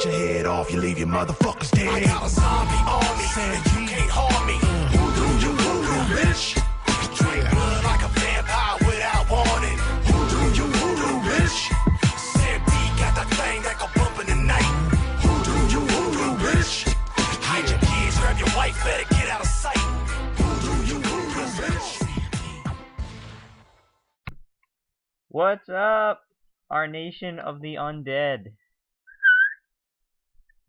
cut your head off, you leave your motherfuckers dead. I got a zombie army, and you can't harm me. Voodoo, you voodoo, bitch. Drink blood like a vampire without warning. Voodoo, you voodoo, bitch. Sam B got that thing that go bump in the night. Voodoo, you voodoo, bitch. Hide your kids, grab your wife, better get out of sight. Voodoo, you voodoo, bitch. What's up, our nation of the undead?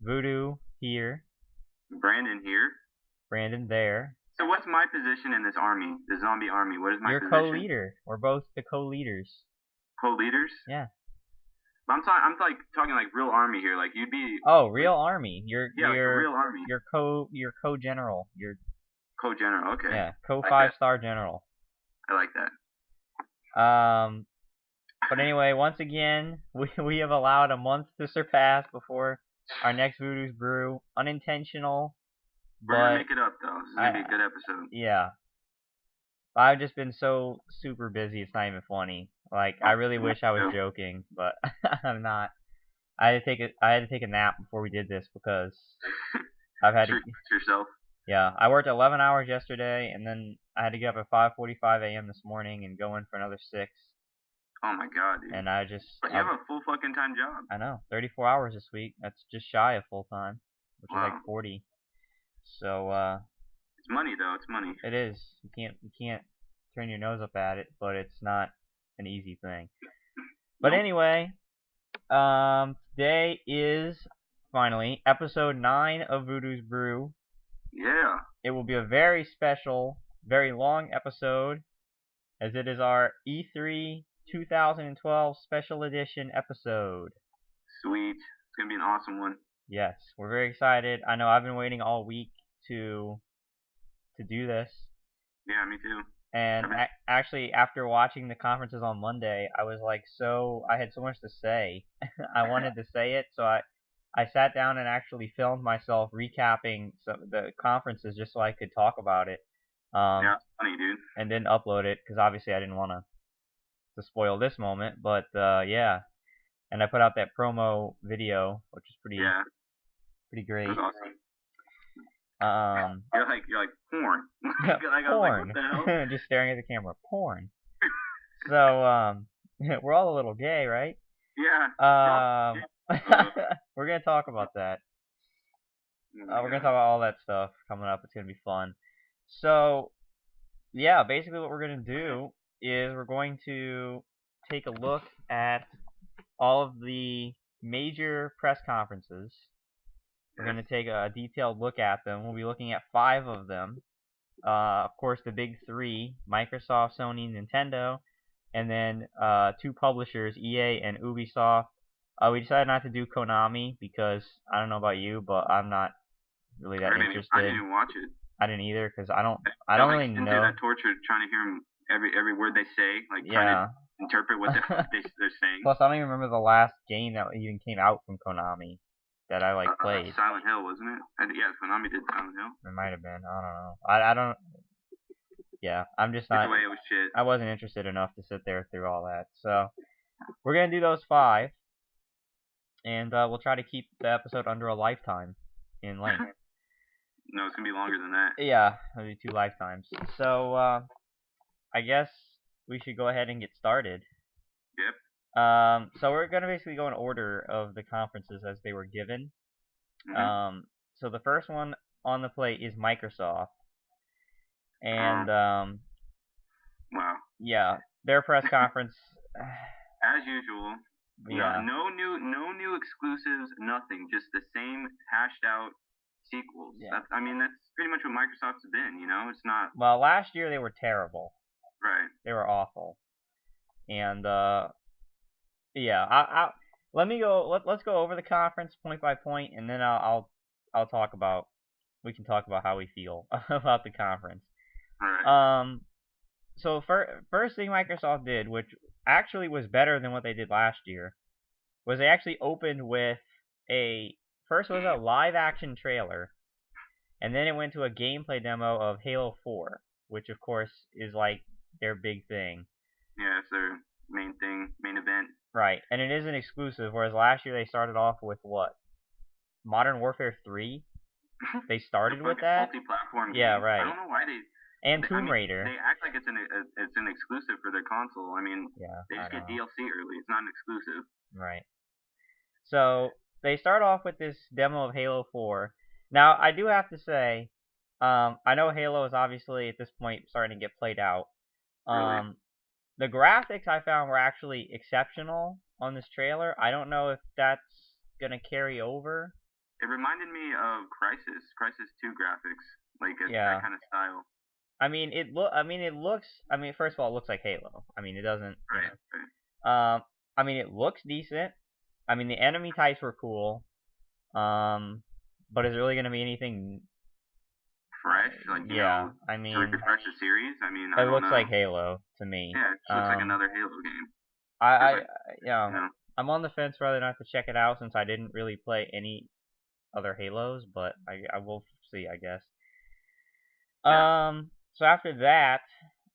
Voodoo here. Brandon here. Brandon there. So what's my position in this army, the zombie army? What is my position? You're co-leader. We're both the co-leaders. Co-leaders? Yeah. But I'm like talking like real army here. Like you'd be. Oh, real army. You're like a real army. You're co-general. You're co-general. Okay. Yeah, like 5-star general. I like that. But anyway, once again, we have allowed a month to surpass before our next Voodoo's Brew. Unintentional, We're gonna make it up though. This is gonna be a good episode. Yeah. I've just been so super busy, it's not even funny. Like, I really wish I was joking, but I'm not. I had to take a nap before we did this because I've had to. Yourself. Yeah, I worked 11 hours yesterday, and then I had to get up at 5:45 a.m. this morning and go in for another 6. Oh my god, dude. And I just. But you have a full fucking time job. I know, 34 hours this week. That's just shy of full time, which is like 40. So. It's money though. It's money. It is. You can't turn your nose up at it, but it's not an easy thing. But anyway, today is finally episode 9 of Voodoo's Brew. Yeah. It will be a very special, very long episode, as it is our E3 2012 special edition episode. Sweet. It's gonna be an awesome one. Yes, we're very excited. I know I've been waiting all week to do this. Yeah, me too. And actually, after watching the conferences on Monday, I was like, I had so much to say. I wanted to say it, so I sat down and actually filmed myself recapping the conferences just so I could talk about it. Yeah, it's funny, dude. And didn't upload it because obviously I didn't want to spoil this moment. But yeah, and I put out that promo video, which is pretty great. That was awesome. You're like porn. Porn. Like, what the hell? Just staring at the camera. Porn. So we're all a little gay, right? Yeah. We're gonna talk about that. We're gonna talk about all that stuff coming up. It's gonna be fun. So yeah, basically what we're gonna do is we're going to take a look at all of the major press conferences. We're going to take a detailed look at them. We'll be looking at 5 of them. Of course, the big 3, Microsoft, Sony, Nintendo, and then 2 publishers, EA and Ubisoft. We decided not to do Konami because, I don't know about you, but I'm not really that interested. I didn't even watch it. I didn't either because I don't really know. That torture trying to hear them, every word they say, like trying to interpret what they're saying. Plus, I don't even remember the last game that even came out from Konami that I played. Silent Hill, wasn't it? Yeah, Konami did Silent Hill. It might have been. I don't know. I don't. Yeah, I'm just not. Either way, it was shit. I wasn't interested enough to sit there through all that. So we're gonna do those 5, and we'll try to keep the episode under a lifetime in length. No, it's gonna be longer than that. Yeah, it'll be 2 lifetimes. So I guess we should go ahead and get started. Yep. So we're gonna basically go in order of the conferences as they were given. Mm-hmm. So the first one on the plate is Microsoft, and wow. Yeah, their press conference. As usual. Yeah. No new exclusives. Nothing. Just the same hashed out sequels. Yeah. That's pretty much what Microsoft's been. You know, it's not. Well, last year they were terrible. Right. They were awful, and yeah. Let's go over the conference point by point, and then I'll talk about. We can talk about how we feel about the conference. All right. So first thing Microsoft did, which actually was better than what they did last year, was they actually opened with first was a live action trailer, and then it went to a gameplay demo of Halo 4, which of course is like their big thing. Yeah, it's their main thing, main event. Right, and it is an exclusive, whereas last year they started off with what? Modern Warfare 3. They started with that. Multi-platform game. Yeah, right. I don't know why they. And Tomb Raider. They act like it's an exclusive for their console. I mean, they just get DLC early. It's not an exclusive. Right. So they start off with this demo of Halo 4. Now I do have to say, I know Halo is obviously at this point starting to get played out. Really? The graphics I found were actually exceptional on this trailer. I don't know if that's gonna carry over. It reminded me of Crysis 2 graphics, like that kind of style. I mean, first of all, it looks like Halo. I mean, it doesn't. Right. I mean, it looks decent. I mean, the enemy types were cool. But is it really gonna be anything fresh? Like I mean, to refresh the series. I mean, it looks like Halo to me. Yeah, it looks like another Halo game. I'm on the fence whether or not to check it out since I didn't really play any other Halos, but I will see, I guess. Yeah. So after that,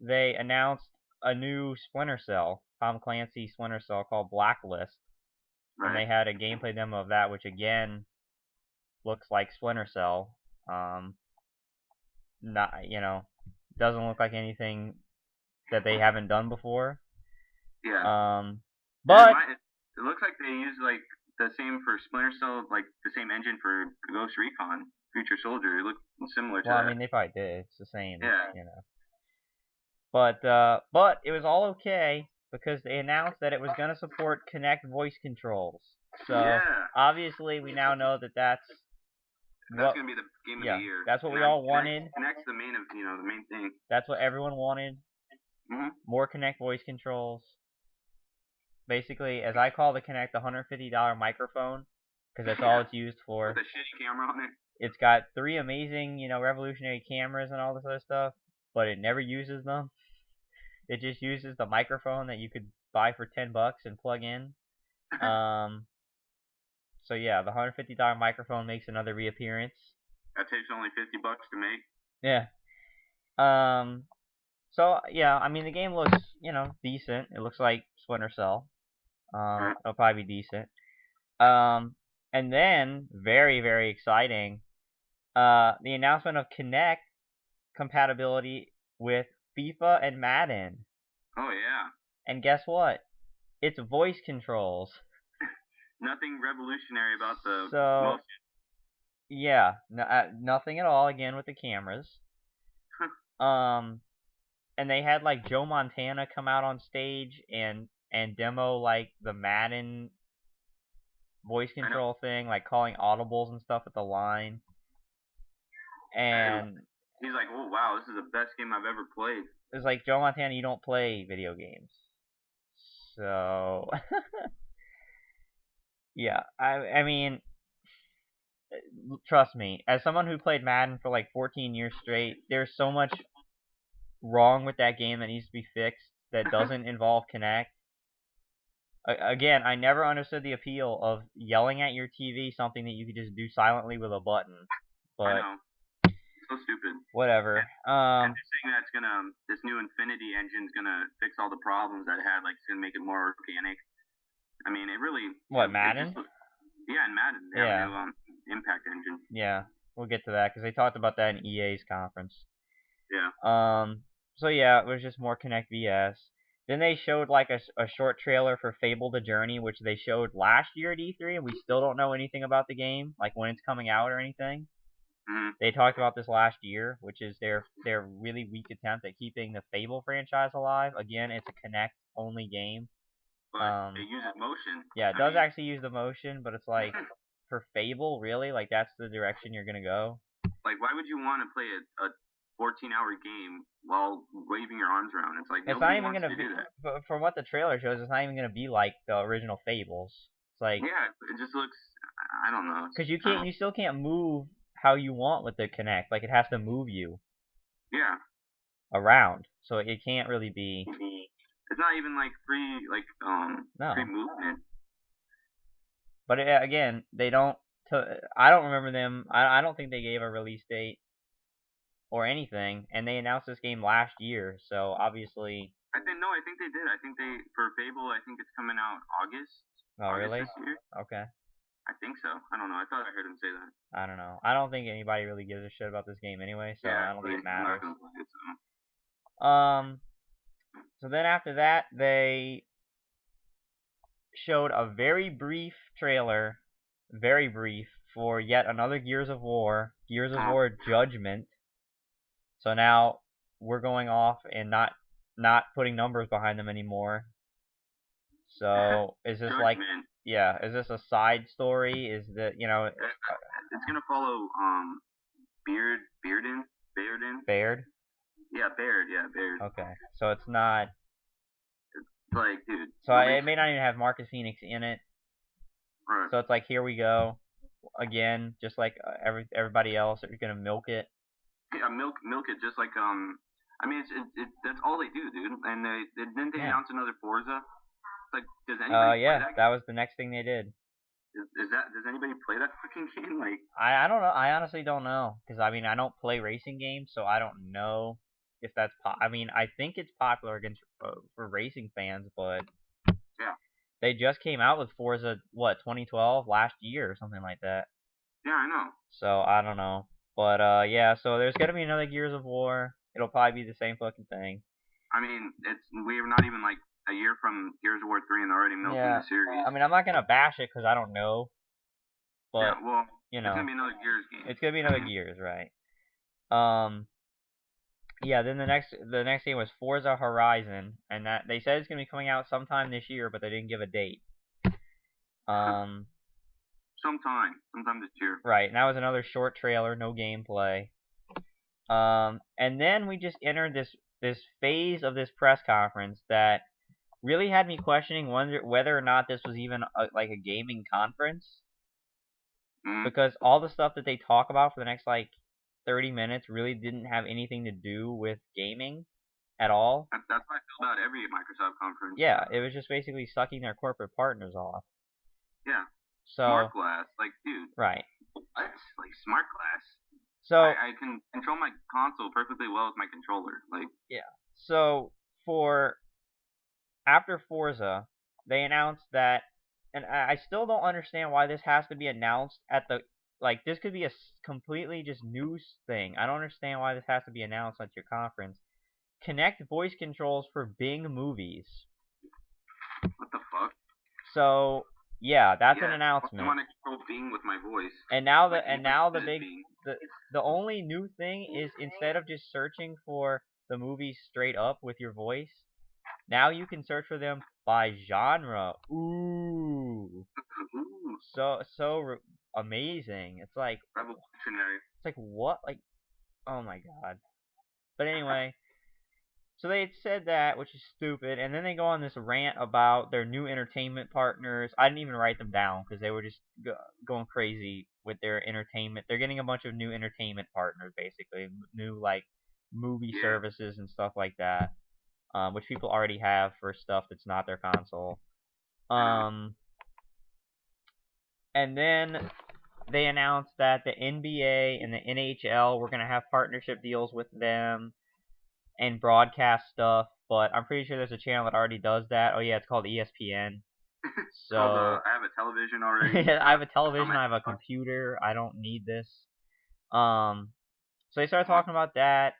they announced a new Splinter Cell, Tom Clancy Splinter Cell called Blacklist. Right. And they had a gameplay demo of that, which again looks like Splinter Cell. Doesn't look like anything that they haven't done before. Yeah. But it looks like they use like the same for Splinter Cell, like the same engine for Ghost Recon, Future Soldier. It looked similar to that. Well, I mean, they probably did. It's the same. Yeah. But it was all okay because they announced that it was going to support Kinect voice controls. So obviously we now know that that's going to be the game of the year. That's what we all wanted. Kinect's the main thing. That's what everyone wanted. Mm-hmm. More Kinect voice controls. Basically, as I call the Kinect, the $150 microphone, because that's all it's used for. With a shitty camera on it. It's got 3 amazing, revolutionary cameras and all this other stuff, but it never uses them. It just uses the microphone that you could buy for $10 and plug in. So yeah, the $150 microphone makes another reappearance. That takes only $50 to make. Yeah. So yeah, I mean the game looks, decent. It looks like Splinter Cell. It'll probably be decent. And then very, very exciting, the announcement of Kinect compatibility with FIFA and Madden. Oh yeah. And guess what? It's voice controls. Nothing revolutionary about the motion. Yeah, nothing at all. Again with the cameras. And they had like Joe Montana come out on stage and demo like the Madden voice control thing, like calling audibles and stuff at the line. And he's like, "Oh wow, this is the best game I've ever played." It's like, Joe Montana, you don't play video games, so yeah. I mean, trust me, as someone who played Madden for like 14 years straight, there's so much wrong with that game that needs to be fixed that doesn't involve Kinect. Again, I never understood the appeal of yelling at your TV something that you could just do silently with a button. But I know. So stupid. Whatever. And they're saying that this new Infinity engine's gonna fix all the problems that it had, like it's gonna make it more organic. I mean, it really. What, Madden? Yeah, in Madden. They have a new Impact engine. Yeah, we'll get to that because they talked about that in EA's conference. Yeah. So yeah, it was just more Kinect VS. Then they showed like a short trailer for Fable: The Journey, which they showed last year at E3, and we still don't know anything about the game, like when it's coming out or anything. Mm-hmm. They talked about this last year, which is their really weak attempt at keeping the Fable franchise alive. Again, it's a Kinect-only game. But it uses motion. Yeah, it does actually use the motion, but it's like, for Fable, really? Like, that's the direction you're gonna go? Like, why would you want to play a 14-hour game while waving your arms around? It's like, it's not even gonna be, but from what the trailer shows, it's not even gonna be like the original Fables. It's like, yeah, it just looks, I don't know. Because you still can't move how you want with the Kinect. Like, it has to move you. Yeah. Around. So it can't really be. It's not even like free, like, free movement. But again, they don't. I don't remember them. I don't think they gave a release date or anything, and they announced this game last year. So obviously. I think they did. I think for Fable, I think it's coming out August. Oh, really? This year. Okay. I think so. I don't know. I thought I heard him say that. I don't know. I don't think anybody really gives a shit about this game anyway, so I don't think it I'm matters. not gonna play it, so. So then after that, they showed a very brief trailer, very brief, for yet another Gears of War Judgment. So now we're going off and not putting numbers behind them anymore. So is this like, yeah, is this a side story? Is that, you know, it's gonna follow Baird? Yeah, Baird. Okay, so it's not. It's like, dude. So it may not even have Marcus Phoenix in it. Right. So it's like, here we go, again, just like everybody else. They're gonna milk it. Yeah, milk it, just like I mean, it's that's all they do, dude. And didn't they announce another Forza? It's like, does anybody? Yeah, play that that was the next thing they did. Does anybody play that fucking game? Like, I don't know. I honestly don't know, because I mean, I don't play racing games, so I don't know if that's I mean, I think it's popular against for racing fans, but yeah, they just came out with Forza 2012 last year or something like that. Yeah, I know. So I don't know, but yeah. So there's gonna be another Gears of War. It'll probably be the same fucking thing. I mean, we're not even like a year from Gears of War 3 and they're already milking the series. I mean, I'm not gonna bash it because I don't know, but yeah, well, you know, it's gonna be another Gears game. It's gonna be another Gears, right? Yeah. Then the next game was Forza Horizon, and that they said it's gonna be coming out sometime this year, but they didn't give a date. Sometime this year. Right, and that was another short trailer, no gameplay. And then we just entered this phase of this press conference that really had me questioning whether or not this was even like a gaming conference. Because all the stuff that they talk about for the next like 30 minutes really didn't have anything to do with gaming at all. That's how I feel about every Microsoft conference. Yeah, it was just basically sucking their corporate partners off. Yeah. So Smart glass, like, dude. Right. What? Like, smart glass. So I can control my console perfectly well with my controller. Like, yeah. So after Forza, they announced that, and I still don't understand why this has to be announced at the, like, this could be a completely just news thing. I don't understand why this has to be announced at your conference. Connect voice controls for Bing movies. What the fuck? So yeah, that's an announcement. I want to control Bing with my voice. And now the only new thing is, instead of just searching for the movies straight up with your voice, now you can search for them by genre. Ooh. So amazing. It's like revolutionary. It's like, what? Like, oh my god. But anyway, so they had said that, which is stupid, and then they go on this rant about their new entertainment partners. I didn't even write them down because they were just going crazy with their entertainment. They're getting a bunch of new entertainment partners, basically, new like movie services and stuff like that, which people already have for stuff that's not their console. And then they announced that the NBA and the NHL were gonna have partnership deals with them and broadcast stuff, but I'm pretty sure there's a channel that already does that. Oh yeah, it's called ESPN. So I have a television already. I have a television. I have a computer. I don't need this. So they started talking about that.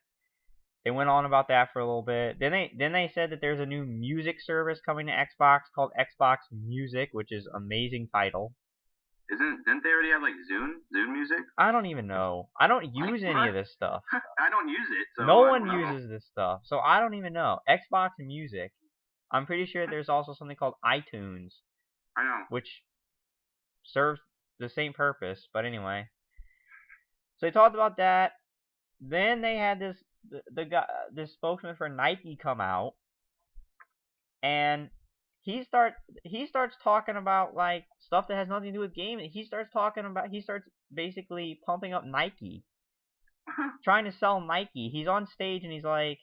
They went on about that for a little bit. Then they said that there's a new music service coming to Xbox called Xbox Music, which is an amazing title. Didn't they already have like Zune Music? I don't even know. I don't use any of this stuff. I don't use it. So no one uses this stuff, so I don't even know. Xbox Music. I'm pretty sure there's also something called iTunes. I know. Which serves the same purpose, but anyway. So they talked about that. Then they had this spokesman for Nike come out, and he starts talking about like stuff that has nothing to do with gaming. He starts basically pumping up Nike, trying to sell Nike. He's on stage and he's like,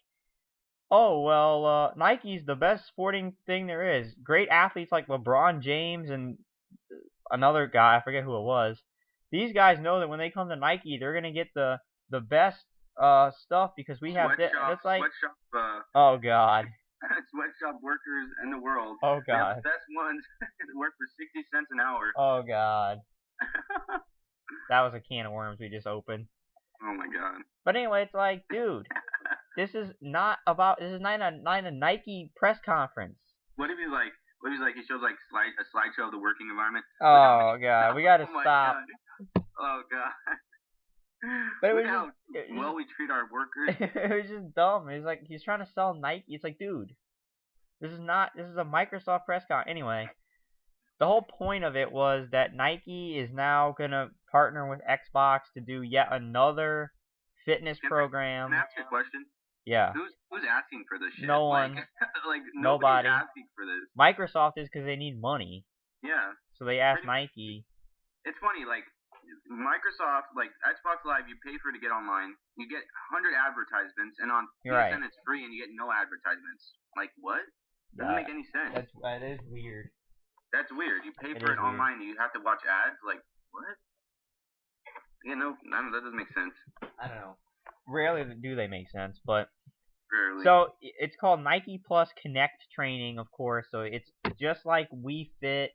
"Oh well, Nike's the best sporting thing there is. Great athletes like LeBron James and another guy, I forget who it was. These guys know that when they come to Nike, they're gonna get the best stuff because we have this." It's like, oh god. Sweatshop workers in the world. Oh god. They're the best ones that work for 60 cents an hour. Oh god. That was a can of worms we just opened. Oh my god. But anyway, it's like, dude, this is not a Nike press conference. What if he's like? What if he's like? He shows like a slideshow of the working environment. Oh god, we gotta Oh my stop. God. Oh god. But it Look was how just, well we treat our workers. it was just dumb. It was like he's trying to sell Nike. It's like, dude, this is a Microsoft press con. Anyway, the whole point of it was that Nike is now gonna partner with Xbox to do yet another fitness program. Can I ask you a question? Yeah. Who's asking for this shit? No one. Like Nobody. nobody's asking for this. Microsoft is because they need money. Yeah. So they asked Nike. It's funny, like Microsoft, like Xbox Live, you pay for it to get online. You get 100 advertisements, and on PSN it's free, and you get no advertisements. Like what? Doesn't make any sense. That is weird. That's weird. You pay for it online, and you have to watch ads. Like what? Yeah, no, that doesn't make sense. I don't know. Rarely do they make sense, but rarely. So it's called Nike Plus Connect Training, of course. So it's just like Wii Fit.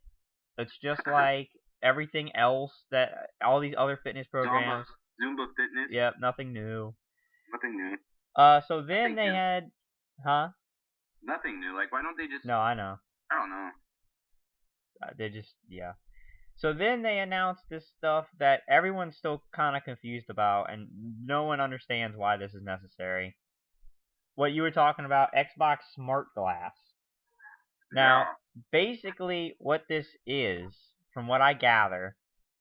It's just like everything else that all these other fitness programs. Zumba Fitness. Yep, nothing new. Nothing new. So then they had, Nothing new. Like, why don't they just? No, I know. I don't know. They just, yeah. So then they announced this stuff that everyone's still kind of confused about, and no one understands why this is necessary. What you were talking about, Xbox Smart Glass. Now, basically, what this is, from what I gather,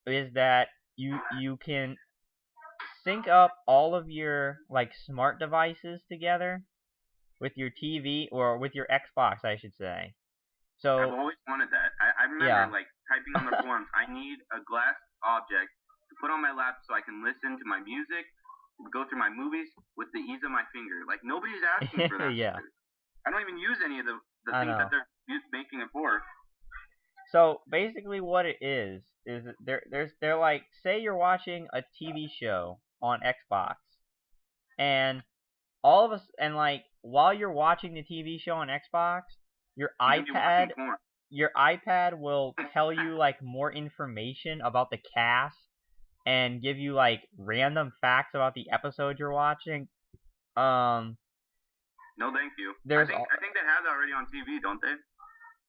is that you can sync up all of your like smart devices together with your TV or with your Xbox, I should say. So I've always wanted that. I remember like typing on the forums, I need a glass object to put on my lap so I can listen to my music, go through my movies with the ease of my finger. Like nobody's asking for that. Yeah. I don't even use any of the things that they're making it for. So basically, what it is they're like, say you're watching a TV show on Xbox, and all of us, and like while you're watching the TV show on Xbox, your iPad will tell you like more information about the cast and give you like random facts about the episode you're watching. No, thank you. I think they have that already on TV, don't they?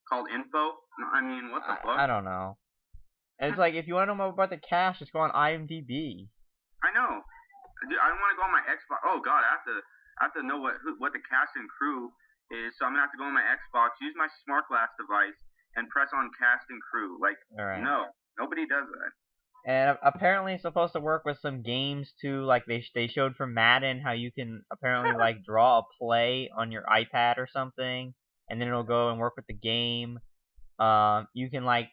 Called Info. I mean, what the fuck? I don't know. It's like if you want to know about the cast, just go on IMDb. I know. Dude, I want to go on my Xbox. Oh god, I have to know what the cast and crew is. So I'm gonna have to go on my Xbox, use my smart glass device, and press on cast and crew. Like, no, nobody does that. And apparently it's supposed to work with some games too. Like they showed from Madden how you can apparently like draw a play on your iPad or something, and then it'll go and work with the game. You can like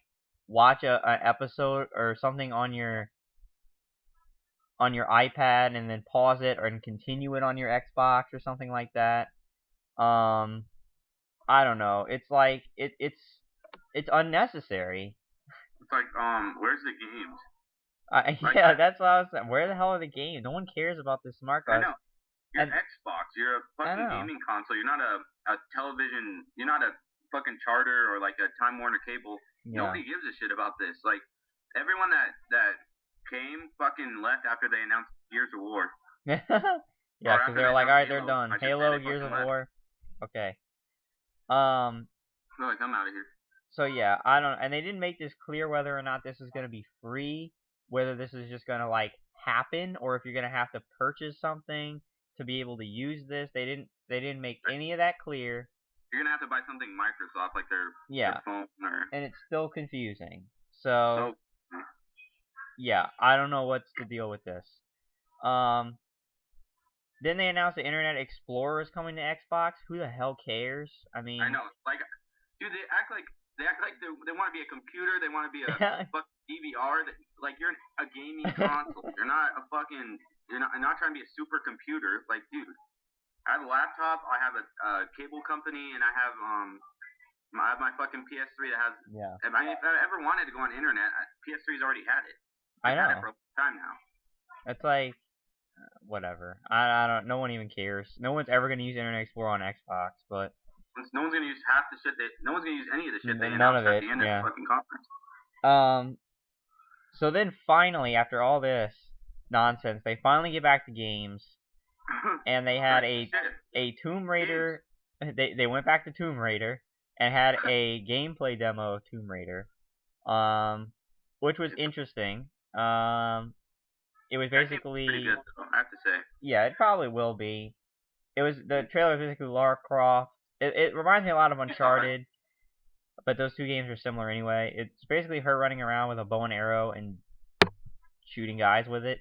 watch an episode or something on your iPad and then pause it and continue it on your Xbox or something like that. I don't know. It's like it's unnecessary. It's like where's the games? Yeah, that's what I was saying. Where the hell are the games? No one cares about this smart glass. I know. You're an Xbox. You're a fucking gaming console. You're not a television. You're not a fucking Charter or like a Time Warner cable. Yeah. Nobody gives a shit about this. Like everyone that came fucking left after they announced Gears of War. Yeah, because they're like, alright, they're done. Halo, Gears of War. Okay. They're like, I'm out of here. So yeah, I don't. And they didn't make this clear whether or not this is gonna be free, whether this is just gonna like happen, or if you're gonna have to purchase something to be able to use this. They didn't make any of that clear. You're gonna have to buy something Microsoft, like their phone or. And it's still confusing. So yeah, I don't know what's the deal with this. Then they announced the Internet Explorer is coming to Xbox. Who the hell cares? I mean, I know, like, dude, they act like they want to be a computer. They want to be a fucking DVR. Like you're a gaming console. You're not a fucking. You're not trying to be a supercomputer. Like, dude, I have a laptop. I have a cable company, and I have my fucking PS3 that has. Yeah. If I ever wanted to go on internet, PS3's already had it. I know. Had it for a long time now. It's like. Whatever. I don't. No one even cares. No one's ever gonna use Internet Explorer on Xbox, but no one's gonna use half the shit. No one's gonna use any of the shit they none announced of at it. the end of the fucking conference. So then finally, after all this nonsense, they finally get back to games, and they had a Tomb Raider. They went back to Tomb Raider and had a gameplay demo of Tomb Raider, which was interesting. It was basically pretty good, though, I have to say. Yeah, it probably will be. The trailer was basically Lara Croft. It reminds me a lot of Uncharted, but those two games are similar anyway. It's basically her running around with a bow and arrow and shooting guys with it.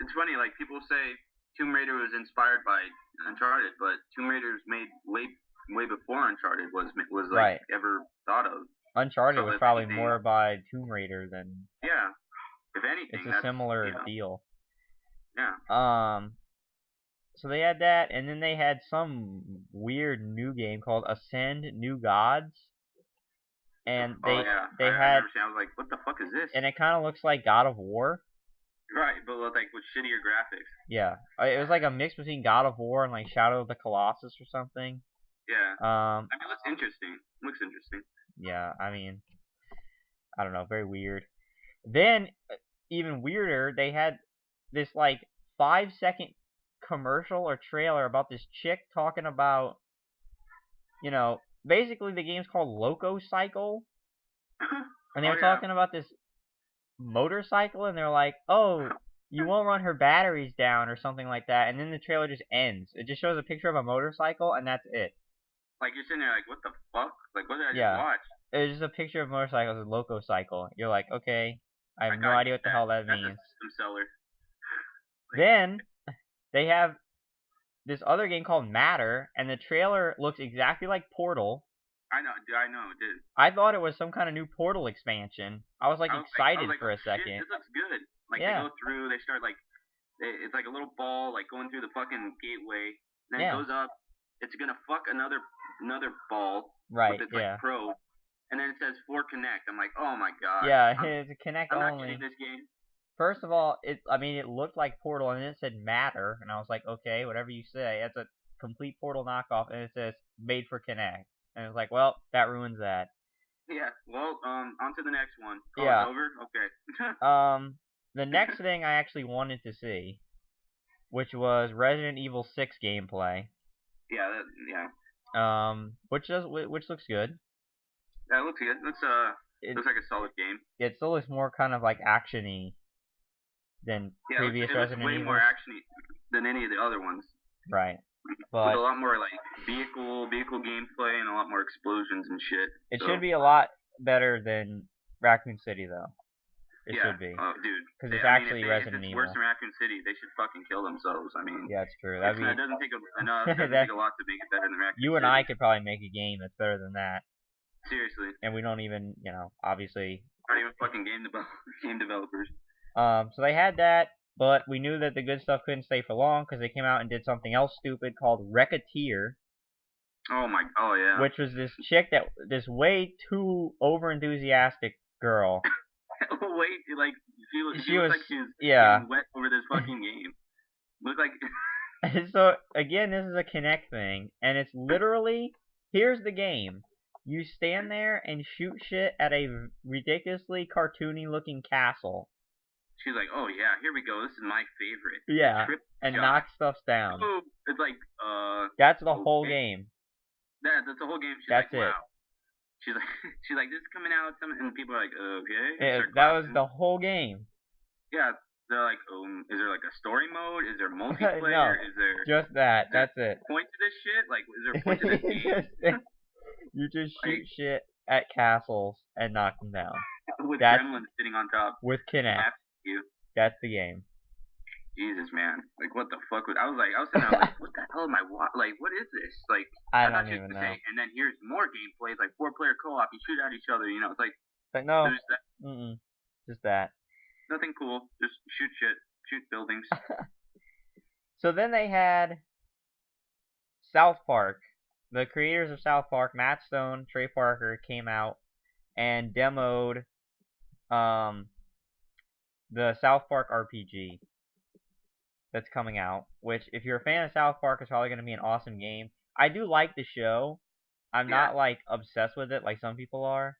It's funny, like people say Tomb Raider was inspired by Uncharted, but Tomb Raider's made way before Uncharted was like Right. ever thought of. Uncharted So was if probably anything- more by Tomb Raider than Yeah. If anything, it's a that's, similar you know, deal. Yeah. So they had that, and then they had some weird new game called Ascend New Gods, and they I had, remember seeing, I was like, what the fuck is this? and it kind of looks like God of War. Right, but with shittier graphics. Yeah, it was like a mix between God of War and like Shadow of the Colossus or something. Yeah. I mean, it looks interesting. Looks interesting. Yeah, I mean, I don't know, very weird. Then, even weirder, they had this like 5-second commercial or trailer about this chick talking about, basically the game's called Loco Cycle, and they were talking about this motorcycle, and they're like, oh, you won't run her batteries down or something like that, and then the trailer just ends. It just shows a picture of a motorcycle, and that's it. Like, you're sitting there like, what the fuck? Like, what did I just watch? It's just a picture of motorcycles, a Loco Cycle. You're like, okay, I have no idea what the hell that means. That's a system seller. Then they have this other game called Matter, and the trailer looks exactly like Portal. I know, it did. I thought it was some kind of new Portal expansion. I was excited for a second. Shit, this looks good. Like, they go through, they start it's like a little ball, like going through the fucking gateway, and then it goes up. It's gonna fuck another ball. Right. With its probe, and then it says for Connect. I'm like, oh my god. Yeah, it's a Connect only. I'm not getting this game. First of all, it looked like Portal, and then it said Matter, and I was like, okay, whatever you say. It's a complete Portal knockoff, and it says made for Connect, and it was like, well, that ruins that. Yeah. Well, on to the next one. Yeah. It's over. Okay. The next thing I actually wanted to see, which was Resident Evil 6 gameplay. Yeah. Which looks good. Yeah, it looks good. It looks like a solid game. It still looks more kind of like action-y than previous Resident Evil. Way more action-y than any of the other ones. Right. But with a lot more like vehicle gameplay and a lot more explosions and shit. It should be a lot better than Raccoon City, though. It should be. Oh, dude. Because it's actually Resident Evil. If it's worse than Raccoon City, they should fucking kill themselves. I mean. Yeah, it's true. It doesn't take enough. It doesn't take a lot to make it better than Raccoon City. You and I could probably make a game that's better than that. Seriously. And we don't even, obviously. Not even fucking game developers. So they had that, but we knew that the good stuff couldn't stay for long because they came out and did something else stupid called Wrecketeer. Oh yeah. Which was this chick this way too over-enthusiastic girl. She was like she was wet over this fucking game. Looked like. So again, this is a Kinect thing, and it's literally, here's the game. You stand there and shoot shit at a ridiculously cartoony-looking castle. She's like, oh yeah, here we go. This is my favorite. Yeah, and knock stuff down. Oh, it's like, That's the whole game. That's the whole game. She's That's like, it. wow. She's like, this is coming out, and people are like, okay. Yeah, that was the whole game. Yeah, they're like, is there like a story mode? Is there multiplayer? No, is there just that. That's it. Point to this shit? Like, is there a point to this game? You just shoot shit at castles and knock them down. With gremlins sitting on top. With Kinect. That's the game. Jesus, man. Like, what the fuck? I was sitting there like, what the hell am I watching? Like, what is this? Like, I don't even know. And then here's more gameplay. It's like 4-player co-op. You shoot at each other, It's like. But no. That. Just that. Nothing cool. Just shoot shit. Shoot buildings. So then they had South Park. The creators of South Park, Matt Stone, Trey Parker, came out and demoed the South Park RPG that's coming out, which, if you're a fan of South Park, is probably going to be an awesome game. I do like the show. I'm not, obsessed with it like some people are.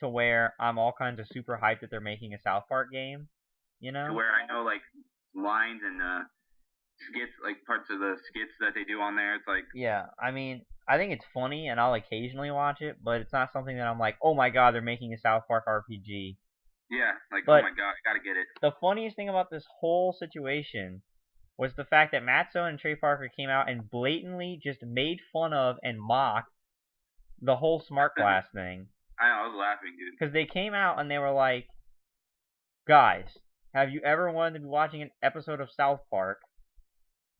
to where I'm all kinds of super hyped that they're making a South Park game. You know? To where I know like lines and skits, like parts of the skits that they do on there. It's like, yeah, I mean, I think it's funny and I'll occasionally watch it, but it's not something that I'm like, oh my god, they're making a South Park RPG. yeah, like, But oh my god, I gotta get it. The funniest thing about this whole situation was the fact that Matt Stone and Trey Parker came out and blatantly just made fun of and mocked the whole smart glass thing. I know, I was laughing, dude. Because they came out and they were like, guys, have you ever wanted to be watching an episode of South Park,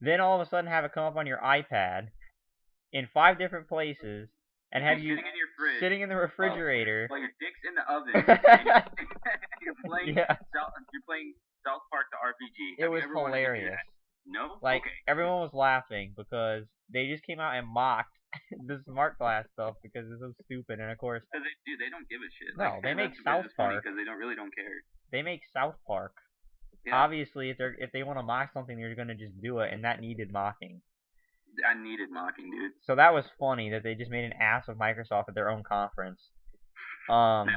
then all of a sudden have it come up on your iPad in 5 different places, and have you sitting in your fridge, sitting in the refrigerator while your dick's in the oven, and you're playing South Park the RPG. It was hilarious. No? Like, okay. Everyone was laughing because they just came out and mocked the smart glass stuff because it's so stupid, and of course... They don't give a shit. No, they make South Park. Because they don't care. They make South Park. Yeah. Obviously, if they want to mock something, they're going to just do it, and that needed mocking. I needed mocking, dude. So that was funny that they just made an ass of Microsoft at their own conference. But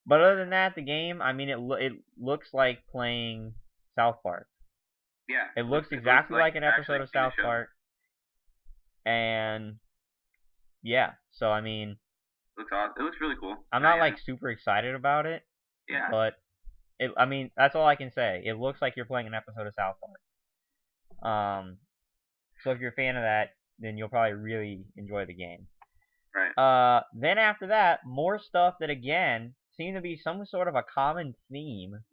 other than that, the game, I mean, it looks like playing South Park. Yeah. It looks exactly like an episode of South Park. And yeah, so I mean, it looks awesome. It looks really cool. I'm not like super excited about it. Yeah. But I mean, that's all I can say. It looks like you're playing an episode of South Park. So if you're a fan of that, then you'll probably really enjoy the game. Right. Then after that, more stuff that again seemed to be some sort of a common theme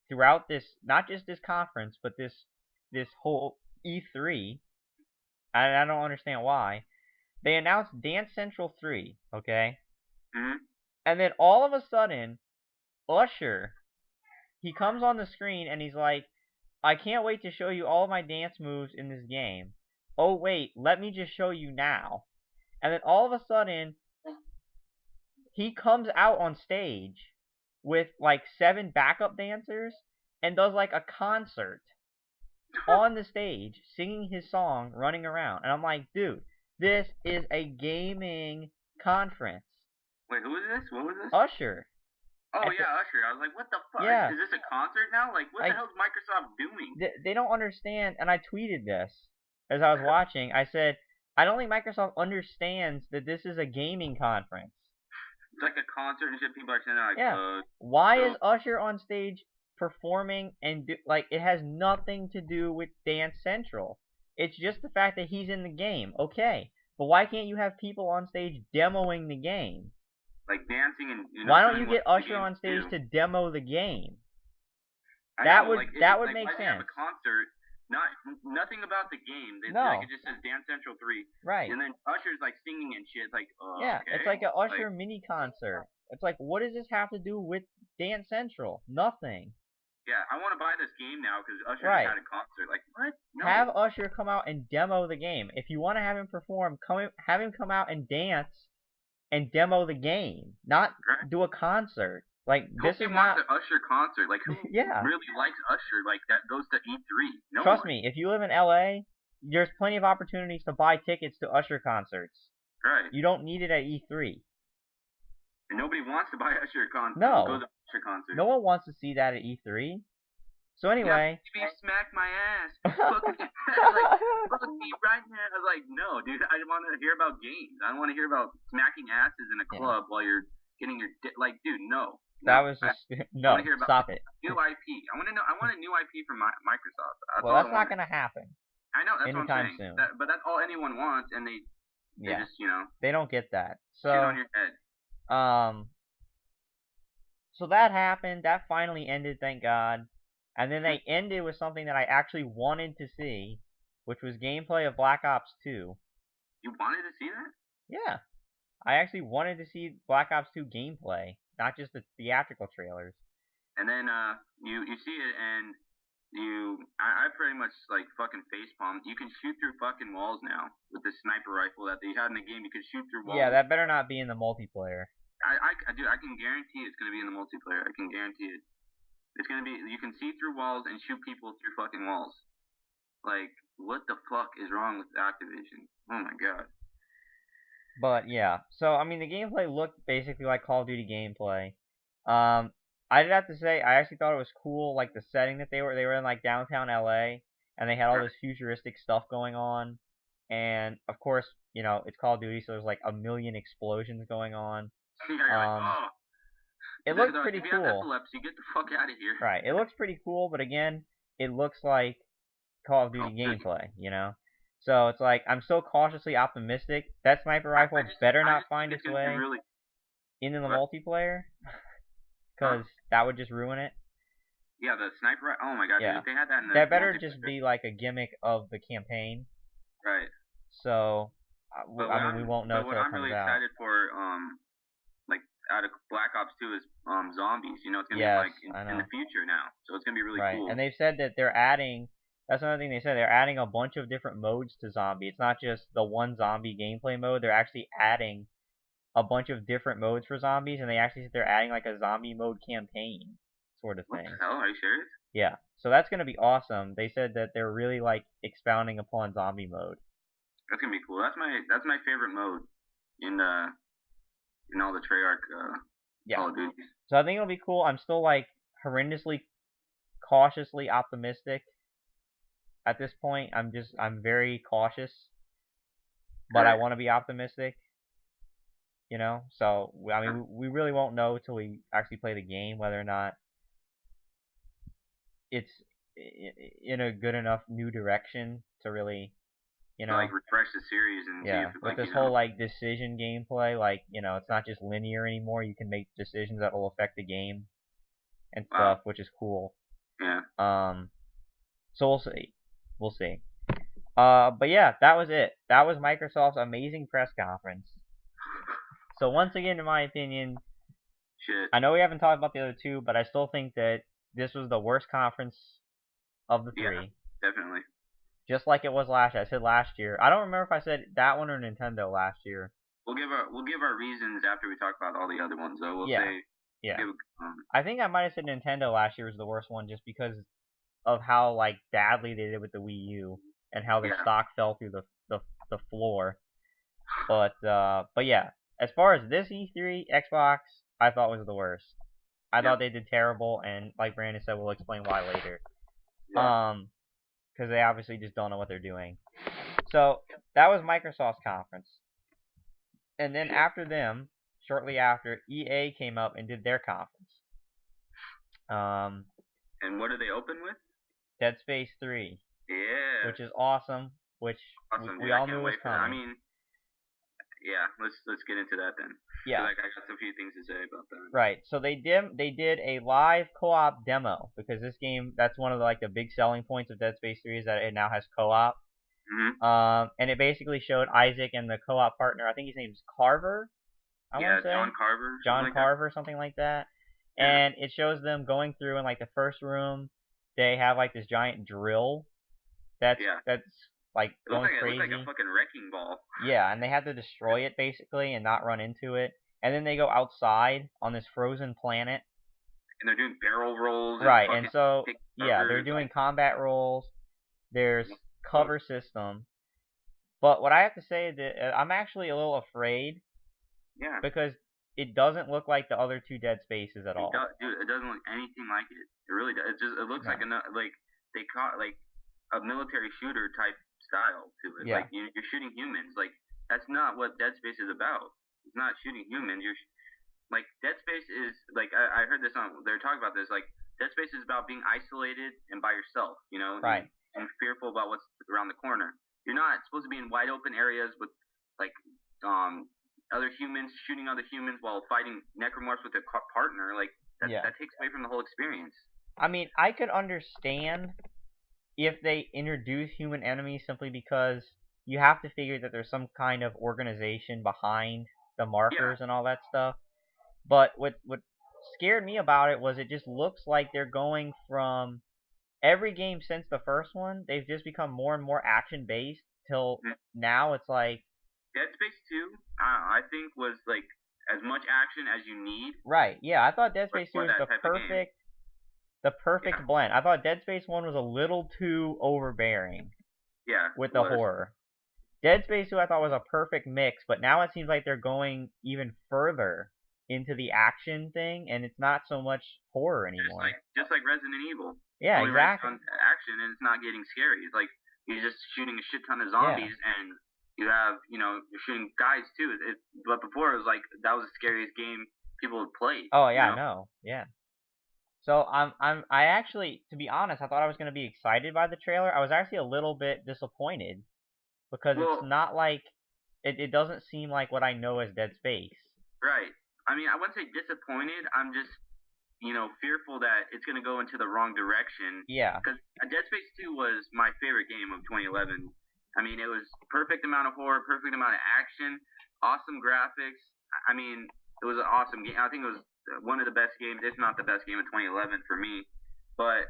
throughout this, not just this conference, but this whole E3. I don't understand why. They announced Dance Central 3, okay? Mm-hmm. And then all of a sudden, Usher, he comes on the screen and he's like, I can't wait to show you all of my dance moves in this game. Oh wait, let me just show you now. And then all of a sudden, he comes out on stage with like 7 backup dancers and does like a concert on the stage, singing his song, running around. And I'm like, dude, this is a gaming conference. Wait, who is this? What was this? Usher. Oh, yeah, Usher. I was like, what the fuck? Yeah. Is this a concert now? Like, what the hell is Microsoft doing? They don't understand, and I tweeted this as I was watching. I said, I don't think Microsoft understands that this is a gaming conference. It's like a concert and shit. People are saying, like, yeah. Why is Usher on stage performing and it has nothing to do with Dance Central? It's just the fact that he's in the game. Okay, but why can't you have people on stage demoing the game? Like dancing and why don't you get Usher on stage to demo the game? That would make sense. Have a concert, nothing about the game. It just says Dance Central 3. Right. And then Usher's like singing and shit. It's like, yeah, okay. It's like an Usher mini concert. It's like, what does this have to do with Dance Central? Nothing. Yeah, I want to buy this game now because Usher had a concert. Like, what? No. Have Usher come out and demo the game. If you want to have him perform, have him come out and dance and demo the game, not do a concert. Like, this is not an Usher concert. Like, who really likes Usher? Like, that goes to E3. No Trust one. me, if you live in LA, there's plenty of opportunities to buy tickets to Usher concerts. Right. You don't need it at E3. And nobody wants to buy Usher concert. No. Goes to Usher concert. No one wants to see that at E3. So anyway, yeah, smack my ass. Fuck me right now. I was like, no, dude, I want to hear about games. I don't want to hear about smacking asses in a club while you're getting your like, dude, no. That was just no. Stop it. New IP. I want a new IP from Microsoft. That's not gonna happen. I know. That's anytime what I'm saying. soon. But that's all anyone wants, and they just they don't get that. So shit on your head. So that happened. That finally ended. Thank God. And then they ended with something that I actually wanted to see, which was gameplay of Black Ops 2. You wanted to see that? Yeah. I actually wanted to see Black Ops 2 gameplay, not just the theatrical trailers. And then you see it, and I pretty much like fucking facepalm. You can shoot through fucking walls now with the sniper rifle that they had in the game. You can shoot through walls. Yeah, that better not be in the multiplayer. Dude, I can guarantee it's gonna be in the multiplayer. I can guarantee it. It's gonna be, you can see through walls and shoot people through fucking walls. Like, what the fuck is wrong with Activision? Oh my god. But yeah, so I mean the gameplay looked basically like Call of Duty gameplay. I did have to say I actually thought it was cool, like the setting that they were in like downtown LA, and they had all this futuristic stuff going on, and of course it's Call of Duty, so there's like a million explosions going on. Yeah, you're like, oh. It looks pretty if you cool. have epilepsy, get the fuck out of here. Right, it looks pretty cool, but again, it looks like Call of Duty gameplay, So it's like I'm still cautiously optimistic. That sniper rifle better not find its way into the multiplayer, because that would just ruin it. Yeah, the sniper. Oh my god, yeah. Dude, if they had that in the that better just be like a gimmick of the campaign. Right. So I mean, we won't know until it comes out. What I'm really excited for, like out of Black Ops 2 is zombies. It's gonna be like in the future now, so it's gonna be really cool. And they've said that they're adding. That's another thing they said. They're adding a bunch of different modes to zombie. It's not just the one zombie gameplay mode. They're actually adding a bunch of different modes for zombies, and they actually said they're adding like a zombie mode campaign sort of thing. What the hell? Are you serious? Yeah. So that's gonna be awesome. They said that they're really like expounding upon zombie mode. That's gonna be cool. That's my favorite mode in all the Treyarch Call of Duties. So I think it'll be cool. I'm still like horrendously cautiously optimistic. At this point, I'm very cautious, but I want to be optimistic. So I mean, we really won't know till we actually play the game whether or not it's in a good enough new direction to really, like refresh the series and see if with this whole like decision gameplay, like it's not just linear anymore. You can make decisions that will affect the game and stuff, which is cool. Yeah. So we'll see. We'll see. But yeah, that was it. That was Microsoft's amazing press conference. So once again, in my opinion, I know we haven't talked about the other two, but I still think that this was the worst conference of the three. Yeah, definitely. Just like it was last year. I said last year. I don't remember if I said that one or Nintendo last year. We'll give our reasons after we talk about all the other ones, though. We'll say. Yeah. I think I might have said Nintendo last year was the worst one, just because of how like badly they did with the Wii U and how their stock fell through the floor. But yeah, as far as this E3, Xbox I thought was the worst. I thought they did terrible, and like Brandon said, we'll explain why later. Because they obviously just don't know what they're doing. So that was Microsoft's conference, and then after them, shortly after, EA came up and did their conference. And what did they open with? Dead Space 3. Yeah. Which is awesome. Which we all knew was coming. I mean, yeah. Let's get into that then. Yeah. I got a few things to say about that. Right. So they did a live co-op demo, because this game, that's one of the big selling points of Dead Space 3 is that it now has co-op. Mm-hmm. And it basically showed Isaac and the co-op partner. I think his name's Carver. John Carver. John Carver, something like that. Yeah. And it shows them going through in the first room. They have this giant drill. That's going crazy. It looks like a fucking wrecking ball. Yeah, and they have to destroy it basically and not run into it. And then they go outside on this frozen planet. And they're doing barrel rolls. Right, and so they're doing combat rolls. There's cover system. But what I have to say is that I'm actually a little afraid. Yeah. Because it doesn't look like the other two Dead Spaces at all. Dude, it doesn't look anything like it. It really does. It looks like they caught a military shooter type style to it. Yeah. You're shooting humans. That's not what Dead Space is about. It's not shooting humans. Dead Space is I heard this on. They're talking about this. Dead Space is about being isolated and by yourself. Right. And fearful about what's around the corner. You're not supposed to be in wide open areas with other humans shooting other humans while fighting necromorphs with a partner. That takes away from the whole experience. I mean, I could understand if they introduce human enemies simply because you have to figure that there's some kind of organization behind the markers and all that stuff. But what scared me about it was it just looks like they're going from every game since the first one, they've just become more and more action based till now it's like Dead Space 2, I think, was as much action as you need. Right, yeah, I thought Dead Space 2 was the perfect blend. I thought Dead Space 1 was a little too overbearing. Yeah. With the horror. Dead Space 2 I thought was a perfect mix, but now it seems like they're going even further into the action thing, and it's not so much horror anymore. Just like Resident Evil. Yeah, only exactly. On action, and it's not getting scary. It's like you're just shooting a shit ton of zombies, and you have, you're shooting guys too. But before it was like that was the scariest game people had played. Oh yeah, I know. Yeah. So I actually, to be honest, I thought I was gonna be excited by the trailer. I was actually a little bit disappointed because it's not like it doesn't seem like what I know as Dead Space. Right. I mean, I wouldn't say disappointed. I'm just fearful that it's going to go into the wrong direction. Yeah. Because Dead Space 2 was my favorite game of 2011. I mean, it was perfect amount of horror, perfect amount of action, awesome graphics. I mean, it was an awesome game. I think it was one of the best games, if not the best game of 2011 for me. But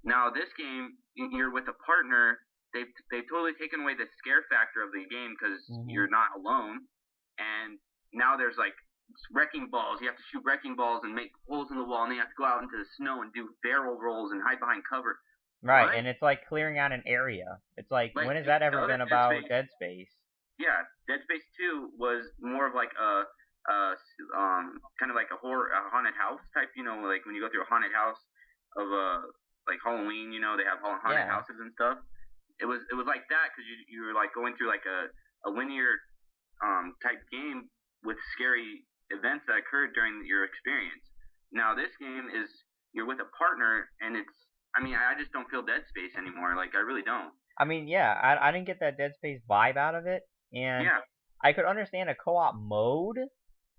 now this game, you're with a partner. They've totally taken away the scare factor of the game because you're not alone. And now there's like wrecking balls. You have to shoot wrecking balls and make holes in the wall, and then you have to go out into the snow and do barrel rolls and hide behind cover. Right, what? And it's like clearing out an area. It's like when has that ever been about Dead Space? Yeah, Dead Space 2 was more of like a kind of like a haunted house type. Like when you go through a haunted house of like Halloween. They have haunted houses and stuff. It was like that because you were like going through like a linear type game with scary events that occurred during your experience. Now this game is you're with a partner, and I just don't feel Dead Space anymore. Like I really don't. I mean, yeah, I didn't get that Dead Space vibe out of it, and I could understand a co-op mode.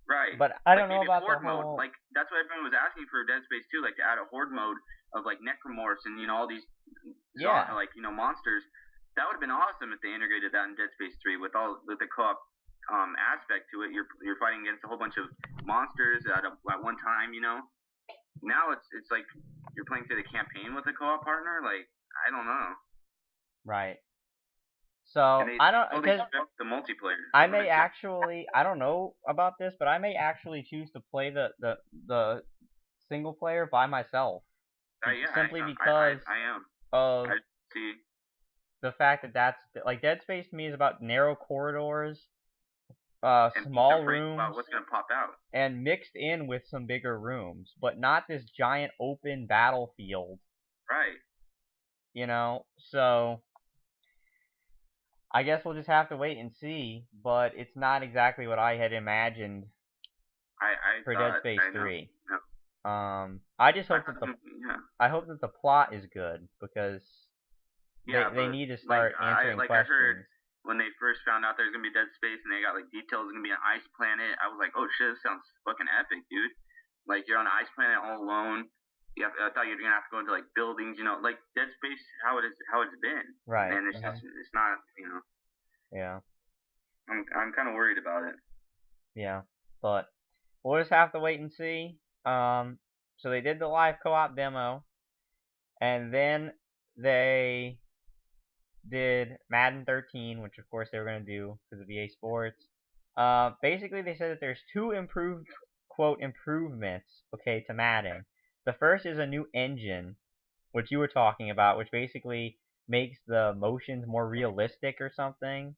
Right. But I don't know about the whole... Like that's what everyone was asking for Dead Space 2, like to add a horde mode of like necromorphs and all these monsters. That would have been awesome if they integrated that in Dead Space 3 with the co-op aspect to it. You're fighting against a whole bunch of monsters at one time. Now it's like you're playing through the campaign with a co-op partner. Like I don't know. Right. So I don't because the multiplayer. I may actually I don't know about this, but I may actually choose to play the single player by myself. Simply because of the fact that that's like Dead Space to me is about narrow corridors, small rooms, about what's gonna pop out, and mixed in with some bigger rooms, but not this giant open battlefield. Right. So I guess we'll just have to wait and see, but it's not exactly what I had imagined for Dead Space 3. I just hope that I hope that the plot is good because they need to start answering questions. I heard when they first found out there's gonna be Dead Space and they got like details it's gonna be an ice planet, I was like, oh shit, this sounds fucking epic, dude. Like you're on an ice planet all alone. I thought you were gonna have to go into like buildings, like Dead Space, how it's been. Right. And it's just it's not, Yeah. I'm kind of worried about it. Yeah, but we'll just have to wait and see. So they did the live co-op demo, and then they did Madden 13, which of course they were gonna do because of EA Sports. Basically they said that there's two improvements, okay, to Madden. The first is a new engine, which you were talking about, which basically makes the motions more realistic or something.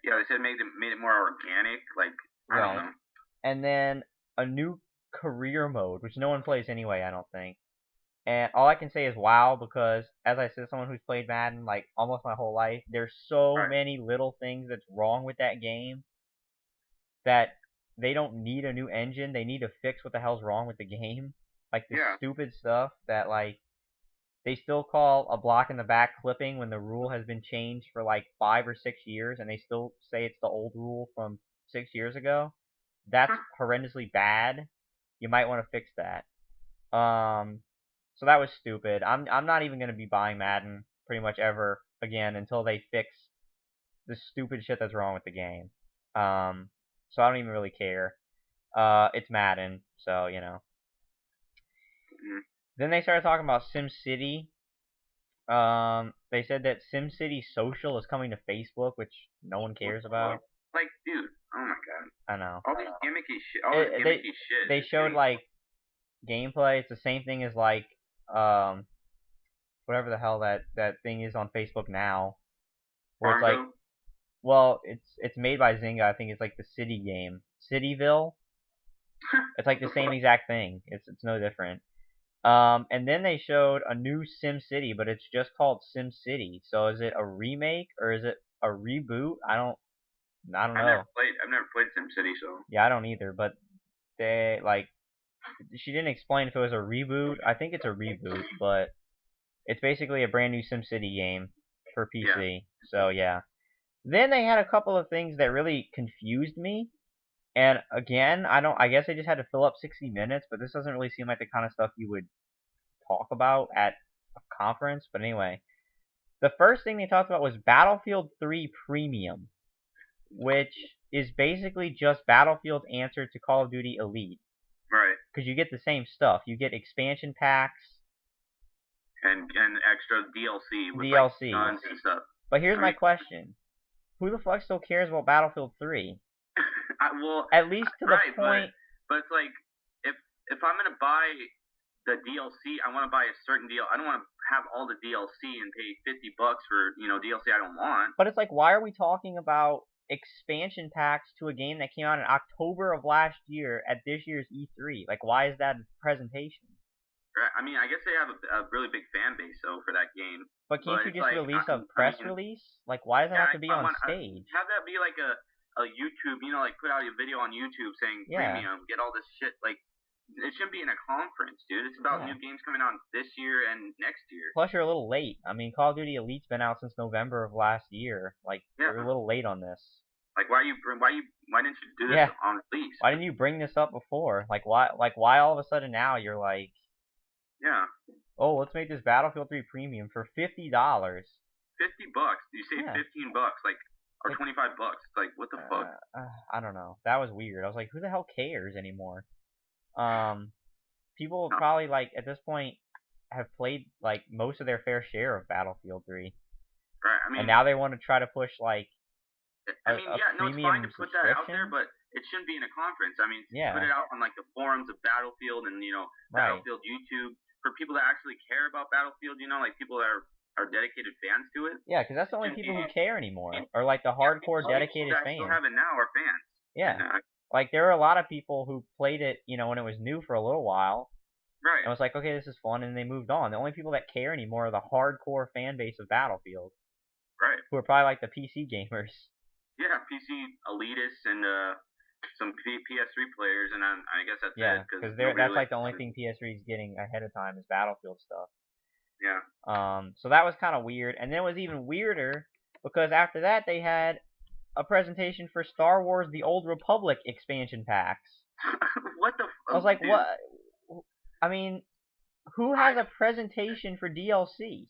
Yeah, they said made it more organic, like I don't know. And then a new career mode, which no one plays anyway, I don't think. And all I can say is wow, because as I said, someone who's played Madden like almost my whole life, there's so many little things that's wrong with that game that they don't need a new engine. They need to fix what the hell's wrong with the game. Like the stupid stuff that like they still call a block in the back clipping when the rule has been changed for like 5 or 6 years, and they still say it's the old rule from 6 years ago. That's horrendously bad. You might want to fix that. So that was stupid. I'm not even gonna be buying Madden pretty much ever again until they fix the stupid shit that's wrong with the game. So I don't even really care. It's Madden, so Then they started talking about SimCity. They said that SimCity Social is coming to Facebook, which no one cares about. Like, dude, oh my god. I know. All these gimmicky shit. All this gimmicky shit. They showed like gameplay. It's the same thing as like whatever the hell that thing is on Facebook now. Where it's like Well, it's made by Zynga. I think it's like the city game, Cityville. It's like the same exact thing. It's no different. And then they showed a new Sim City, but it's just called Sim City. So is it a remake or is it a reboot? I don't know. I've never played SimCity, so. Yeah, I don't either. But they she didn't explain if it was a reboot. I think it's a reboot, but it's basically a brand new Sim City game for PC. Yeah. So yeah. Then they had a couple of things that really confused me. And again, I guess they just had to fill up 60 minutes, but this doesn't really seem like the kind of stuff you would talk about at a conference. But anyway, the first thing they talked about was Battlefield 3 Premium, which is basically just Battlefield's answer to Call of Duty Elite. Right. Because you get the same stuff. You get expansion packs. And extra DLC with DLC. Like, guns and stuff. But here's my question. Who the fuck still cares about Battlefield 3? Well, at least to the point. But it's like, if I'm gonna buy the DLC, I want to buy a certain deal. I don't want to have all the DLC and pay $50 for DLC I don't want. But it's like, why are we talking about expansion packs to a game that came out in October of last year at this year's E3? Like, why is that a presentation? Right. I mean, I guess they have a really big fan base though for that game. But can't you just release a press release? Like, why does it have to be on stage? Have that be like a YouTube, like put out a video on YouTube saying premium, get all this shit. Like, it shouldn't be in a conference, dude. It's about new games coming out this year and next year. Plus, you're a little late. I mean, Call of Duty Elite's been out since November of last year. Like, you're a little late on this. Like, why didn't you do this on release? Why didn't you bring this up before? Like, why all of a sudden now you're like, oh, let's make this Battlefield 3 Premium for $50. $50. You save $15, like, or $25. It's like, what the fuck? I don't know. That was weird. I was like, who the hell cares anymore? People probably, like, at this point have played, like, most of their fair share of Battlefield 3. Right, I mean, and now they want to try to push, like, it's fine to put that out there, but it shouldn't be in a conference. I mean, put it out on, like, the forums of Battlefield and, Battlefield YouTube for people that actually care about Battlefield, like, people that are dedicated fans to it. Yeah, because that's the only people who care anymore, or, like, the hardcore dedicated fans. People that still have it now are fans. Yeah. Like, there are a lot of people who played it, when it was new for a little while. Right. And was like, okay, this is fun, and they moved on. The only people that care anymore are the hardcore fan base of Battlefield. Right. Who are probably like the PC gamers. Yeah, PC elitists and some PS3 players, and I guess that's it. Yeah, because that's like the only thing PS3 is getting ahead of time is Battlefield stuff. Yeah. So that was kind of weird. And then it was even weirder because after that they had a presentation for Star Wars The Old Republic expansion packs. What the fuck? I was like, dude, what? I mean, who has a presentation for DLC?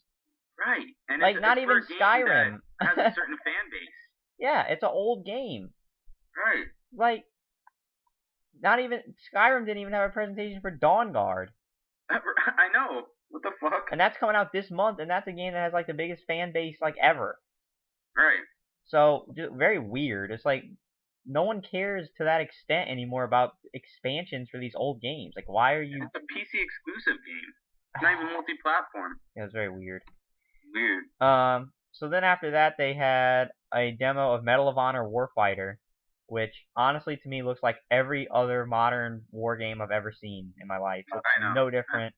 Right. And like, not even Skyrim. Has a certain fan base. Yeah, it's an old game. Right. Like, not even... Skyrim didn't even have a presentation for Dawn Guard. I know. What the fuck? And that's coming out this month, and that's a game that has, like, the biggest fan base, like, ever. Right. So, just very weird. It's like, no one cares to that extent anymore about expansions for these old games. Like, why are you... It's a PC exclusive game. It's not even multi-platform. Yeah, it's very weird. Weird. So then after that, they had a demo of Medal of Honor Warfighter, which honestly to me looks like every other modern war game I've ever seen in my life. It's no different.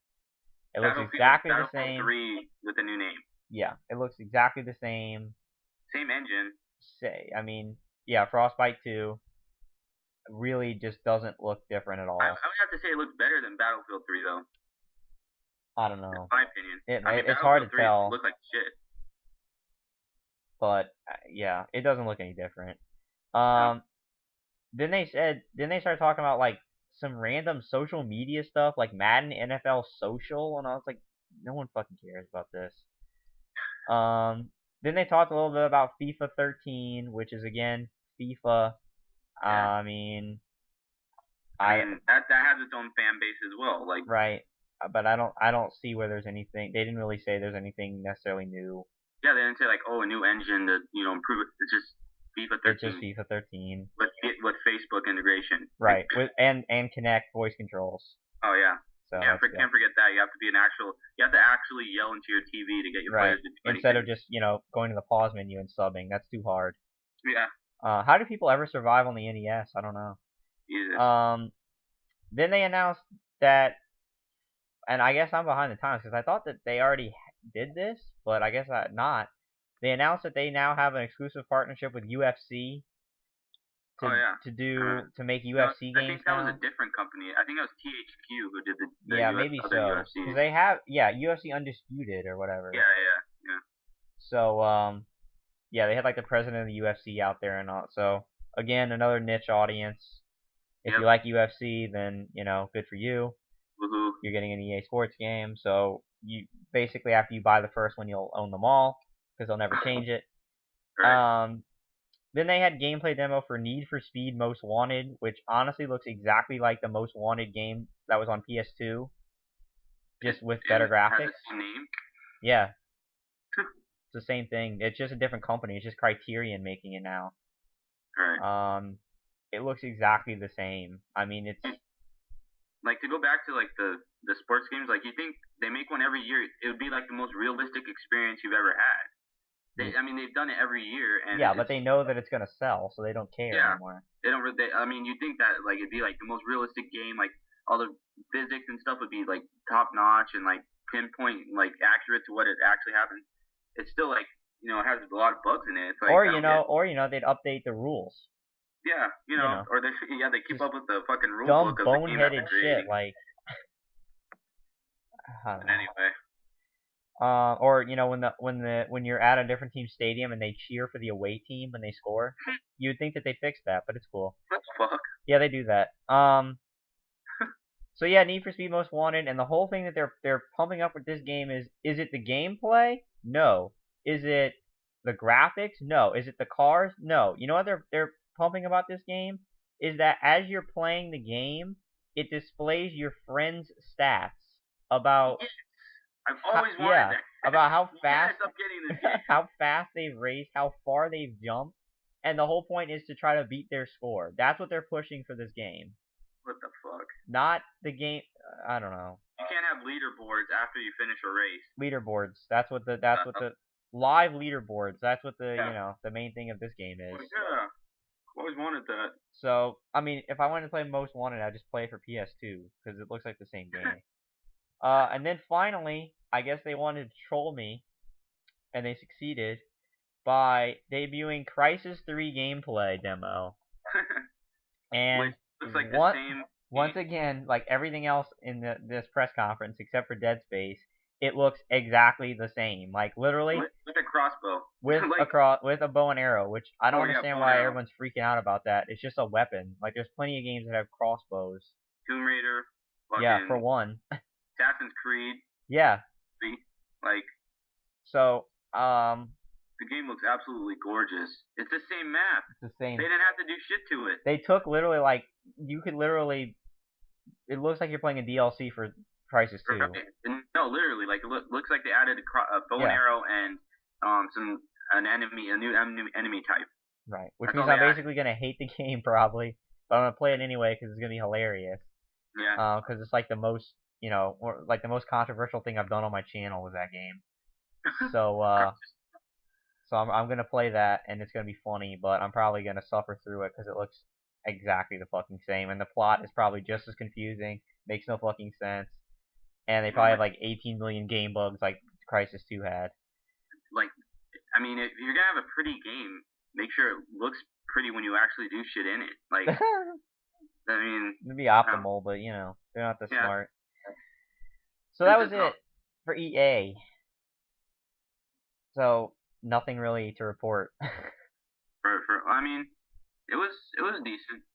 It looks exactly the same. 3 with a new name. Yeah, it looks exactly the same. Same engine. Yeah, Frostbite 2 really just doesn't look different at all. I would have to say it looks better than Battlefield 3 though. I don't know. In my opinion. It's hard to tell. Look like shit. But yeah, it doesn't look any different. Then they started talking about like some random social media stuff like Madden NFL Social, and I was like, no one fucking cares about this. Then they talked a little bit about FIFA 13, which is again FIFA. Yeah. I mean that has its own fan base as well. Like right, but I don't see where there's anything. They didn't really say there's anything necessarily new. Yeah, they didn't say like, oh, a new engine to improve it. It's just FIFA 13. It's just FIFA 13 with Facebook integration. Right, and Kinect voice controls. Oh yeah. So yeah, can't forget that. You have to actually yell into your TV to get your players to do instead of just going to the pause menu and subbing. That's too hard. Yeah. How do people ever survive on the NES? I don't know. Jesus. Then they announced that, and I guess I'm behind the times because I thought that they already did this, but I guess not. They announced that they now have an exclusive partnership with UFC Oh yeah. to make No, UFC I games think that was now. a different company. I think it was THQ who did the Yeah, US, maybe other so. UFCs. Because they have, UFC Undisputed or whatever. Yeah. So, yeah, they had like the president of the UFC out there and all. So, again, another niche audience. If you like UFC, then, good for you. Woohoo. You're getting an EA Sports game. So, you basically, after you buy the first one, you'll own them all because they'll never change it. Right. Then they had gameplay demo for Need for Speed Most Wanted, which honestly looks exactly like the Most Wanted game that was on PS2, just with better graphics. Has its name? Yeah. It's the same thing. It's just a different company. It's just Criterion making it now. Right. It looks exactly the same. I mean, it's like, to go back to like the sports games. Like, you think they make one every year? It would be like the most realistic experience you've ever had. I mean, they've done it every year, and yeah, but they know that it's gonna sell, so they don't care anymore. They don't. I mean, you think that like it'd be like the most realistic game, like all the physics and stuff would be like top notch and like pinpoint, like accurate to what it actually happened. It's still like, it has a lot of bugs in it. It's like, they'd update the rules. Yeah, or they keep up with the fucking rule dumb book of the game that boneheaded they're creating. shit like. Anyway. Or when you're at a different team's stadium and they cheer for the away team when they score, you'd think that they fixed that, but it's cool. What the fuck? Yeah, they do that. So yeah, Need for Speed Most Wanted, and the whole thing that they're pumping up with this game is it the gameplay? No. Is it the graphics? No. Is it the cars? No. You know what they're pumping about this game? Is that as you're playing the game, it displays your friend's stats about. I've always wanted that. About how fast this how fast they've raced, how far they've jumped, and the whole point is to try to beat their score. That's what they're pushing for this game. What the fuck? Not the game. I don't know. You can't have leaderboards after you finish a race. Leaderboards. That's what the live leaderboards. That's what the the main thing of this game is. Yeah. Always wanted that. So I mean, if I wanted to play Most Wanted, I'd just play it for PS2 because it looks like the same game. And then finally, I guess they wanted to troll me, and they succeeded by debuting Crysis 3 gameplay demo. And looks like the same. Once again, like everything else in this press conference except for Dead Space, it looks exactly the same. Like literally with a crossbow. With a bow and arrow, which I don't understand why everyone's freaking out about that. It's just a weapon. Like there's plenty of games that have crossbows. Tomb Raider. Yeah, for one. Assassin's Creed. Yeah. Like. So, the game looks absolutely gorgeous. It's the same map. It's the same. They didn't have to do shit to it. They took literally you could literally. It looks like you're playing a DLC for Crysis 2. No, literally, like it looks like they added a bow and arrow and a new enemy type. Right, which means I'm basically gonna hate the game probably, but I'm gonna play it anyway because it's gonna be hilarious. Yeah. Because it's like the most. Like the most controversial thing I've done on my channel was that game. So, I'm gonna play that, and it's gonna be funny, but I'm probably gonna suffer through it because it looks exactly the fucking same, and the plot is probably just as confusing, makes no fucking sense, and they probably have like 18 million game bugs like Crysis 2 had. Like, I mean, if you're gonna have a pretty game, make sure it looks pretty when you actually do shit in it. Like, I mean, it'd be optimal, but they're not that smart. So that was it for EA. So nothing really to report. I mean, it was decent,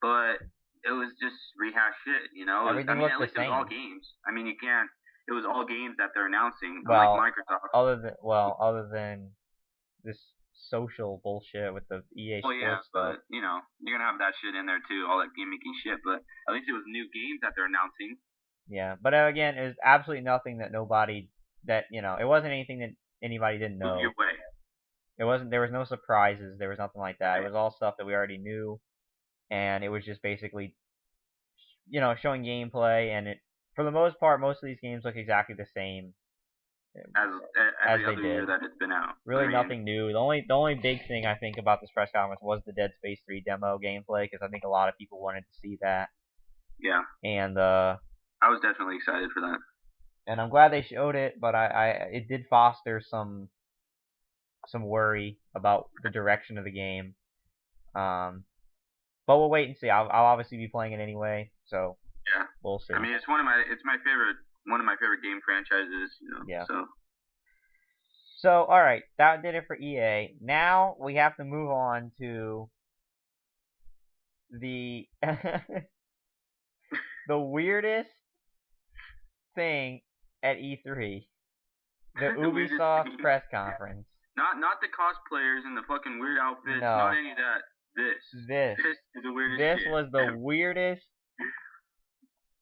but it was just rehash shit, Everything looked at least the same. It was all games. I mean, it was all games that they're announcing, well, like Microsoft. Other than this social bullshit with the EA Sports stuff. But you're gonna have that shit in there too, all that gimmicky shit. But at least it was new games that they're announcing. Yeah, but again, it was absolutely nothing that it wasn't anything that anybody didn't know. Move your way. It wasn't. There was no surprises. There was nothing like that. Right. It was all stuff that we already knew, and it was just basically, showing gameplay. And for the most part, most of these games look exactly the same. as every they other year did. that it's been out. Really, I mean, nothing new. The only big thing I think about this press conference was the Dead Space 3 demo gameplay, because I think a lot of people wanted to see that. Yeah. And I was definitely excited for that. And I'm glad they showed it, but it did foster some worry about the direction of the game. But we'll wait and see. I'll obviously be playing it anyway, so yeah, we'll see. I mean, it's one of my favorite game franchises, you know. Yeah. So all right, that did it for EA. Now we have to move on to the the weirdest thing at E3, the Ubisoft press conference. Not the cosplayers and the fucking weird outfits. No. Not any of that. This is the weirdest shit. This was the weirdest.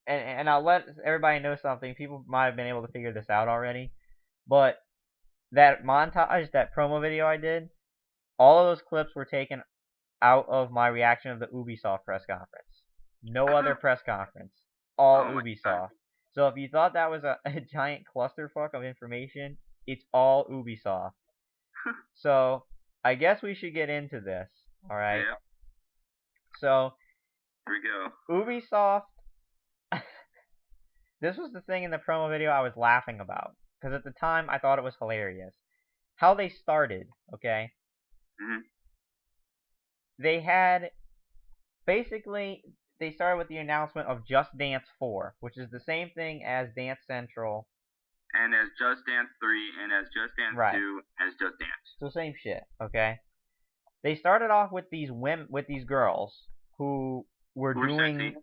And I'll let everybody know something. People might have been able to figure this out already, but that montage, that promo video I did, all of those clips were taken out of my reaction of the Ubisoft press conference. No other press conference. All Ubisoft. So if you thought that was a giant clusterfuck of information, it's all Ubisoft. So I guess we should get into this. All right. Yeah. So here we go. Ubisoft. This was the thing in the promo video I was laughing about, because at the time I thought it was hilarious. How they started, okay? Mm-hmm. They had, basically, they started with the announcement of Just Dance 4, which is the same thing as Dance Central. And as Just Dance 3, and as Just Dance 2, as Just Dance. So same shit, okay? They started off with these girls who were doing,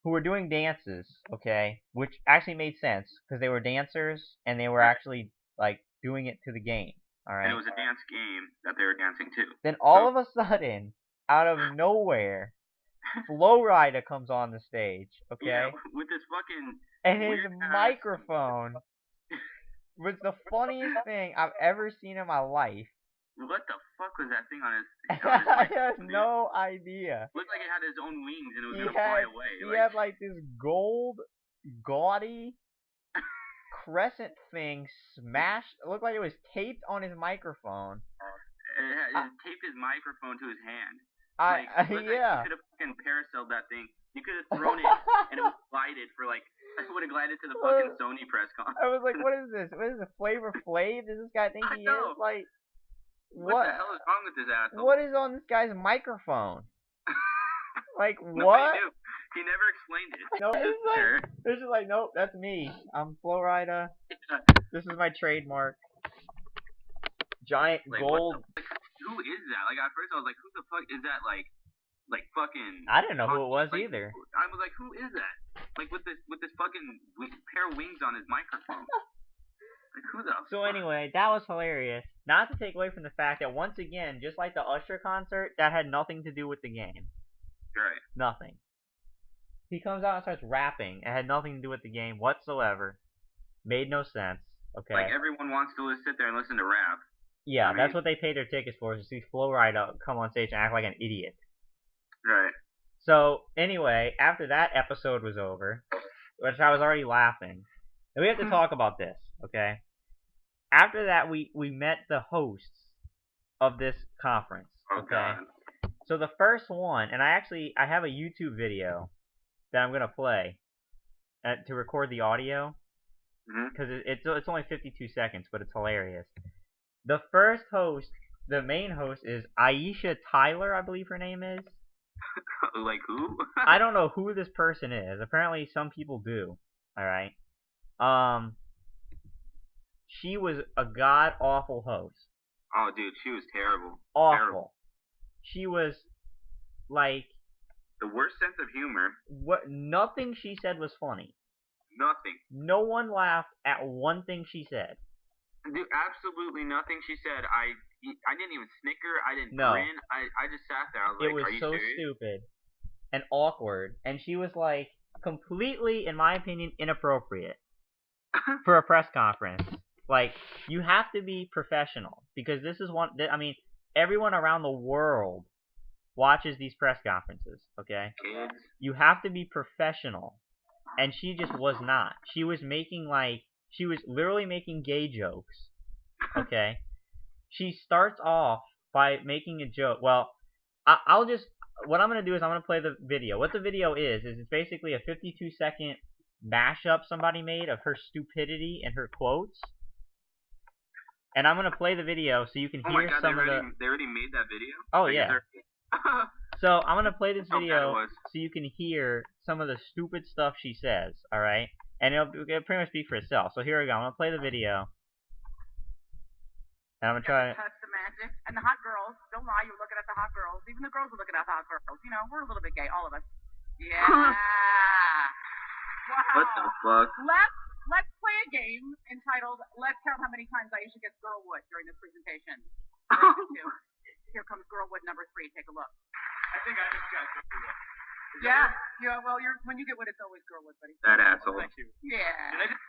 who were doing dances, okay? Which actually made sense, because they were dancers, and they were actually, like, doing it to the game, alright? And it was a dance game that they were dancing to. Then all of a sudden, out of nowhere, Flowrider comes on the stage, okay? Yeah, with this fucking and his microphone was the funniest thing I've ever seen in my life. What the fuck was that thing on his I have no idea. Looked like it had his own wings and it was gonna fly away. He had like this gold, gaudy crescent thing smashed. It looked like it was taped on his microphone. It taped his microphone to his hand. Yeah. Like you could have fucking parasailed that thing. You could have thrown it and it would have glided for like. It would have glided to the fucking Sony press con. I was like, what is this? What is this, Flavor Flav? Does this guy think he is? Like, what the hell is wrong with this asshole? What is on this guy's microphone? Like, what? He never explained it. No, it's just like, nope, that's me. I'm Flowrider. This is my trademark. Giant gold. Who is that? Like, at first I was like, who the fuck is that? Like fucking. I didn't know who it was either. I was like, who is that? Like with this fucking pair of wings on his microphone. Like, who the So fuck? anyway, that was hilarious. Not to take away from the fact that once again, just like the Usher concert, that had nothing to do with the game. Right. Nothing. He comes out and starts rapping. It had nothing to do with the game whatsoever. Made no sense. Okay. Like everyone wants to sit there and listen to rap. Yeah, that's what they pay their tickets for, is to see Flowrider come on stage and act like an idiot. Right. So, anyway, after that episode was over, which I was already laughing, and we have to talk about this, okay? After that, we met the hosts of this conference, okay? God. So the first one, and I have a YouTube video that I'm going to play to record the audio, because it's only 52 seconds, but it's hilarious. The first host, the main host, is Aisha Tyler, I believe her name is. Like who? I don't know who this person is. Apparently some people do. Alright. She was a god-awful host. Oh, dude, she was terrible. Awful. Terrible. She was, like... The worst sense of humor. Nothing she said was funny. Nothing. No one laughed at one thing she said. Dude, absolutely nothing she said. I didn't even snicker. I didn't grin. I just sat there. I was like, are you serious? It was so stupid and awkward. And she was, like, completely, in my opinion, inappropriate for a press conference. Like, you have to be professional. Because this is one... I mean, everyone around the world watches these press conferences, okay? Kids. You have to be professional. And she just was not. She was making, like, She was literally making gay jokes. Okay? She starts off by making a joke. Well, I'll just... What I'm going to do is I'm going to play the video. What the video is it's basically a 52-second mashup somebody made of her stupidity and her quotes. And I'm going to play the video so you can hear some of the... They already made that video? Oh, yeah. So I'm going to play this video so you can hear some of the stupid stuff she says, alright? And it'll pretty much speak for itself. So here we go. I'm going to play the video. And I'm going to try... Touch the magic. And the hot girls. Don't lie, you're looking at the hot girls. Even the girls are looking at the hot girls. You know, we're a little bit gay, all of us. Yeah. Wow. What the fuck? Let's play a game entitled Let's Count How Many Times Aisha Gets Girlwood during this presentation. Here comes Girlwood number 3. Take a look. I think I just got Girlwood. Yeah. Well, when you get wood, it's always Girlwood, buddy. That asshole. Thank you. Yeah.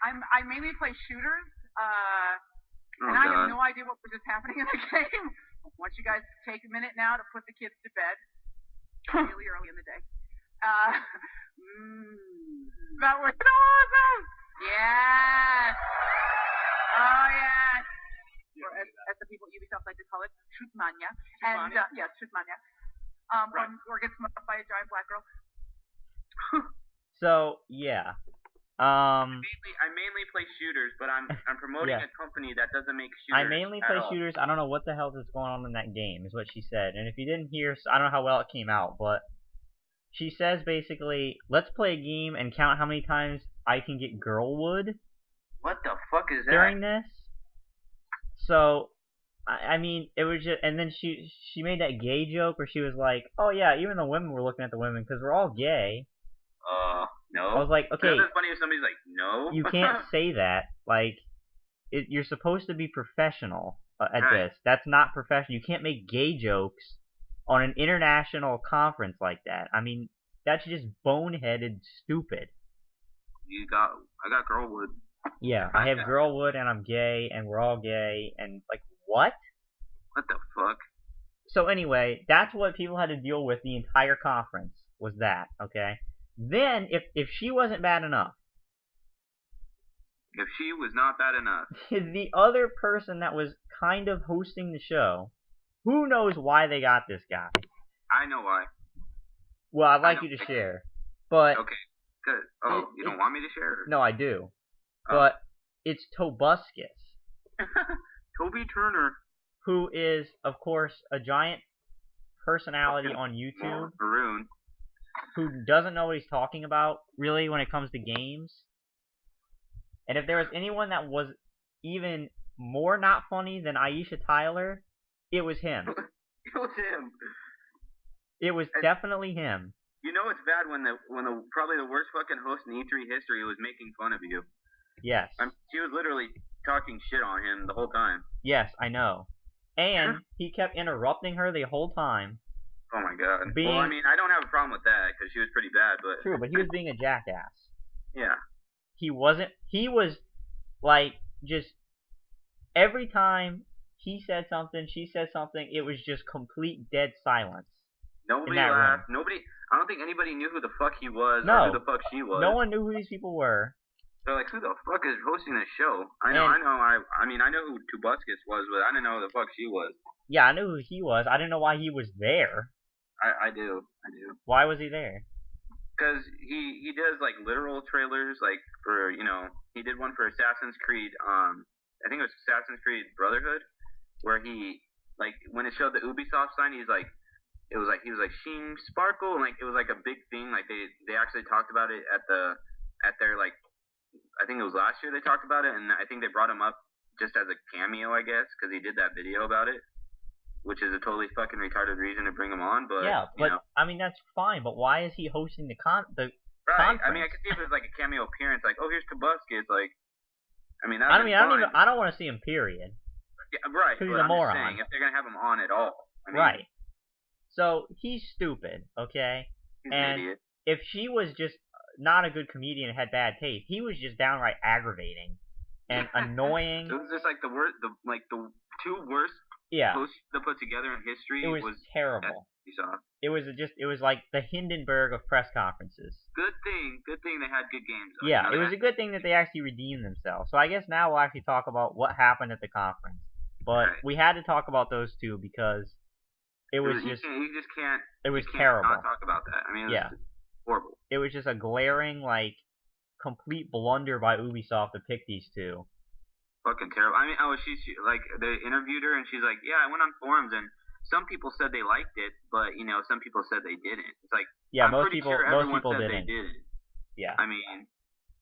I mainly play shooters. Oh, and I God. have no idea what was just happening in the game. I want you guys to take a minute now to put the kids to bed. Really early in the day. That was awesome! Yes! Oh, yes! Or as the people at Ubisoft like to call it, Shootmania. And, yes, Shootmania. Right. Or get smothered by a giant black girl. So, yeah. I mainly play shooters, but I'm promoting Yeah. a company that doesn't make shooters. I mainly play shooters. I don't know what the hell is going on in that game, is what she said. And if you didn't hear, I don't know how well it came out, but she says basically, let's play a game and count how many times I can get Girlwood What the fuck is that? during this. So, I mean, it was just, and then she made that gay joke where she was like, oh yeah, even the women were looking at the women because we're all gay. No. I was like, okay. That's funny if somebody's like, no. You can't say that. Like, you're supposed to be professional at Right. this. That's not professional. You can't make gay jokes on an international conference like that. I mean, that's just boneheaded stupid. I got Girlwood. Yeah, I have Girlwood and I'm gay and we're all gay and like, what? What the fuck? So anyway, that's what people had to deal with the entire conference, was that, okay? Then, if she wasn't bad enough, If she was not bad enough. the other person that was kind of hosting the show, who knows why they got this guy? I know why. Well, I'd like you to share, but... Okay, good. Oh, you don't want me to share? No, I do. Oh. But it's Tobuscus, Toby Turner. who is, of course, a giant personality on YouTube, Maroon. who doesn't know what he's talking about, really, when it comes to games. And if there was anyone that was even more not funny than Aisha Tyler, it was him. It was him. It was definitely him. You know it's bad when the probably the worst fucking host in E3 history was making fun of you. Yes. She was literally talking shit on him the whole time. Yes, I know. And he kept interrupting her the whole time. Oh my god. Being- Well, I mean, I don't have a problem with that because she was pretty bad, but True, but he was being a jackass. yeah. He was, like, just, every time he said something, she said something, it was just complete dead silence. Nobody that laughed. Nobody. I don't think anybody knew who the fuck he was No. or who the fuck she was. No one knew who these people were. They're like, who the fuck is hosting this show? I know. I mean, I know who Tobuscus was, but I didn't know who the fuck she was. Yeah, I knew who he was. I didn't know why he was there. I do. Why was he there? Because he does like literal trailers, like for he did one for Assassin's Creed. I think it was Assassin's Creed Brotherhood, where he like when it showed the Ubisoft sign, he was like Sheen Sparkle, and like it was like a big thing. Like they actually talked about it at their like I think it was last year they talked about it, and I think they brought him up just as a cameo, I guess, because he did that video about it. Which is a totally fucking retarded reason to bring him on, but yeah, but I mean that's fine. But why is he hosting the Right. conference? I mean, I could see if it was like a cameo appearance, like, oh, here's Tobuscus, like. I mean, I don't want to see him. Period. Yeah, right. Because But he's a I'm moron. just saying, if they're gonna have him on at all. I mean, Right. So he's stupid. Okay. He's And an idiot. if she was just not a good comedian and had bad taste, he was just downright aggravating and annoying. It was just like the two worst Yeah. posts to put together in history. It was terrible. Ubisoft. It was like the Hindenburg of press conferences. Good thing they had good games. Though. Yeah, it was a good thing that they actually redeemed themselves. So I guess now we'll actually talk about what happened at the conference. But we had to talk about those two because it was just... You just can't... It was terrible. Not talk about that. I mean, it was horrible. It was just a glaring, like, complete blunder by Ubisoft to pick these two. Fucking terrible. I mean, she like, they interviewed her, and she's like, yeah, I went on forums, and some people said they liked it, but, some people said they didn't. It's like, I'm most pretty people, sure most everyone people said didn't. they didn't. Yeah. I mean,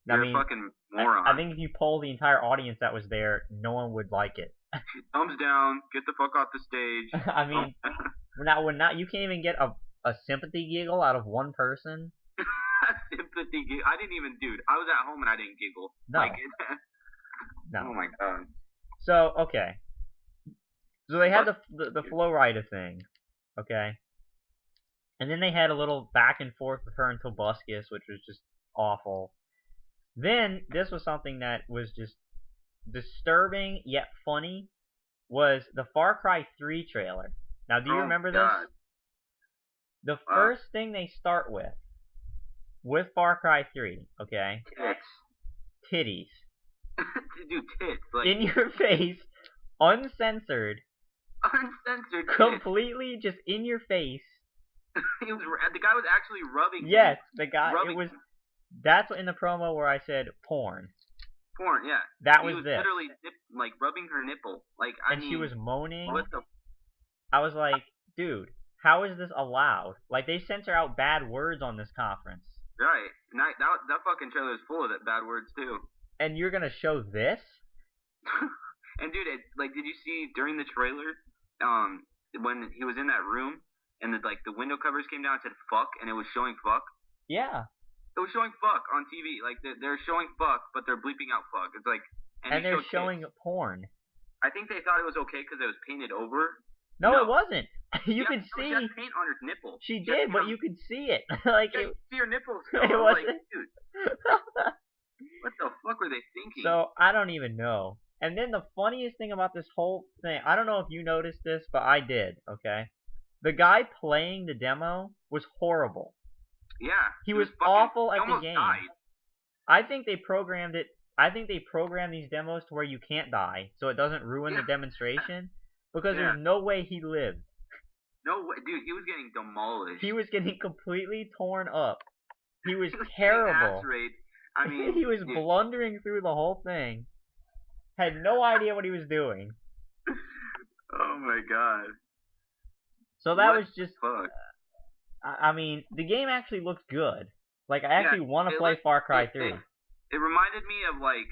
you're a fucking moron. I think if you poll the entire audience that was there, no one would like it. Thumbs down, get the fuck off the stage. I mean, you can't even get a sympathy giggle out of one person. Sympathy giggle? I didn't even, dude, I was at home and I didn't giggle. No. Like, no. Oh my god. So, okay. So they had the Flow Rider thing, okay? And then they had a little back and forth with her and Tobuscus, which was just awful. Then, this was something that was just disturbing yet funny, was the Far Cry 3 trailer. Now, do you remember this? The first thing they start with Far Cry 3, okay? Titties. Dude, tits. Like, in your face, uncensored. Uncensored. Completely just in your face. The guy was actually rubbing. Yes, the guy. It was. That's in the promo where I said porn. Porn, yeah. That he was this. Literally, like rubbing her nipple. Like, I mean, she was moaning. What the? I was like, dude, how is this allowed? Like, they censor out bad words on this conference. Right. And that fucking trailer is full of that bad words too. And you're gonna show this? And dude, did you see during the trailer, when he was in that room and the window covers came down and said fuck, and it was showing fuck? Yeah. It was showing fuck on TV. Like, they're showing fuck, but they're bleeping out fuck. It's like... And they're showing porn. I think they thought it was okay because it was painted over. No, it wasn't. You could see... She had paint on her nipple. She did, but you could see it. Like, you see her nipples. It wasn't... Like, dude, what the fuck were they thinking? So, I don't even know. And then the funniest thing about this whole thing... I don't know if you noticed this, but I did, okay? The guy playing the demo was horrible. Yeah. He was awful at the game. Died. I think they programmed it. I think they programmed these demos to where you can't die, so it doesn't ruin the demonstration. Because there's no way he lived. No way, dude. He was getting demolished. He was getting completely torn up. He was terrible. I mean, he was blundering through the whole thing. Had no idea what he was doing. Oh my god. So that was just. Fuck? I mean, the game actually looks good. Like, I actually want to play Far Cry 3. It reminded me of, it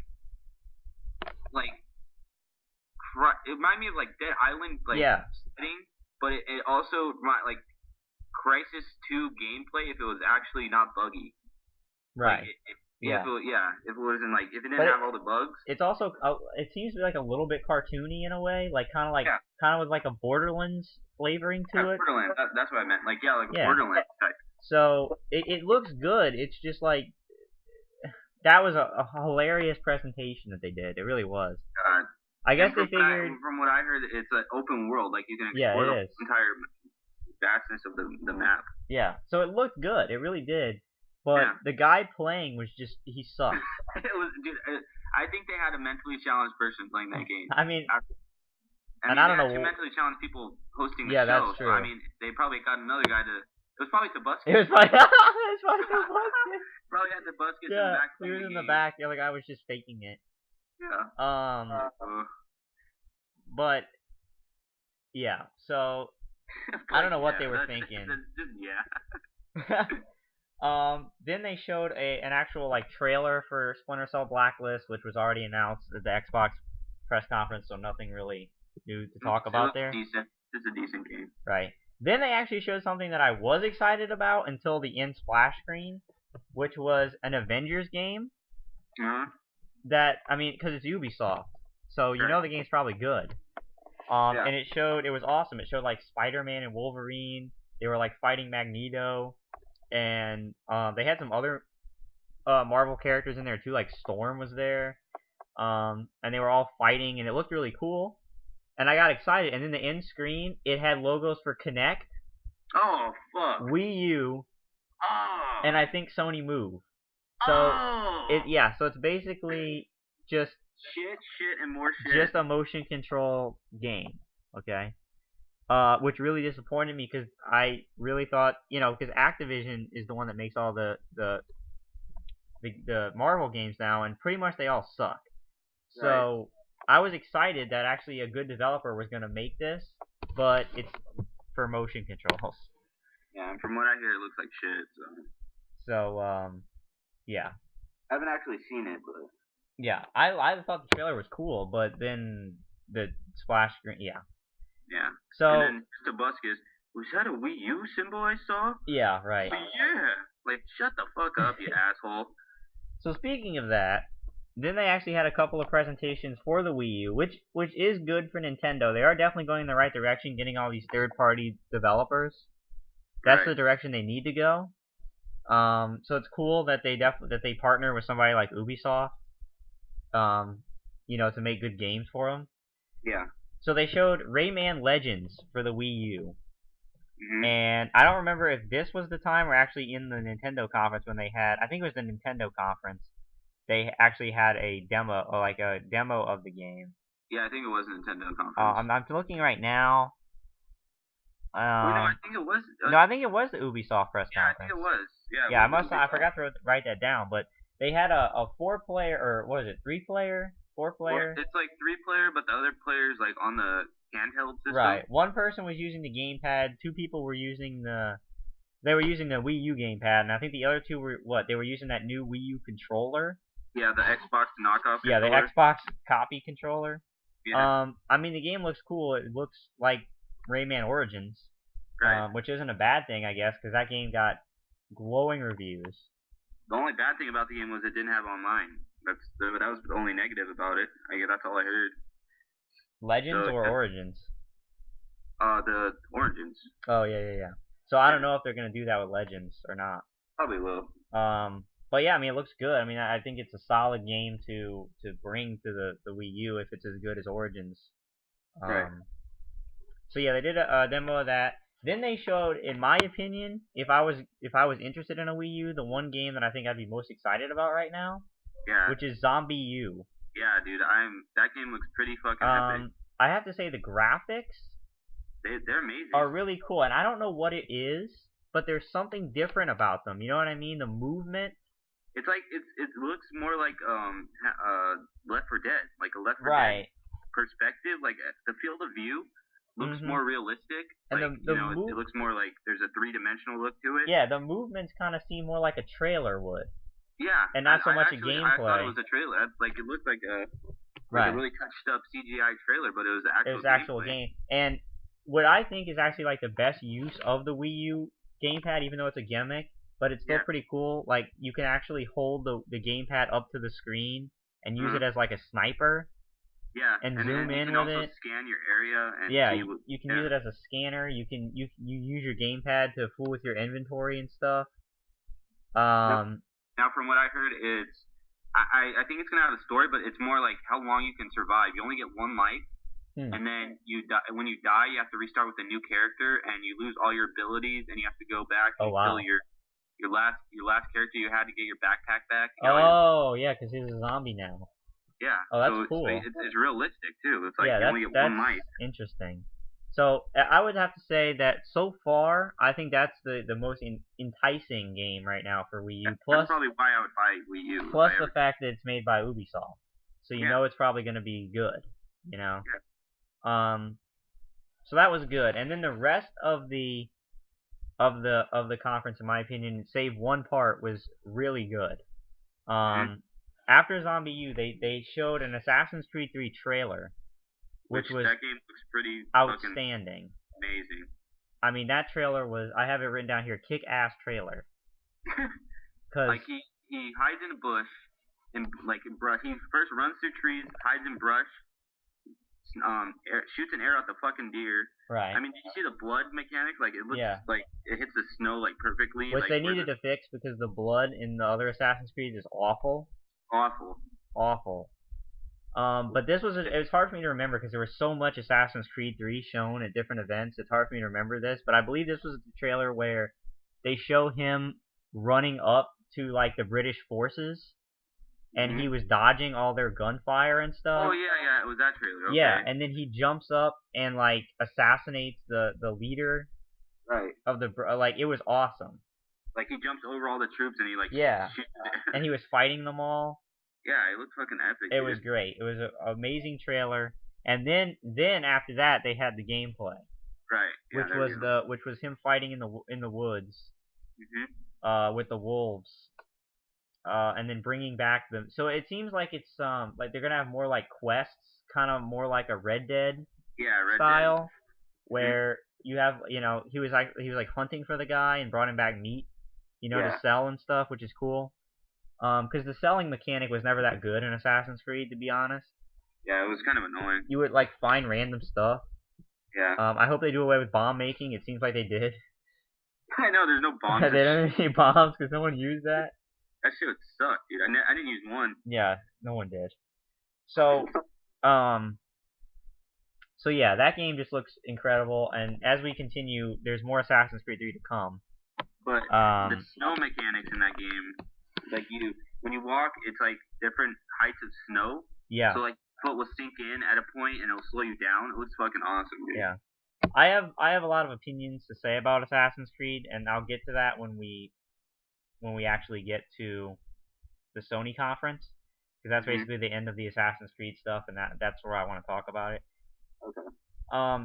reminded me of, Dead Island, setting, but it also, Crysis 2 gameplay if it was actually not buggy. Right. If it wasn't, if it didn't have all the bugs. It's also, it seems to be, a little bit cartoony in a way, kind of with, a Borderlands flavoring to it. Borderlands, that's what I meant. A Borderlands type. So, it looks good, it's just, that was a hilarious presentation that they did, it really was. I guess they figured... From what I heard, it's an open world, you can explore the entire vastness of the map. Yeah, so it looked good, it really did. But the guy playing was just, he sucked. Dude, I think they had a mentally challenged person playing that game. I mean, I don't know. Mentally challenged people hosting the show. Yeah, that's true. So, I mean, they probably got another guy to. It was probably Tobuscus. It was probably Tobuscus. Probably had Tobuscus in the back. He was in the back. The other guy was just faking it. Yeah. But yeah. So I don't know what they were thinking. Then they showed an actual trailer for Splinter Cell Blacklist, which was already announced at the Xbox press conference, so nothing really new to talk about there. Decent. It's a decent game. Right. Then they actually showed something that I was excited about until the end splash screen, which was an Avengers game. That, I mean, because it's Ubisoft, so you know the game's probably good. And it was awesome. It showed Spider-Man and Wolverine. They were fighting Magneto. And they had some other Marvel characters in there too, Storm was there. And they were all fighting, and it looked really cool. And I got excited. And then the end screen, it had logos for Kinect Oh fuck. Wii U, Oh. and I think Sony Move. So so it's basically just shit, and more shit. just a motion control game, okay? Which really disappointed me because I really thought, because Activision is the one that makes all the Marvel games now, and pretty much they all suck. So I was excited that actually a good developer was going to make this, but it's for motion controls. Yeah, and from what I hear, it looks like shit. So yeah. I haven't actually seen it, but yeah, I thought the trailer was cool, but then the splash screen, yeah. So and then Tobuscus, was that a Wii U symbol I saw? Yeah, right. Yeah, like shut the fuck up, you asshole. So speaking of that, then they actually had a couple of presentations for the Wii U, which is good for Nintendo. They are definitely going in the right direction, getting all these third-party developers. That's the direction they need to go. So it's cool that they partner with somebody like Ubisoft, to make good games for them. Yeah. So they showed Rayman Legends for the Wii U. Mm-hmm. And I don't remember if this was the time or actually in the Nintendo conference when they had, I think it was the Nintendo conference, they actually had a demo, or like a demo of the game. Yeah, I think it was a Nintendo conference. I'm looking right now. no, I think it was. No, I think it was the Ubisoft press conference. I think it was. Yeah, I forgot to write that down, but they had a 4-player, or what is it, 3-player? 4-player? It's like 3-player, but the other player's like on the handheld system. Right. One person was using the gamepad. 2 people were using the Wii U gamepad, and I think the other 2 were they were using that new Wii U controller. Yeah, the Xbox knockoff controller. Yeah, the Xbox copy controller. Yeah. I mean, the game looks cool. It looks like Rayman Origins, right. Which isn't a bad thing, I guess, because that game got glowing reviews. The only bad thing about the game was it didn't have online. That was the only negative about it. I guess that's all I heard. Legends or Origins? The Origins. Oh, yeah. So I don't know if they're going to do that with Legends or not. Probably will. But yeah, I mean, it looks good. I mean, I think it's a solid game to bring to the Wii U if it's as good as Origins. Right. So yeah, they did a demo of that. Then they showed, in my opinion, if I was interested in a Wii U, the one game that I think I'd be most excited about right now, which is Zombie U. Yeah, dude, that game looks pretty fucking epic. I have to say the graphics, they're amazing. Are really cool, and I don't know what it is, but there's something different about them. You know what I mean? The movement. It's like it looks more like Left 4 Dead, like a Left 4 Dead perspective. Like the field of view looks more realistic. And like, it looks more like there's a 3-dimensional look to it. Yeah, the movements kind of seem more like a trailer would. Yeah, and not so much a gameplay. I thought it was a trailer. Like it looked like a really touched up CGI trailer, but it was actual game. And what I think is actually like the best use of the Wii U gamepad, even though it's a gimmick, but it's still pretty cool. Like you can actually hold the gamepad up to the screen and use it as like a sniper. Yeah, and zoom in with it. You can with also scan your area. And you can use it as a scanner. You use your gamepad to fool with your inventory and stuff. Now, from what I heard, I think it's gonna have a story, but it's more like how long you can survive. You only get one life, and then you die. When you die, you have to restart with a new character, and you lose all your abilities, and you have to go back and kill your last character you had to get your backpack back. Yeah, because he's a zombie now. Yeah. Oh, that's cool. It's realistic too. It's like you only get one life. Interesting. So I would have to say that so far, I think that's the most enticing game right now for Wii U. Plus, that's probably why I would buy Wii U. Plus the fact that it's made by Ubisoft, so you know it's probably going to be good. You know. Yeah. So that was good, and then the rest of the conference, in my opinion, save one part, was really good. After Zombie U, they showed an Assassin's Creed 3 trailer. Which was that game looks pretty outstanding. Amazing. I mean, that trailer was, I have it written down here, kick-ass trailer. Like he hides in a bush, in brush. He first runs through trees, hides in brush, shoots an arrow at the fucking deer. Right. I mean, did you see the blood mechanic? Like it looks like it hits the snow like perfectly. Which they needed to fix because the blood in the other Assassin's Creed is awful. Awful. But this was it was hard for me to remember because there was so much Assassin's Creed 3 shown at different events. It's hard for me to remember this, but I believe this was the trailer where they show him running up to like the British forces, and he was dodging all their gunfire and stuff. Oh yeah, it was that trailer. Okay. Yeah, and then he jumps up and like assassinates the leader. Right. Of the like, it was awesome. Like he jumps over all the troops and he like shoots. And he was fighting them all. Yeah, it looked fucking epic. It was great. It was an amazing trailer. And then after that they had the gameplay. Right. Yeah, which was him fighting in the woods. With the wolves. And then bringing back them. So it seems like it's like they're gonna have more like quests, kind of more like a Red Dead. Style, where you have he was like hunting for the guy and brought him back meat, to sell and stuff, which is cool. Because the selling mechanic was never that good in Assassin's Creed, to be honest. Yeah, it was kind of annoying. You would like find random stuff. Yeah. I hope they do away with bomb making. It seems like they did. I know, there's no bombs. They don't have any bombs because no one used that. That shit would suck, dude. I didn't use one. Yeah, no one did. So, So yeah, that game just looks incredible, and as we continue, there's more Assassin's Creed 3 to come. But the snow mechanics in that game, like when you walk, it's like different heights of snow. Yeah. So like foot will sink in at a point and it'll slow you down. It looks fucking awesome, dude. Yeah. I have a lot of opinions to say about Assassin's Creed, and I'll get to that when we actually get to the Sony conference, because that's basically the end of the Assassin's Creed stuff, and that's where I want to talk about it. Okay.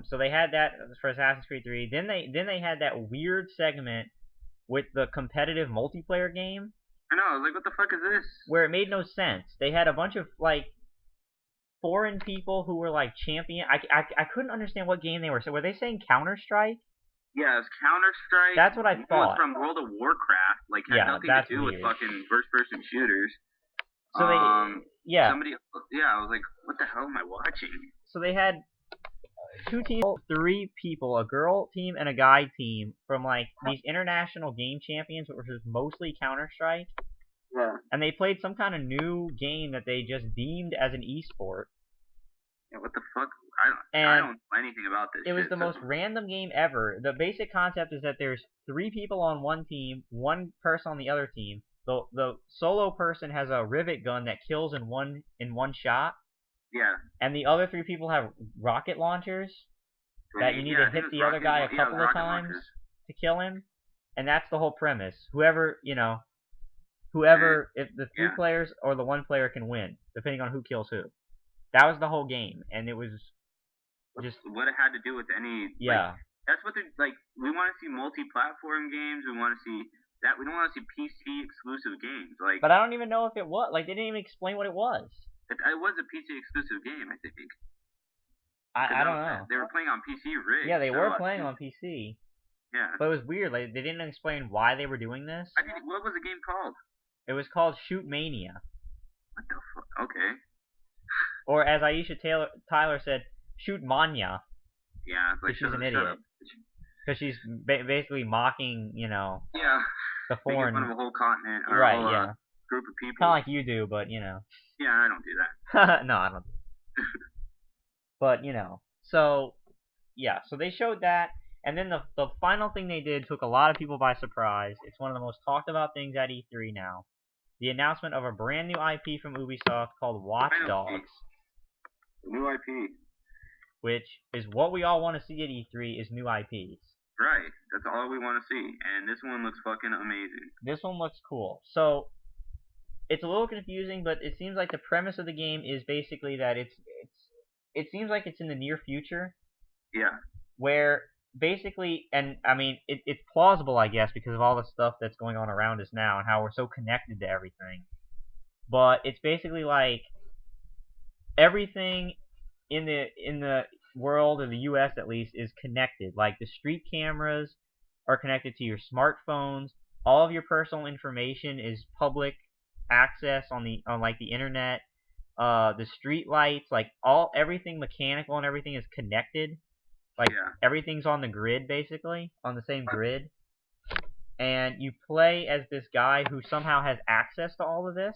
So they had that for Assassin's Creed 3. Then they had that weird segment with the competitive multiplayer game. I know. I was like, what the fuck is this? Where it made no sense. They had a bunch of like foreign people who were like champion. I couldn't understand what game they were. So were they saying Counter-Strike? Yeah, it was Counter-Strike. That's what I thought. It was from World of Warcraft. Like had nothing to do with fucking first-person shooters. So I was like, what the hell am I watching? So they had 2 teams, 3 people, a girl team and a guy team from like these international game champions, which was mostly Counter-Strike. Yeah. And they played some kind of new game that they just deemed as an esport. Yeah, what the fuck? I don't know anything about this. It was the most random game ever. The basic concept is that there's 3 people on one team, 1 person on the other team. The solo person has a rivet gun that kills in one shot. Yeah. And the other 3 people have rocket launchers that you need to hit the other guy a couple of times to kill him. And that's the whole premise. Whoever, if the 3 players or the 1 player can win, depending on who kills who. That was the whole game, and it was just what it had to do with any. Yeah. Like, that's what they're like. We want to see multi-platform games. We want to see that. We don't want to see PC exclusive games. Like. But I don't even know if it was. Like, they didn't even explain what it was. It was a PC exclusive game, I think. I don't know. They were playing on PC rigs. Yeah, they were playing on PC. Yeah. But it was weird. Like, they didn't explain why they were doing this. What was the game called? It was called Shoot Mania. What the fuck? Okay. Or as Aisha Tyler said, Shoot Mania. Yeah, it's like she's an idiot. Because she's basically mocking, Yeah. the foreign. Making fun of a whole continent. Or right, a whole, yeah. Group of people. Kind of like you do, but, Yeah, I don't do that. No, I don't do that. But, so, yeah. So they showed that, and then the final thing they did took a lot of people by surprise. It's one of the most talked about things at E3 now. The announcement of a brand new IP from Ubisoft called Watch Dogs. New IP. Which is what we all want to see at E3 is new IPs. Right. That's all we want to see. And this one looks fucking amazing. This one looks cool. So, it's a little confusing, but it seems like the premise of the game is basically that it seems like it's in the near future. Yeah. Where basically, and I mean, it's plausible, I guess, because of all the stuff that's going on around us now and how we're so connected to everything. But it's basically like everything in the world, or the U.S. at least, is connected. Like the street cameras are connected to your smartphones. All of your personal information is public access on the internet. The street lights, like everything mechanical and everything is connected. Like everything's on the grid, basically, on the same grid. And you play as this guy who somehow has access to all of this.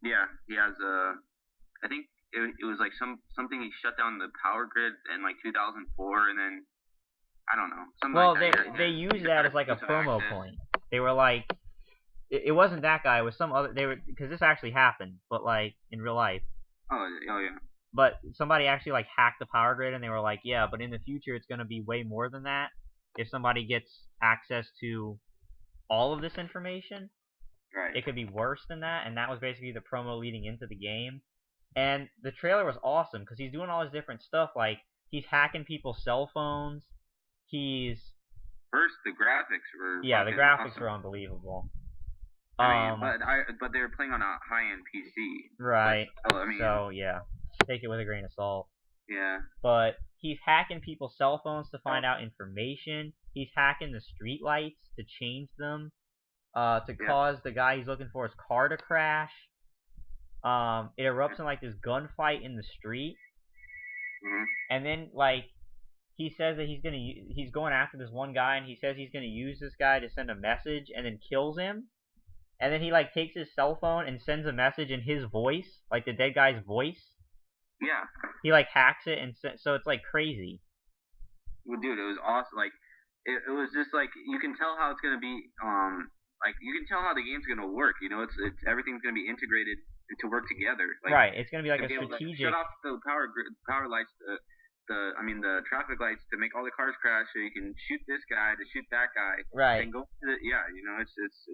Yeah, he has I think it was like something he shut down the power grid in like 2004, and then I don't know. Well, like that. they used that as like a promo point. They were like, it wasn't that guy. It was some other. They were because this actually happened, but like in real life. Oh yeah. But somebody actually like hacked the power grid, and they were like, yeah, but in the future it's gonna be way more than that. If somebody gets access to all of this information, right, it could be worse than that. And that was basically the promo leading into the game. And the trailer was awesome because he's doing all this different stuff. Like he's hacking people's cell phones. First the graphics were the graphics awesome. were unbelievable. I mean, but they were playing on a high-end PC. Right. But, I mean, so yeah, take it with a grain of salt. Yeah. But he's hacking people's cell phones to find out information. He's hacking the street lights to change them, to cause the guy he's looking for his car to crash. It erupts in like this gunfight in the street, and then like he says that he's going after this one guy, and he says he's gonna use this guy to send a message, and then kills him. And then he like takes his cell phone and sends a message in his voice, like the dead guy's voice. Yeah. He like hacks it, and so it's like crazy. Well, dude, it was awesome. Like it was just like you can tell how it's gonna be. Like you can tell how the game's gonna work. You know, it's everything's gonna be integrated to work together. Like, right. It's gonna be like a strategic. Shut off the power lights. The traffic lights to make all the cars crash, so you can shoot this guy to shoot that guy. Right. And go to it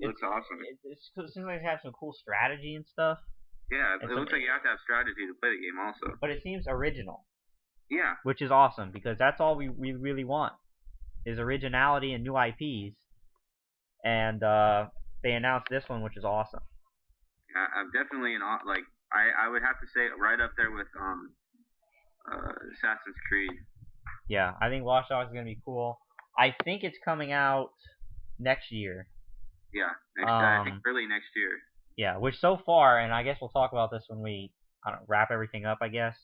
looks awesome. It seems like they have some cool strategy and stuff. Yeah, it looks like you have to have strategy to play the game also. But it seems original. Yeah. Which is awesome, because that's all we really want, is originality and new IPs. And they announced this one, which is awesome. I'm definitely I would have to say right up there with Assassin's Creed. Yeah, I think Watch Dogs is gonna be cool. I think it's coming out next year. Yeah, I think early next year. Yeah, which so far, and I guess we'll talk about this when we wrap everything up, I guess.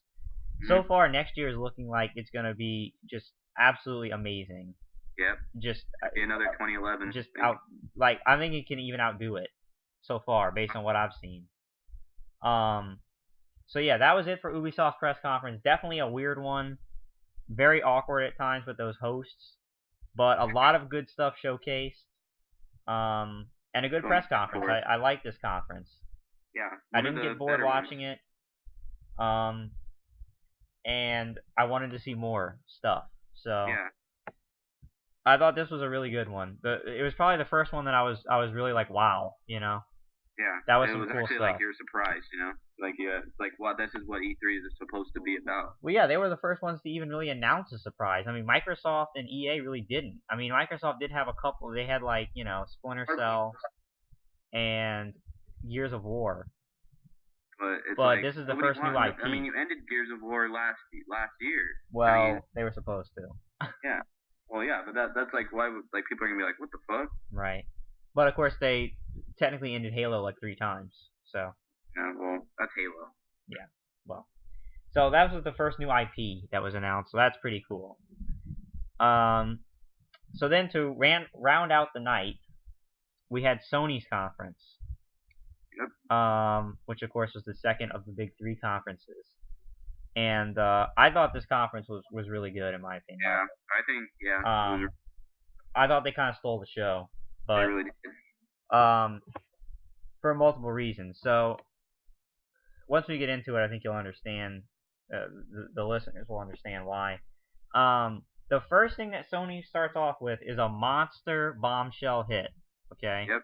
So far, next year is looking like it's gonna be just absolutely amazing. Yep. Just another 2011. Just I think it can even outdo it so far, based on what I've seen. So yeah, that was it for Ubisoft press conference. Definitely a weird one, very awkward at times with those hosts, but a lot of good stuff showcased. And a good press conference. I like this conference. Yeah. I didn't get bored watching it. And I wanted to see more stuff. So yeah. I thought this was a really good one. It was probably the first one that I was really like, wow, you know. Yeah. That was some cool actually stuff. Like you were surprised, you know. This is what E3 is supposed to be about. Well, yeah, they were the first ones to even really announce a surprise. I mean, Microsoft and EA really didn't. I mean, Microsoft did have a couple. They had Splinter Cell and Gears of War. But this is the first new IP. I mean, you ended Gears of War last year. Well, they were supposed to. Yeah. Well, yeah, but that's why people are gonna be like, what the fuck? Right. But of course, they technically ended Halo 3 times. So. Yeah, well, that's Halo. Yeah, well. So that was the first new IP that was announced, so that's pretty cool. So then to round out the night, we had Sony's conference. Yep. Which of course was the second of the big three conferences. And I thought this conference was really good, in my opinion. Yeah, I think, I thought they kind of stole the show. But, they really did. For multiple reasons. So once we get into it, I think you'll understand. The listeners will understand why. The first thing that Sony starts off with is a monster bombshell hit. Okay. Yep.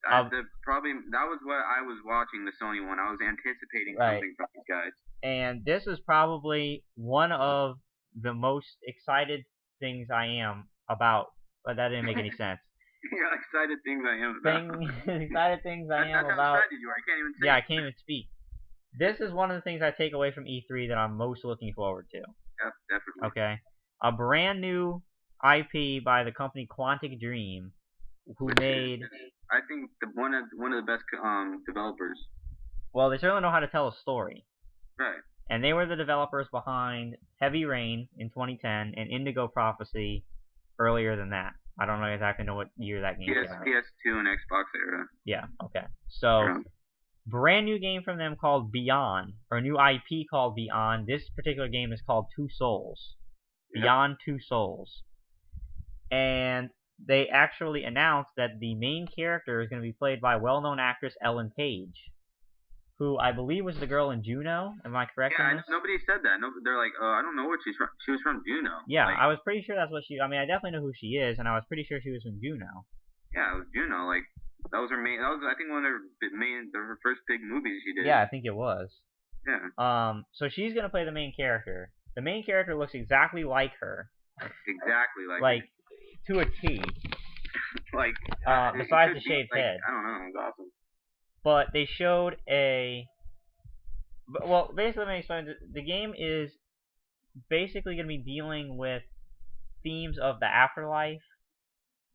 That was what I was watching, the Sony one. I was anticipating something from these guys. And this is probably one of the most excited things I am about. But that didn't make any sense. Yeah, excited things I am about. Excited things I am that's about. How excited you are. I can't even say. Yeah, I can't even speak. This is one of the things I take away from E3 that I'm most looking forward to. Yep, definitely. Okay. A brand new IP by the company Quantic Dream, who made... I think one of the best developers. Well, they certainly know how to tell a story. Right. And they were the developers behind Heavy Rain in 2010 and Indigo Prophecy earlier than that. I don't know exactly what year that game came out. PS2 and Xbox era. Yeah, okay. So, brand new game from them called Beyond, or a new IP called Beyond. This particular game is called Two Souls. Beyond Two Souls. And they actually announced that the main character is going to be played by well-known actress Ellen Page, who I believe was the girl in Juno. Am I correct on this? Nobody said that. No, they're like, I don't know what she's from. She was from Juno. Yeah, like, I was pretty sure that's what she. I mean, I definitely know who she is, and I was pretty sure she was from Juno. Yeah, it was Juno. Like that was her main. That was, I think, one of her first big movies she did. Yeah, I think it was. Yeah. So she's gonna play the main character. The main character looks exactly like her. Exactly like to a T. Like besides the shaved head. I don't know. It was awesome. But they showed a. Well, basically, let me explain. The game is basically going to be dealing with themes of the afterlife.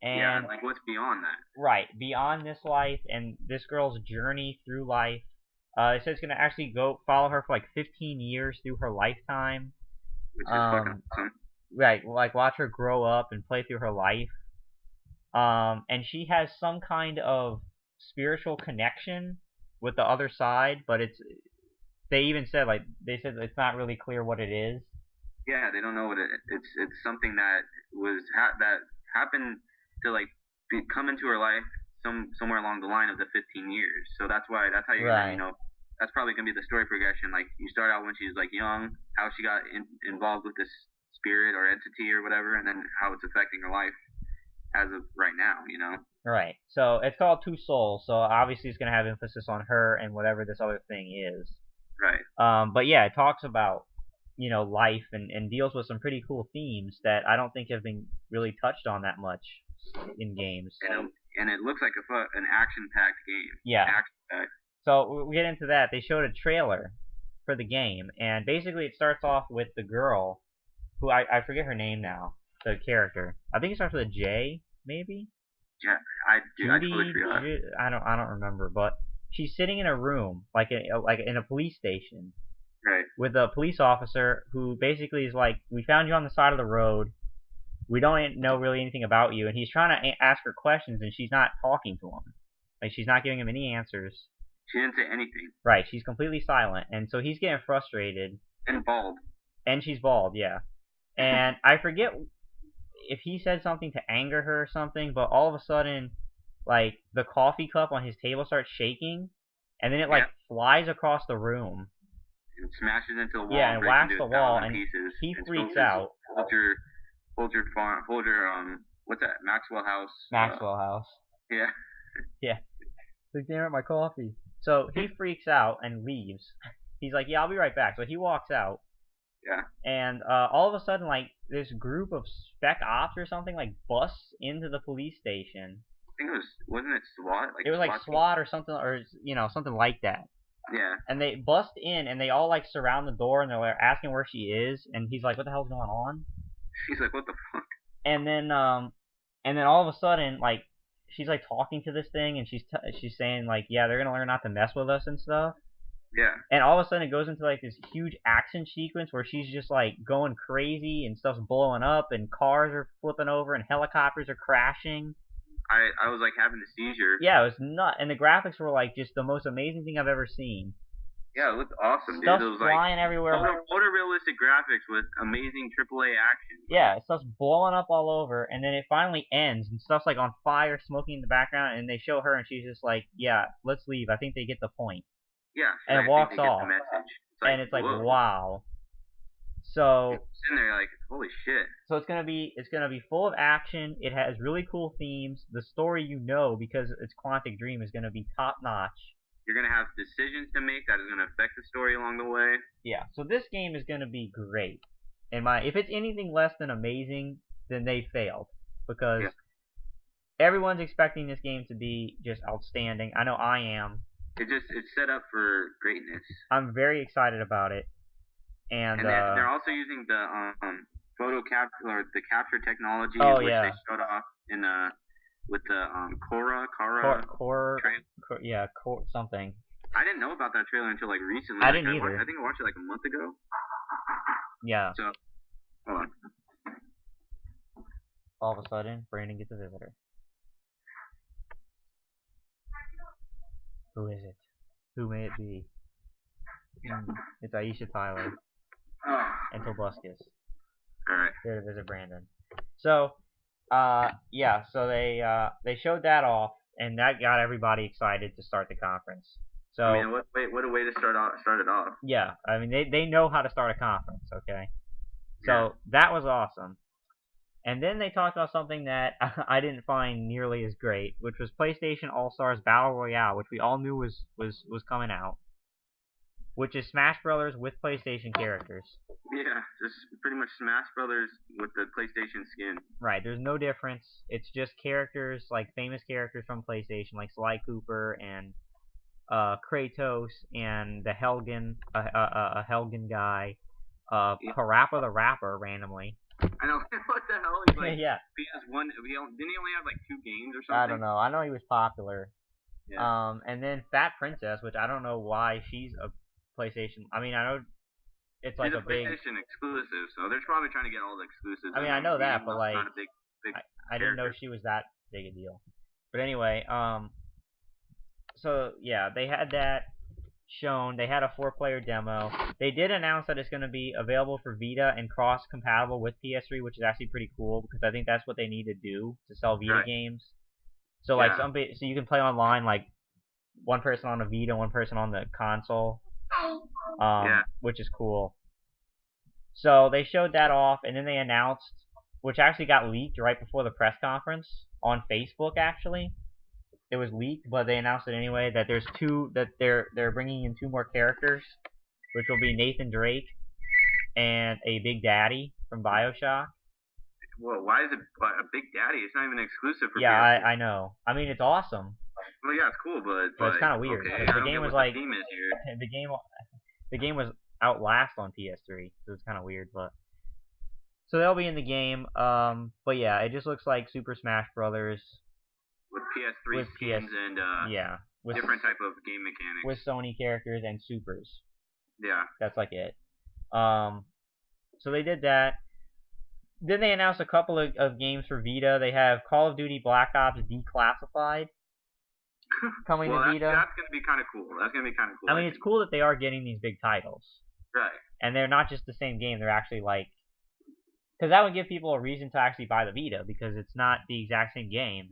And yeah, like what's beyond that? Right, beyond this life and this girl's journey through life. It says it's going to actually follow her for like 15 years through her lifetime. Which is fucking awesome. Right, like watch her grow up and play through her life. And she has some kind of spiritual connection with the other side, but they even said they said it's not really clear what it is. Yeah, they don't know what it's something that was that happened to come into her life somewhere along the line of the 15 years. So that's how you're gonna, that's probably gonna be the story progression. Like you start out when she's like young, how she got involved with this spirit or entity or whatever, and then how it's affecting her life as of right now, Right. So it's called Two Souls, so obviously it's going to have emphasis on her and whatever this other thing is. Right. But yeah, it talks about, life and deals with some pretty cool themes that I don't think have been really touched on that much in games. And it looks like an action-packed game. Yeah. Action-packed. So we'll get into that. They showed a trailer for the game, and basically it starts off with the girl, who I forget her name now, the character. I think it starts with a J, maybe? Yeah, Judy, I I don't remember, but she's sitting in a room, like in a police station, right, with a police officer who basically is like, we found you on the side of the road, we don't know really anything about you, and he's trying to ask her questions, and she's not talking to him, like she's not giving him any answers. She didn't say anything. Right, she's completely silent, and so he's getting frustrated. And bald. And she's bald, yeah. And I forget if he said something to anger her or something, but all of a sudden, like, the coffee cup on his table starts shaking, and then it, flies across the room. And smashes into the wall. Yeah, and whacks the wall, and pieces, he freaks out. Folger, what's that, Maxwell House? Maxwell House. Yeah. Yeah. Like, damn it, my coffee. So he freaks out and leaves. He's like, yeah, I'll be right back. So he walks out. Yeah. And all of a sudden, like, this group of spec ops or something, like, busts into the police station. I think wasn't it SWAT? It was like SWAT or something, or, something like that. Yeah. And they bust in, and they all, like, surround the door, and they're like, asking where she is, and he's like, what the hell's going on? He's like, what the fuck? And then all of a sudden, like, she's, like, talking to this thing, and she's saying, like, yeah, they're gonna learn not to mess with us and stuff. Yeah. And all of a sudden it goes into like this huge action sequence where she's just like going crazy and stuff's blowing up and cars are flipping over and helicopters are crashing. I was like having a seizure. Yeah, it was nuts. And the graphics were like just the most amazing thing I've ever seen. Yeah, it looked awesome, Stuff's dude. It was flying like everywhere. Photorealistic graphics with amazing AAA action. Yeah, stuff's blowing up all over, and then it finally ends, and stuff's like on fire, smoking in the background, and they show her, and she's just like, yeah, let's leave. I think they get the point. Yeah, and it walks off, and it's like, wow. So it's in there like, holy shit. So it's gonna be full of action. It has really cool themes. The story, because it's Quantic Dream, is gonna be top notch. You're gonna have decisions to make that is gonna affect the story along the way. Yeah. So this game is gonna be great. If it's anything less than amazing, then they failed, because everyone's expecting this game to be just outstanding. I know I am. It's set up for greatness. I'm very excited about it, and they're also using the photo capture or the capture technology, which they showed off in with the Korra something. I didn't know about that trailer until like recently. I didn't either. I think I watched it like a month ago. Yeah. So hold on. All of a sudden, Brandon gets a visitor. Who is it? Who may it be? It's Aisha Tyler and Tobuscus. Alright. There to visit Brandon. So, yeah, so they showed that off, and that got everybody excited to start the conference. So, I mean, what a way to start it off. Yeah, I mean, they know how to start a conference, okay? So, that was awesome. And then they talked about something that I didn't find nearly as great, which was PlayStation All-Stars Battle Royale, which we all knew was coming out. Which is Smash Brothers with PlayStation characters. Yeah, just pretty much Smash Brothers with the PlayStation skin. Right, there's no difference. It's just characters, like famous characters from PlayStation, like Sly Cooper and Kratos and the Helgen, a Helgen guy, Parappa the Rapper randomly. I know, what the hell? He's like, yeah. PS1, didn't he only have like 2 games or something? I don't know. I know he was popular. Yeah. And then Fat Princess, which I don't know why she's a PlayStation. I mean, I know it's like a big PlayStation exclusive, so they're probably trying to get all the exclusives. I mean, I know that, but like, not a big I didn't know she was that big a deal. But anyway, so yeah, they had that shown. They had a 4-player demo. They did announce that it's going to be available for Vita and cross-compatible with PS3, which is actually pretty cool because I think that's what they need to do to sell Vita games. So like so you can play online, like one person on a Vita, one person on the console, which is cool. So they showed that off, and then they announced, which actually got leaked right before the press conference on Facebook. Actually, it was leaked, but they announced it anyway. That they're bringing in 2 more characters, which will be Nathan Drake and a Big Daddy from BioShock. Well, why is it a Big Daddy? It's not even exclusive for PS3. I know. I mean, it's awesome. Well, yeah, it's cool, but it's kind of weird. Okay, the game was like the game was out last on PS3, so it's kind of weird. But so they'll be in the game. But yeah, it just looks like Super Smash Brothers with PS3 skins and with different type of game mechanics with Sony characters and supers. Yeah, that's like it. So they did that. Then they announced a couple of games for Vita. They have Call of Duty Black Ops Declassified coming to Vita. That's going to be kind of cool. I mean, it's cool that they are getting these big titles. Right. And they're not just the same game. They're actually like... Because that would give people a reason to actually buy the Vita, because it's not the exact same game.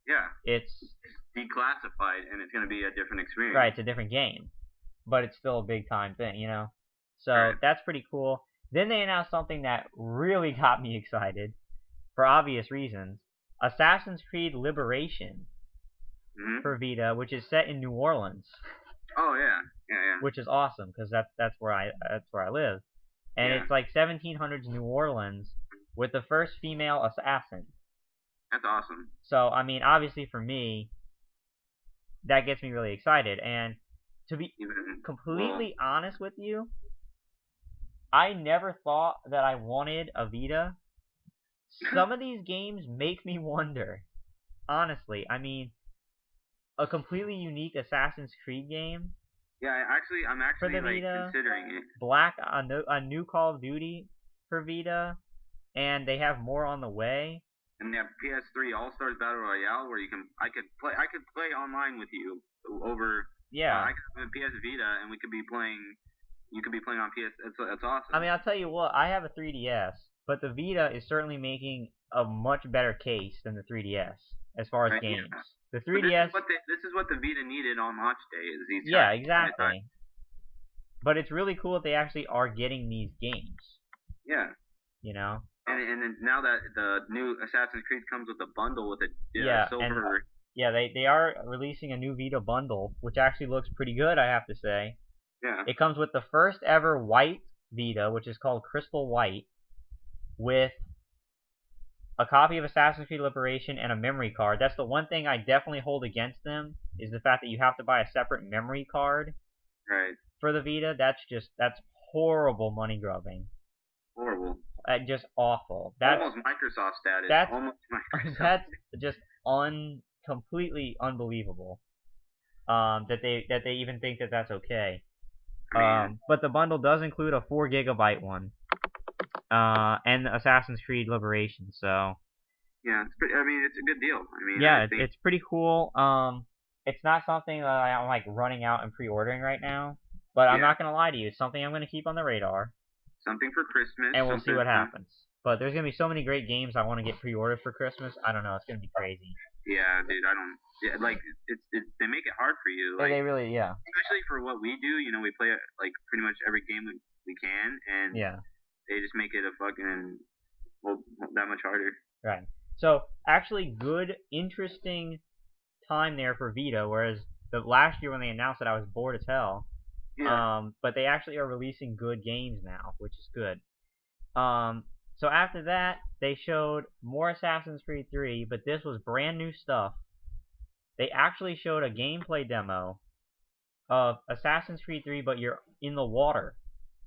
Yeah. It's declassified, and it's going to be a different experience. Right, it's a different game. But it's still a big-time thing, you know? So that's pretty cool. Then they announced something that really got me excited, for obvious reasons. Assassin's Creed Liberation for Vita, which is set in New Orleans. Oh yeah. Which is awesome because that's where I live, and it's like 1700s New Orleans with the first female assassin. That's awesome. So I mean, obviously for me, that gets me really excited. And to be completely honest with you, I never thought that I wanted a Vita. Some of these games make me wonder. Honestly, I mean, a completely unique Assassin's Creed game. Yeah, I'm actually like considering it. A new Call of Duty for Vita, and they have more on the way. And they have PS3 All-Stars Battle Royale, where I could play online with you over. Yeah. I could have a PS Vita, and we could be playing. You could be playing on PS. That's awesome. I mean, I'll tell you what. I have a 3DS, but the Vita is certainly making a much better case than the 3DS as far as games. Yeah. The 3DS. This is what the Vita needed on launch day. Is these exactly. But it's really cool that they actually are getting these games. Yeah. You know. And now that the new Assassin's Creed comes with a bundle with a silver. They are releasing a new Vita bundle, which actually looks pretty good, I have to say. Yeah. It comes with the first ever white Vita, which is called Crystal White, with a copy of Assassin's Creed Liberation and a memory card. That's the one thing I definitely hold against them, is the fact that you have to buy a separate memory card for the Vita. That's horrible money grubbing. Horrible. Just awful. That's almost Microsoft status. That's just completely unbelievable. That they even think that that's okay. But the bundle does include a 4 GB one. And Assassin's Creed Liberation, so... Yeah, it's a good deal. I mean, yeah, it's pretty cool. it's not something that I'm like running out and pre-ordering right now. But I'm not gonna lie to you, it's something I'm gonna keep on the radar. Something for Christmas. And we'll see what happens. But there's gonna be so many great games I want to get pre-ordered for Christmas. I don't know, it's gonna be crazy. Yeah, dude, I don't. Yeah, like they make it hard for you. Like, they really, yeah. Especially for what we do, we play like pretty much every game we can, and they just make it a fucking that much harder. Right. So actually, good, interesting time there for Vita. Whereas the last year when they announced it, I was bored as hell. Yeah. But they actually are releasing good games now, which is good. So after that, they showed more Assassin's Creed 3, but this was brand new stuff. They actually showed a gameplay demo of Assassin's Creed 3, but you're in the water.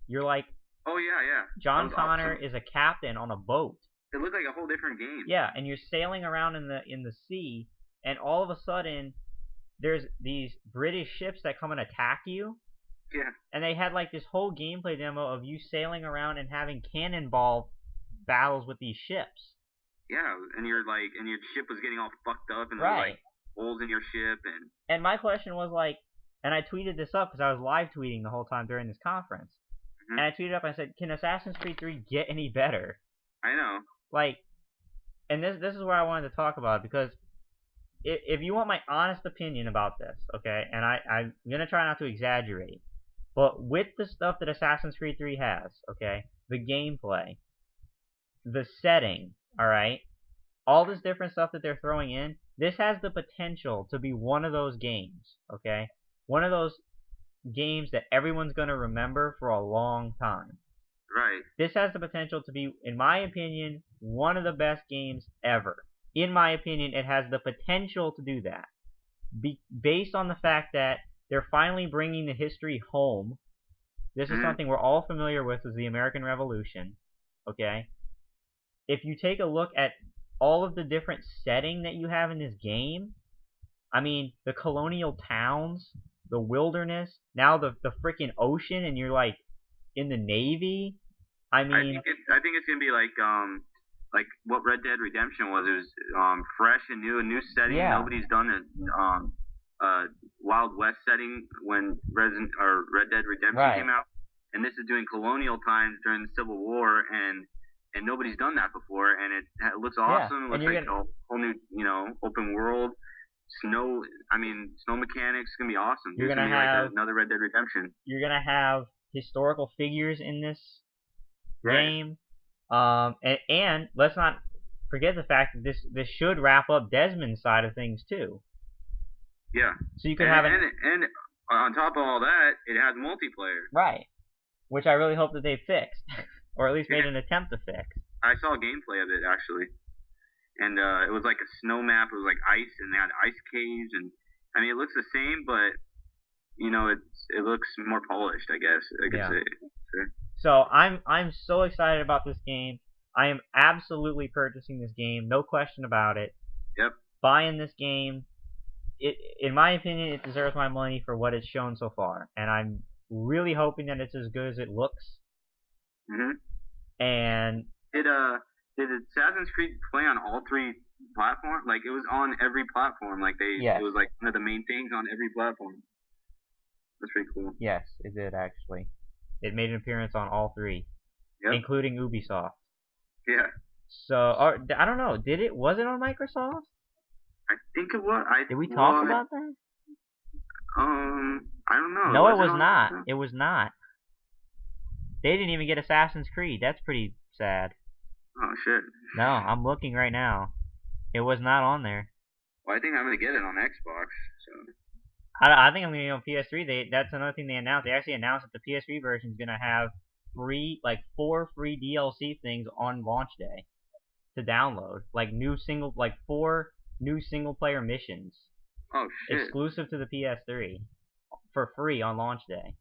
You're like, oh yeah. John Connor is a captain on a boat. It looked like a whole different game. Yeah, and you're sailing around in the sea, and all of a sudden, there's these British ships that come and attack you. Yeah. And they had like this whole gameplay demo of you sailing around and having cannonball battles with these ships. Yeah, and your ship was getting all fucked up, and there were like holes in your ship, and my question was like, and I tweeted this up because I was live tweeting the whole time during this conference, and I tweeted up and I said, can Assassin's Creed 3 get any better? I know. Like, and this is where I wanted to talk about it, because if you want my honest opinion about this, okay, and I'm gonna try not to exaggerate, but with the stuff that Assassin's Creed 3 has, okay, the gameplay, the setting, alright, all this different stuff that they're throwing in, this has the potential to be one of those games, okay? One of those games that everyone's going to remember for a long time. Right. This has the potential to be, in my opinion, one of the best games ever. In my opinion, it has the potential to do that. Based on the fact that they're finally bringing the history home. This is something we're all familiar with, is the American Revolution, okay? If you take a look at all of the different setting that you have in this game, I mean, the colonial towns, the wilderness, now the freaking ocean, and you're like in the Navy. I mean, I think it's gonna be like what Red Dead Redemption was. It was fresh and new, a new setting. Yeah. Nobody's done a Wild West setting when Red Dead Redemption came out, and this is doing colonial times during the Civil War, and nobody's done that before, and it looks awesome. It looks like a whole new, open world. Snow mechanics is gonna be awesome. You're gonna have like another Red Dead Redemption. You're gonna have historical figures in this game, and let's not forget the fact that this should wrap up Desmond's side of things too. Yeah. So you could have and on top of all that, it has multiplayer. Right. Which I really hope that they fixed. Or at least made an attempt to fix. I saw gameplay of it, actually. And it was like a snow map. It was like ice, and they had ice caves. And I mean, it looks the same, but, it looks more polished, I guess. I could say. Sure. So I'm so excited about this game. I am absolutely purchasing this game. No question about it. Yep. Buying this game. In my opinion, it deserves my money for what it's shown so far. And I'm really hoping that it's as good as it looks. And did Assassin's Creed play on all three platforms? Like, it was on every platform. Like it was like one of the main things on every platform. That's pretty cool. Yes, it did actually. It made an appearance on all three, including Ubisoft. Yeah. So I don't know. Was it on Microsoft? I think it was. Did we talk about that? I don't know. No, it was not. It was not. They didn't even get Assassin's Creed. That's pretty sad. Oh, shit. No, I'm looking right now. It was not on there. Well, I think I'm going to get it on Xbox. So. I think I'm going to get it on PS3. That's another thing they announced. They actually announced that the PS3 version is going to have 4 free DLC things on launch day to download. Like 4 new single-player missions. Oh, shit. Exclusive to the PS3 for free on launch day.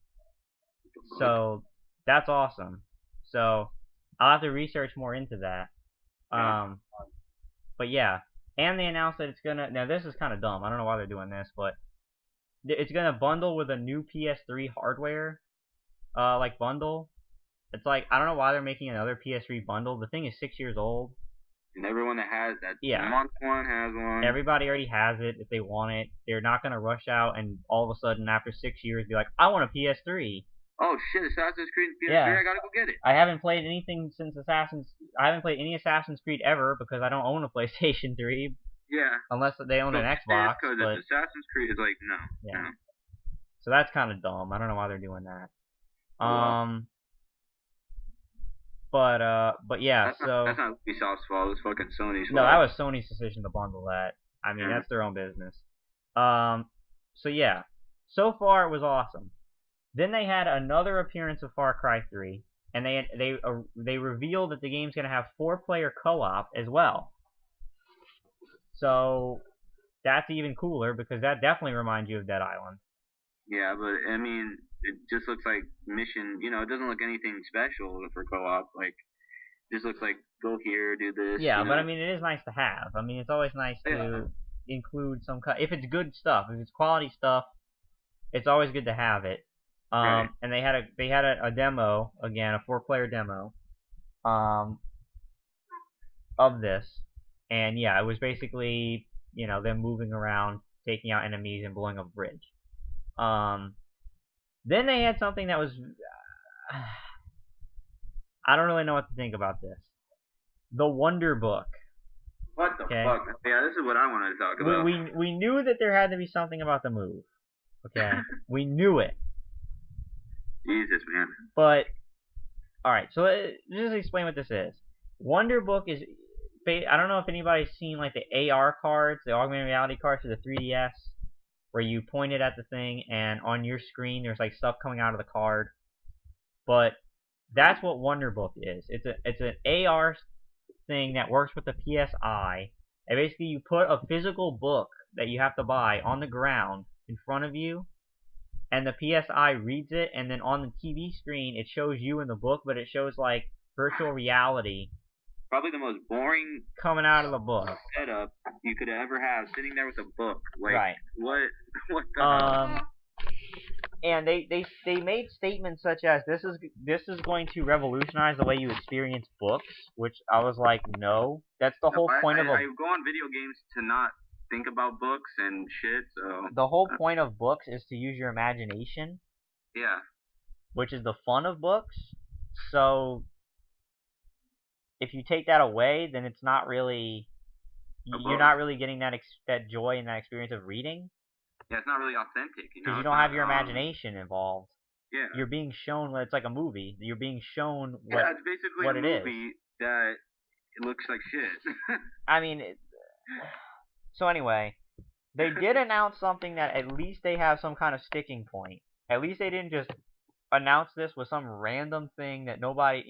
So that's awesome. So I'll have to research more into that. But yeah, and they announced that it's gonna. Now this is kind of dumb. I don't know why they're doing this, but it's gonna bundle with a new PS3 hardware, bundle. It's like I don't know why they're making another PS3 bundle. The thing is 6 years old. And everyone that has that Yeah. wants one has one. Everybody already has it if they want it. They're not gonna rush out and all of a sudden after 6 years be like, I want a PS3. Oh shit, Assassin's Creed PS3, Yeah. I gotta go get it. I haven't played anything since I haven't played any Assassin's Creed ever because I don't own a PlayStation 3. Yeah. Unless they own an Xbox. Because Assassin's Creed is like, no. Yeah. No. So that's kind of dumb. I don't know why they're doing that. But yeah, that's not Ubisoft's fault. It's fucking Sony's fault. No, that was Sony's decision to bundle that. I mean, that's their own business. So yeah, so far it was awesome. Then they had another appearance of Far Cry 3, and they revealed that the game's gonna have 4-player co-op as well. So that's even cooler because that definitely reminds you of Dead Island. Yeah, but I mean, it just looks like mission. You know, it doesn't look anything special for co-op. Like, it just looks like go here, do this. Yeah, you know? but I mean, it is nice to have. I mean, it's always nice to include some if it's good stuff, if it's quality stuff, it's always good to have it. Right. And they had a demo again, a 4-player demo, of this, and yeah, it was basically them moving around, taking out enemies, and blowing up a bridge. Then they had something that was I don't really know what to think about this. The Wonder Book. What the fuck? Yeah, this is what I wanted to talk about. We knew that there had to be something about the move. Okay, we knew it. Jesus, man. But alright, so just explain what this is. Wonder Book is, I don't know if anybody's seen like the AR cards, the augmented reality cards for the 3DS, where you point it at the thing and on your screen there's like stuff coming out of the card. But that's what Wonder Book is. It's an AR thing that works with the PSI. And basically you put a physical book that you have to buy on the ground in front of you, and the PSI reads it, and then on the TV screen it shows you in the book, but it shows like virtual reality. Probably the most boring coming out of the book setup you could ever have, sitting there with a book. Like, right. What the hell? And they made statements such as this is going to revolutionize the way you experience books, which I was like, no, that's the whole point of. I go on video games to not think about books and shit. So the whole point of books is to use your imagination. Yeah. Which is the fun of books. So if you take that away, then it's not really. You're not really getting that joy and that experience of reading. Yeah, it's not really authentic, Because you don't have your imagination involved. Yeah. You're being shown. It's like a movie. You're being shown what. Yeah, it's basically what a it movie is. that it looks like shit. I mean, so anyway, they did announce something that at least they have some kind of sticking point. At least they didn't just announce this with some random thing that nobody,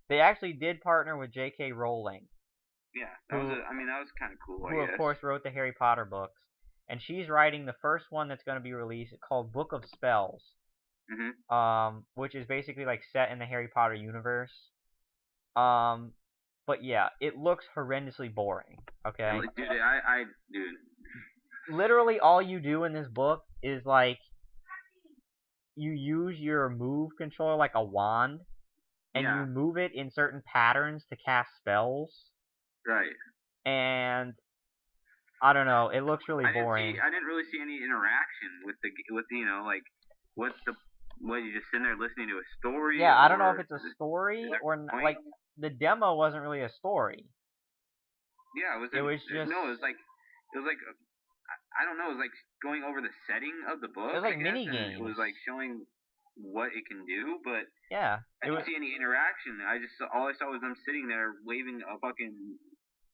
They actually did partner with J.K. Rowling. Yeah, that was kind of cool. Who, of course, wrote the Harry Potter books. And she's writing the first one that's going to be released called Book of Spells. Mm-hmm. Which is basically like set in the Harry Potter universe. But yeah, it looks horrendously boring. Okay. Dude. Literally, all you do in this book is like you use your move controller like a wand, and you move it in certain patterns to cast spells. Right. And I don't know. It looks really boring. I didn't really see any interaction with what you just sitting there listening to a story. Yeah, I don't know if it's a story or like the demo wasn't really a story. Yeah, it was just no. It was like I don't know. It was like going over the setting of the book. It was like mini games. It was like showing what it can do, but yeah, I didn't see any interaction. All I saw was them sitting there waving a fucking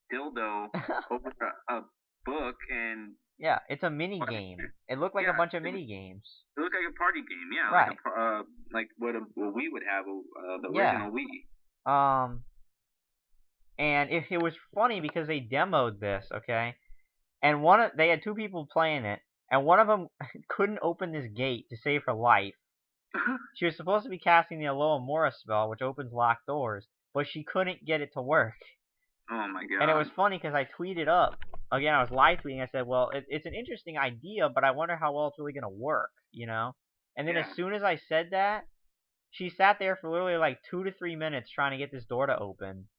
dildo over a book, and yeah, it's a mini game. It looked like a bunch of mini games. It looked like a party game, yeah, right? Like what we would have, the original Wii. And it was funny because they demoed this, okay, and they had two people playing it, and one of them couldn't open this gate to save her life. She was supposed to be casting the Aloha Mora spell, which opens locked doors, but she couldn't get it to work. Oh my god. And it was funny because I tweeted up, again, I was live tweeting, I said, well, it's an interesting idea, but I wonder how well it's really going to work, And then as soon as I said that, she sat there for literally like 2 to 3 minutes trying to get this door to open.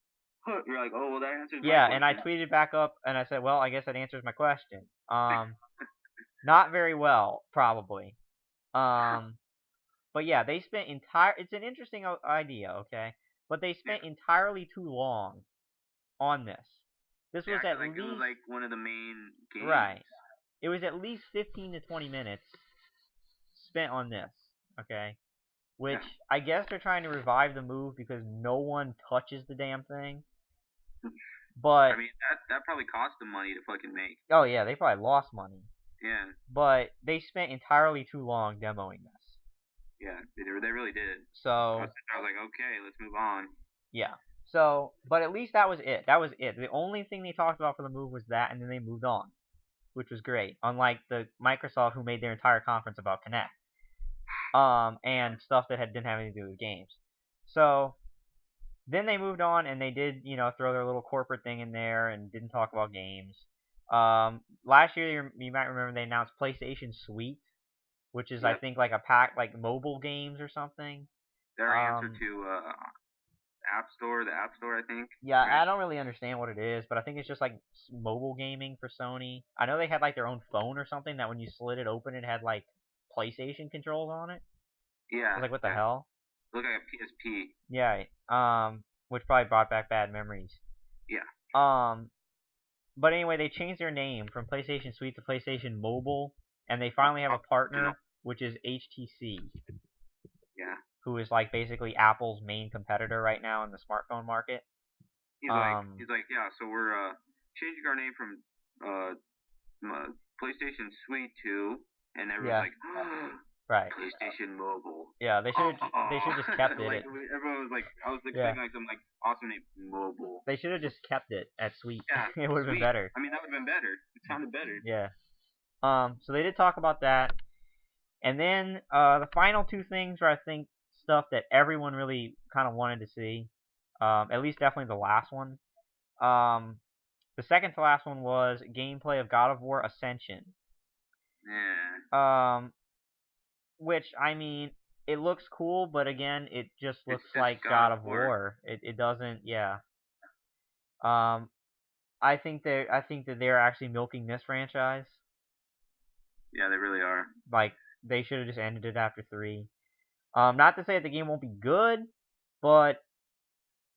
You're like, oh, well, that answers Yeah, my and I question. tweeted back up and I said, well, I guess that answers my question. Not very well, probably. But yeah, they spent it's an interesting idea, okay? But they spent entirely too long on this. This was at least... It was like one of the main games. Right. It was at least 15 to 20 minutes spent on this, okay? Which, I guess they're trying to revive the move because no one touches the damn thing. But... I mean, that probably cost them money to fucking make. Oh yeah, they probably lost money. Yeah. But they spent entirely too long demoing this. Yeah, they really did. So... I was like, okay, let's move on. Yeah. So, but at least that was it. That was it. The only thing they talked about for the move was that, and then they moved on, which was great. Unlike the Microsoft, who made their entire conference about Kinect, and stuff that didn't have anything to do with games. So then they moved on, and they did, throw their little corporate thing in there, and didn't talk about games. Last year, you might remember they announced PlayStation Suite, which is I think like a pack, like mobile games or something. Their answer to the App Store, I think. Yeah, right? I don't really understand what it is, but I think it's just like mobile gaming for Sony. I know they had like their own phone or something that when you slid it open, it had like PlayStation controls on it. Yeah. I was like, what the hell? It looked like a PSP. Yeah. Which probably brought back bad memories. Yeah. But anyway, they changed their name from PlayStation Suite to PlayStation Mobile, and they finally have a partner, which is HTC. Yeah. Who is like basically Apple's main competitor right now in the smartphone market. He's like, yeah, so we're changing our name from PlayStation Suite to, and everyone's like, right, PlayStation Mobile. Yeah, they should just kept it. Like, everyone was like, I was expecting like some like awesome name, Mobile. They should have just kept it at Suite. Yeah, it would have been better. I mean, that would have been better. It sounded better. Yeah. So they did talk about that, and then the final two things were I think stuff that everyone really kind of wanted to see. At least definitely the last one. The second to last one was gameplay of God of War Ascension. Yeah. Which, I mean, it looks cool, but again, it just looks like God of War. It doesn't, yeah. I think that they're actually milking this franchise. Yeah, they really are. Like, they should have just ended it after 3. Not to say that the game won't be good, but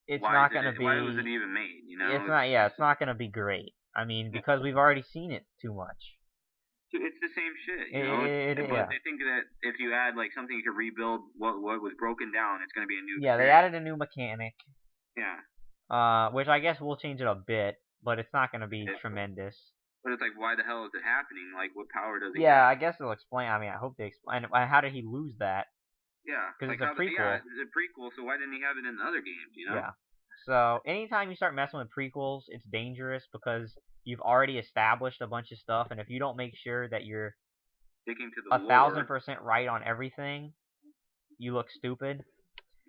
it's not going to be... Why was it even made, It's not going to be great. I mean, because we've already seen it too much. It's the same shit, But they think that if you add, like, something you can rebuild what was broken down, it's going to be a new experience. They added a new mechanic. Yeah. Which I guess will change it a bit, but it's not going to be tremendous. But it's like, why the hell is it happening? Like, what power does he have? Yeah, I guess they'll explain. I mean, I hope they explain. How did he lose that? Yeah. Because it's a prequel. Yeah, it's a prequel, so why didn't he have it in the other games, Yeah. So, anytime you start messing with prequels, it's dangerous because you've already established a bunch of stuff, and if you don't make sure that you're sticking to the 1,000% right on everything, you look stupid.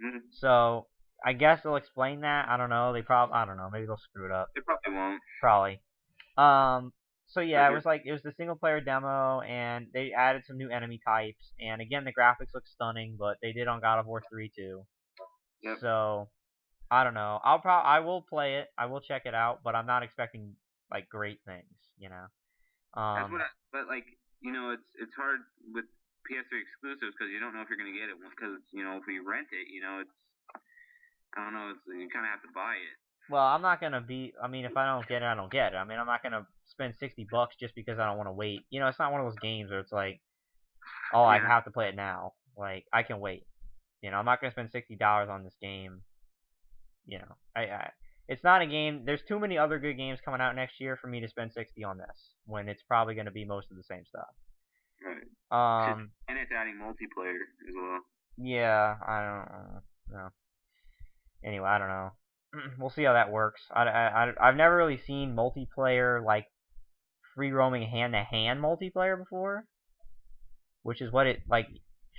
Mm-hmm. So, I guess they'll explain that. I don't know. I don't know. Maybe they'll screw it up. They probably won't. Probably. So yeah, it was the single player demo, and they added some new enemy types, and again, the graphics look stunning, but they did on God of War 3 too. Yep. So, I don't know. I will play it. I will check it out, but I'm not expecting like great things, That's what but like, it's hard with PS3 exclusives because you don't know if you're gonna get it because if we rent it, it's I don't know, you kind of have to buy it. Well, I'm not gonna be. I mean, if I don't get it, I don't get it. I mean, I'm not gonna spend $60 just because I don't want to wait. It's not one of those games where it's like, oh, I have to play it now. Like, I can wait. I'm not gonna spend $60 on this game. It's not a game. There's too many other good games coming out next year for me to spend $60 on this when it's probably gonna be most of the same stuff. Right. And it's adding multiplayer as well. Yeah, I don't know. Anyway, I don't know. We'll see how that works. I've never really seen multiplayer, like, free-roaming hand-to-hand multiplayer before. Which is what it, like,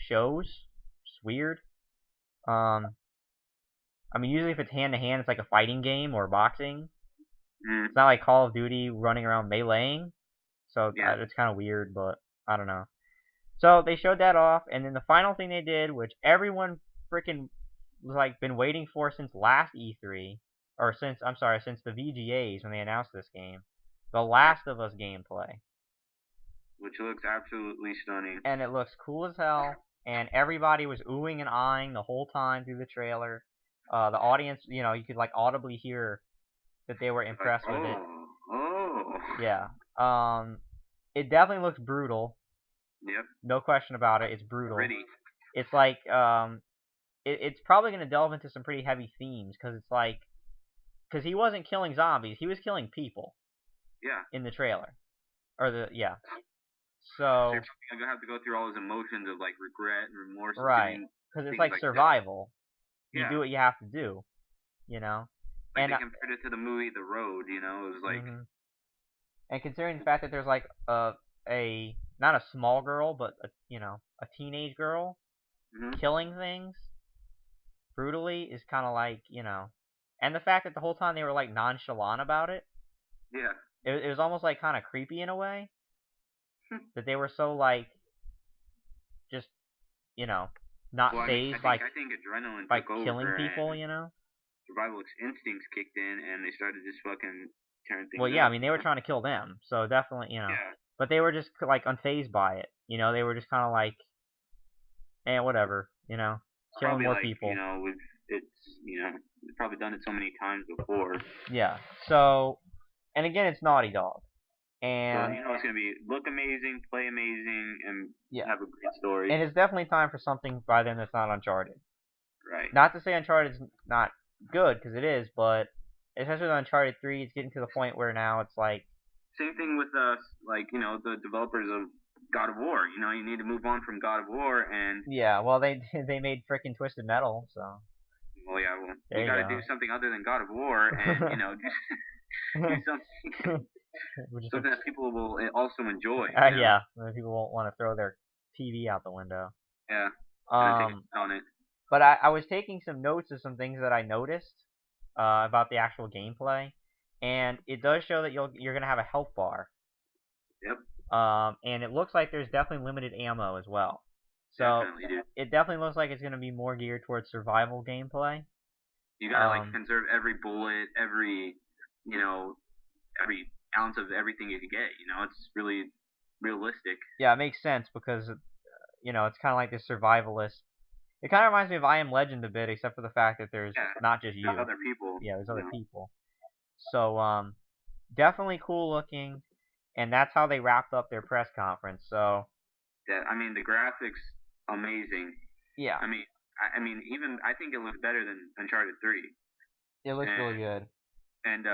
shows. It's weird. I mean, usually if it's hand-to-hand, it's like a fighting game or boxing. It's not like Call of Duty running around meleeing. So it's kind of weird, but I don't know. So they showed that off, and then the final thing they did, which everyone freaking like been waiting for since last E3, since the VGAs when they announced this game, The Last of Us gameplay. Which looks absolutely stunning. And it looks cool as hell, and everybody was oohing and eyeing the whole time through the trailer. The audience, you could like audibly hear that they were impressed with it. Oh. Yeah. It definitely looks brutal. Yep. No question about it. It's brutal. Pretty. It's like it's probably gonna delve into some pretty heavy themes because he wasn't killing zombies, he was killing people. Yeah. In the trailer, So you're gonna have to go through all those emotions of like regret and remorse. Right. Because it's like survival. That. You do what you have to do. Like they compared it to the movie The Road. It was like. Mm-hmm. And considering the fact that there's like a not a small girl, but a teenage girl killing things brutally is kind of like, and the fact that the whole time they were like nonchalant about it. Yeah. It was almost like kind of creepy in a way. That they were so like, just, not phased I think adrenaline by took over killing people, Survival instincts kicked in and they started just fucking tearing things Well, yeah, up. I mean, they were trying to kill them, so definitely, Yeah. But they were just, like, unfazed by it, they were just kind of like, whatever, killing probably more like, people. we've probably done it so many times before. Yeah, so, and again, it's Naughty Dog. And it's gonna be look amazing, play amazing, and have a great story. And it's definitely time for something by them that's not Uncharted. Right. Not to say Uncharted's not good, because it is, but especially with Uncharted 3, it's getting to the point where now it's like. Same thing with the developers of God of War. You need to move on from God of War and. Yeah, well, they made frickin' Twisted Metal, so. Well, yeah, you gotta do something other than God of War, and do something. Something that people will also enjoy. Yeah, people won't want to throw their TV out the window. Yeah. On it. But I was taking some notes of some things that I noticed about the actual gameplay, and it does show that you're gonna have a health bar. Yep. And it looks like there's definitely limited ammo as well. So it definitely looks like it's gonna be more geared towards survival gameplay. You gotta conserve every bullet, every ounce of everything you can get. It's really realistic. Yeah, it makes sense because it's kind of like this survivalist. It kind of reminds me of I Am Legend a bit, except for the fact that there's not just you. Other people. Yeah, there's other people. So definitely cool looking, and that's how they wrapped up their press conference. So. Yeah, I mean the graphics amazing. Yeah. I mean even I think it looks better than Uncharted 3. It looks really good. And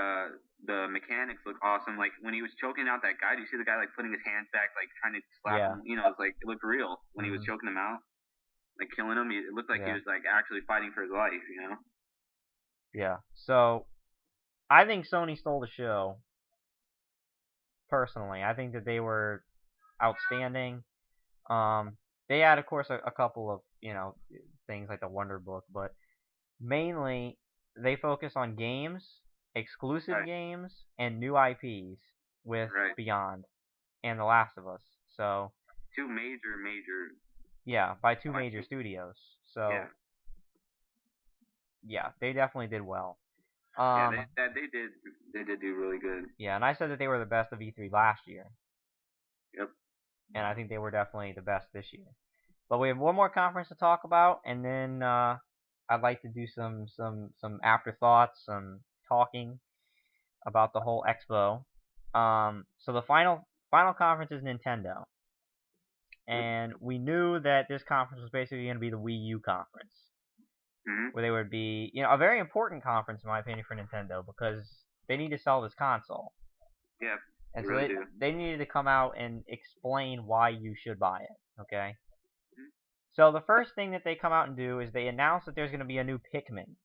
the mechanics look awesome. Like when he was choking out that guy, do you see the guy like putting his hands back, like trying to slap him? It's like it looked real when he was choking him out, like killing him. It looked like he was like actually fighting for his life. Yeah. So I think Sony stole the show. Personally, I think that they were outstanding. They had, of course, a couple of things like the Wonder Book, but mainly they focus on games. Exclusive games and new IPs with Beyond and The Last of Us. So two major. Yeah, by two major studios. So yeah, they definitely did well. They did do really good. Yeah, and I said that they were the best of E3 last year. Yep. And I think they were definitely the best this year. But we have one more conference to talk about, and then I'd like to do some afterthoughts, some talking about the whole Expo. So the final conference is Nintendo, and we knew that this conference was basically going to be the Wii U conference, where they would be, a very important conference in my opinion for Nintendo because they need to sell this console. Yeah. And so they needed to come out and explain why you should buy it. Okay. So the first thing that they come out and do is they announce that there's going to be a new Pikmin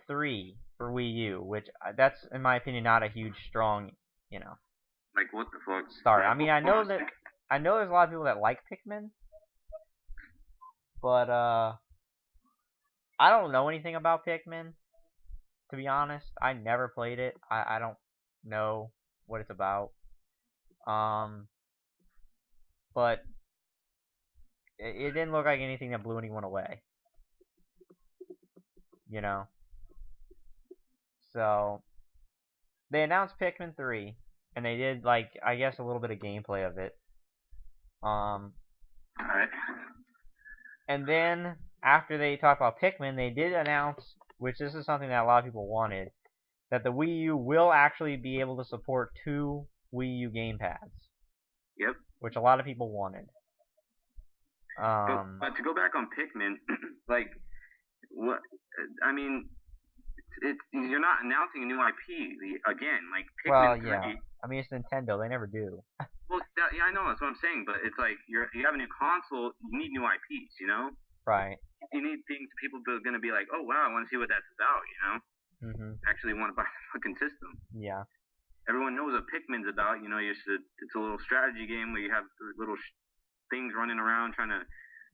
3 for Wii U, which that's in my opinion not a huge strong, Like what the fuck? Start. I mean, I know there's a lot of people that like Pikmin, but I don't know anything about Pikmin. To be honest, I never played it. I don't know what it's about. But it didn't look like anything that blew anyone away. So they announced Pikmin 3, and they did like I guess a little bit of gameplay of it. Alright. And then after they talked about Pikmin, they did announce, which this is something that a lot of people wanted, that the Wii U will actually be able to support 2 Wii U gamepads. Yep. Which a lot of people wanted. But to go back on Pikmin, like, what? I mean, you're not announcing a new IP again. Like Pikmin 3. Yeah. I mean, it's Nintendo. They never do. Well, yeah, I know. That's what I'm saying. But it's like you have a new console. You need new IPs. You know. Right. You need things people are gonna be like, oh wow, I want to see what that's about. You know. Mm-hmm. Actually, want to buy the fucking system. Yeah. Everyone knows what Pikmin's about. You know, it's a little strategy game where you have little things running around trying to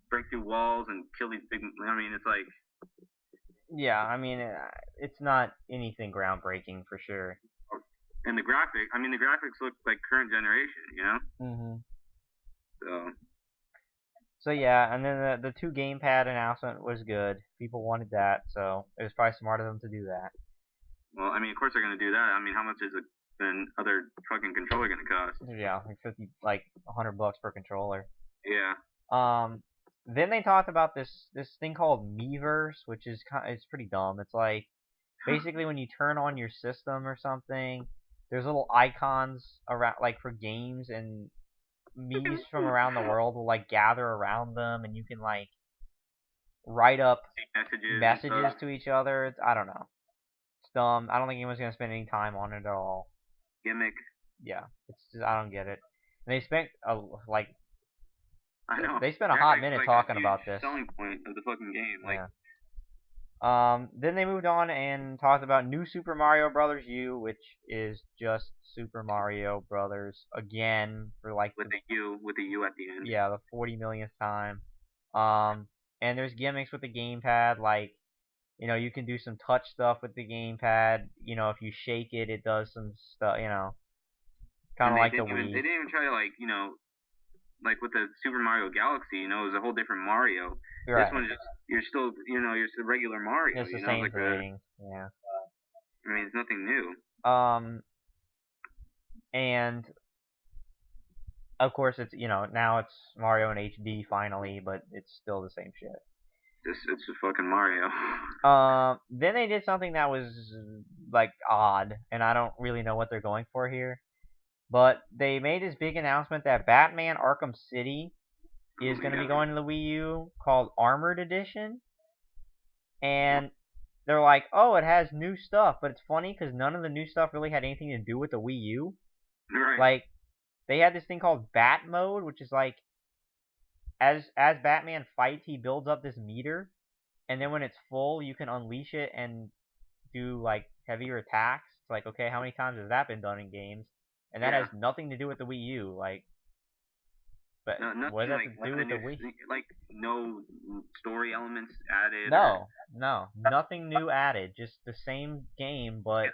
break through walls and kill these big. I mean, it's like. Yeah, I mean, it's not anything groundbreaking for sure. And the graphics look like current generation, you know. Mhm. So yeah, and then the 2 gamepad announcement was good. People wanted that, so it was probably smart of them to do that. Well, I mean, of course they're gonna do that. I mean, how much is an other fucking controller gonna cost? Yeah, like $100 per controller. Yeah. Then they talked about this thing called Miiverse, which is it's pretty dumb. It's like basically when you turn on your system or something, there's little icons around like for games, and Mii's from around the world will like gather around them, and you can like write up messages to each other. I don't know. It's dumb. I don't think anyone's gonna spend any time on it at all. Gimmick. Yeah, it's just, I don't get it. And they spent like. I know. They spent a hot minute talking about this. Selling point of the fucking game, like. Yeah. Then they moved on and talked about New Super Mario Brothers U, which is just Super Mario Brothers again for like with the U at the end. Yeah, the 40 millionth time. And there's gimmicks with the gamepad, like you know you can do some touch stuff with the gamepad. You know if you shake it, it does some stuff. You know, kind of like the Wii. They didn't even try to like with the Super Mario Galaxy, you know, it was a whole different Mario. Right. This one just you're still the regular Mario. It's the same thing. Yeah. I mean, it's nothing new. And of course it's now it's Mario in HD finally, but it's still the same shit. It's a fucking Mario. Then they did something that was like odd, and I don't really know what they're going for here. But they made this big announcement that Batman Arkham City is going to be going to the Wii U, called Armored Edition. And they're like, oh, it has new stuff. But it's funny because none of the new stuff really had anything to do with the Wii U. Right. Like, they had this thing called Bat Mode, which is like, as Batman fights, he builds up this meter. And then when it's full, you can unleash it and do, like, heavier attacks. It's like, okay, how many times has that been done in games? And that has nothing to do with the Wii U, like. But what does that have to do with the Wii? Like no story elements added. No, nothing new added. Just the same game, but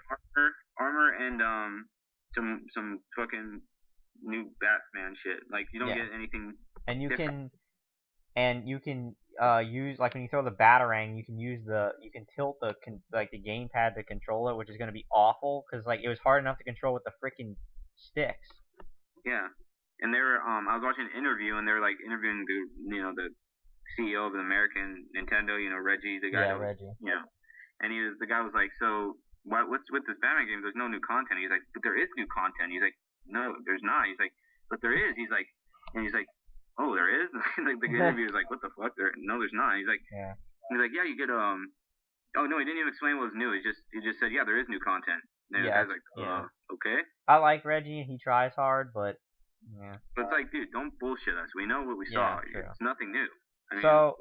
armor and some fucking new Batman shit. Like you don't get anything. And you different. can use, like when you throw the Batarang, you can tilt the gamepad to control it, which is gonna be awful because like it was hard enough to control with the freaking sticks. Yeah, and they were I was watching an interview and they were like interviewing the CEO of the American Nintendo, Reggie, the guy. Yeah, Reggie. And the guy was like, so what's with this Batman game? There's no new content. He's like, but there is new content. He's like, no, there's not. He's like, but there is. He's like, oh, there is. Like the interview was like, what the fuck? No, there's not. He's like, yeah, you get oh no, he didn't even explain what was new. He just said, yeah, there is new content. And the guy's like, okay. I like Reggie, and he tries hard, but But it's like, dude, don't bullshit us. We know what we saw. True. It's nothing new. I mean,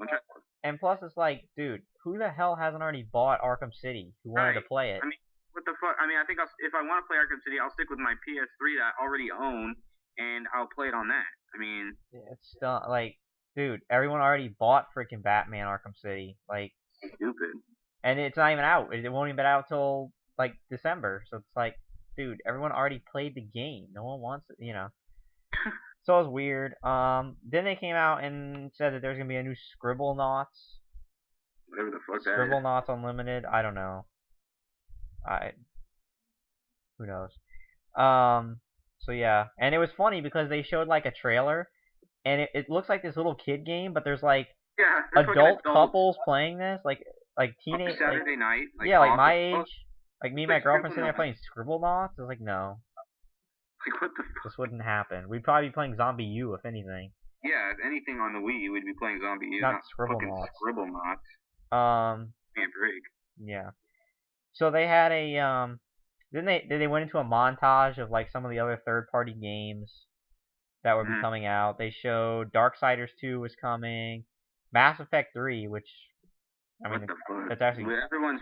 and plus it's like, dude, who the hell hasn't already bought Arkham City who wanted to play it? I mean, what the fuck? I mean, I think if I want to play Arkham City, I'll stick with my PS3 that I already own, and I'll play it on that. I mean, it's still like, dude, everyone already bought freaking Batman Arkham City. Like, stupid. And it's not even out. It won't even be out till like December. So it's like, dude, everyone already played the game. No one wants it, So it was weird. Then they came out and said that there's gonna be a new Scribblenauts. Whatever the fuck that is. Scribblenauts Unlimited. I don't know. Who knows? So yeah, and it was funny because they showed like a trailer, and it looks like this little kid game, but there's like adult couples playing this, like teenage Saturday night. Like my age, like me and my girlfriend sitting there playing Scribble Knots. I was like, no, like what the fuck? This wouldn't happen. We'd probably be playing Zombie U if anything. Yeah, if anything on the Wii, we'd be playing Zombie U, not Scribble Knots. Scribble Knots. Be a break. Yeah. So they had a then they went into a montage of like some of the other third-party games that would be coming out. They showed Darksiders 2 was coming, Mass Effect 3, which I mean that's actually everyone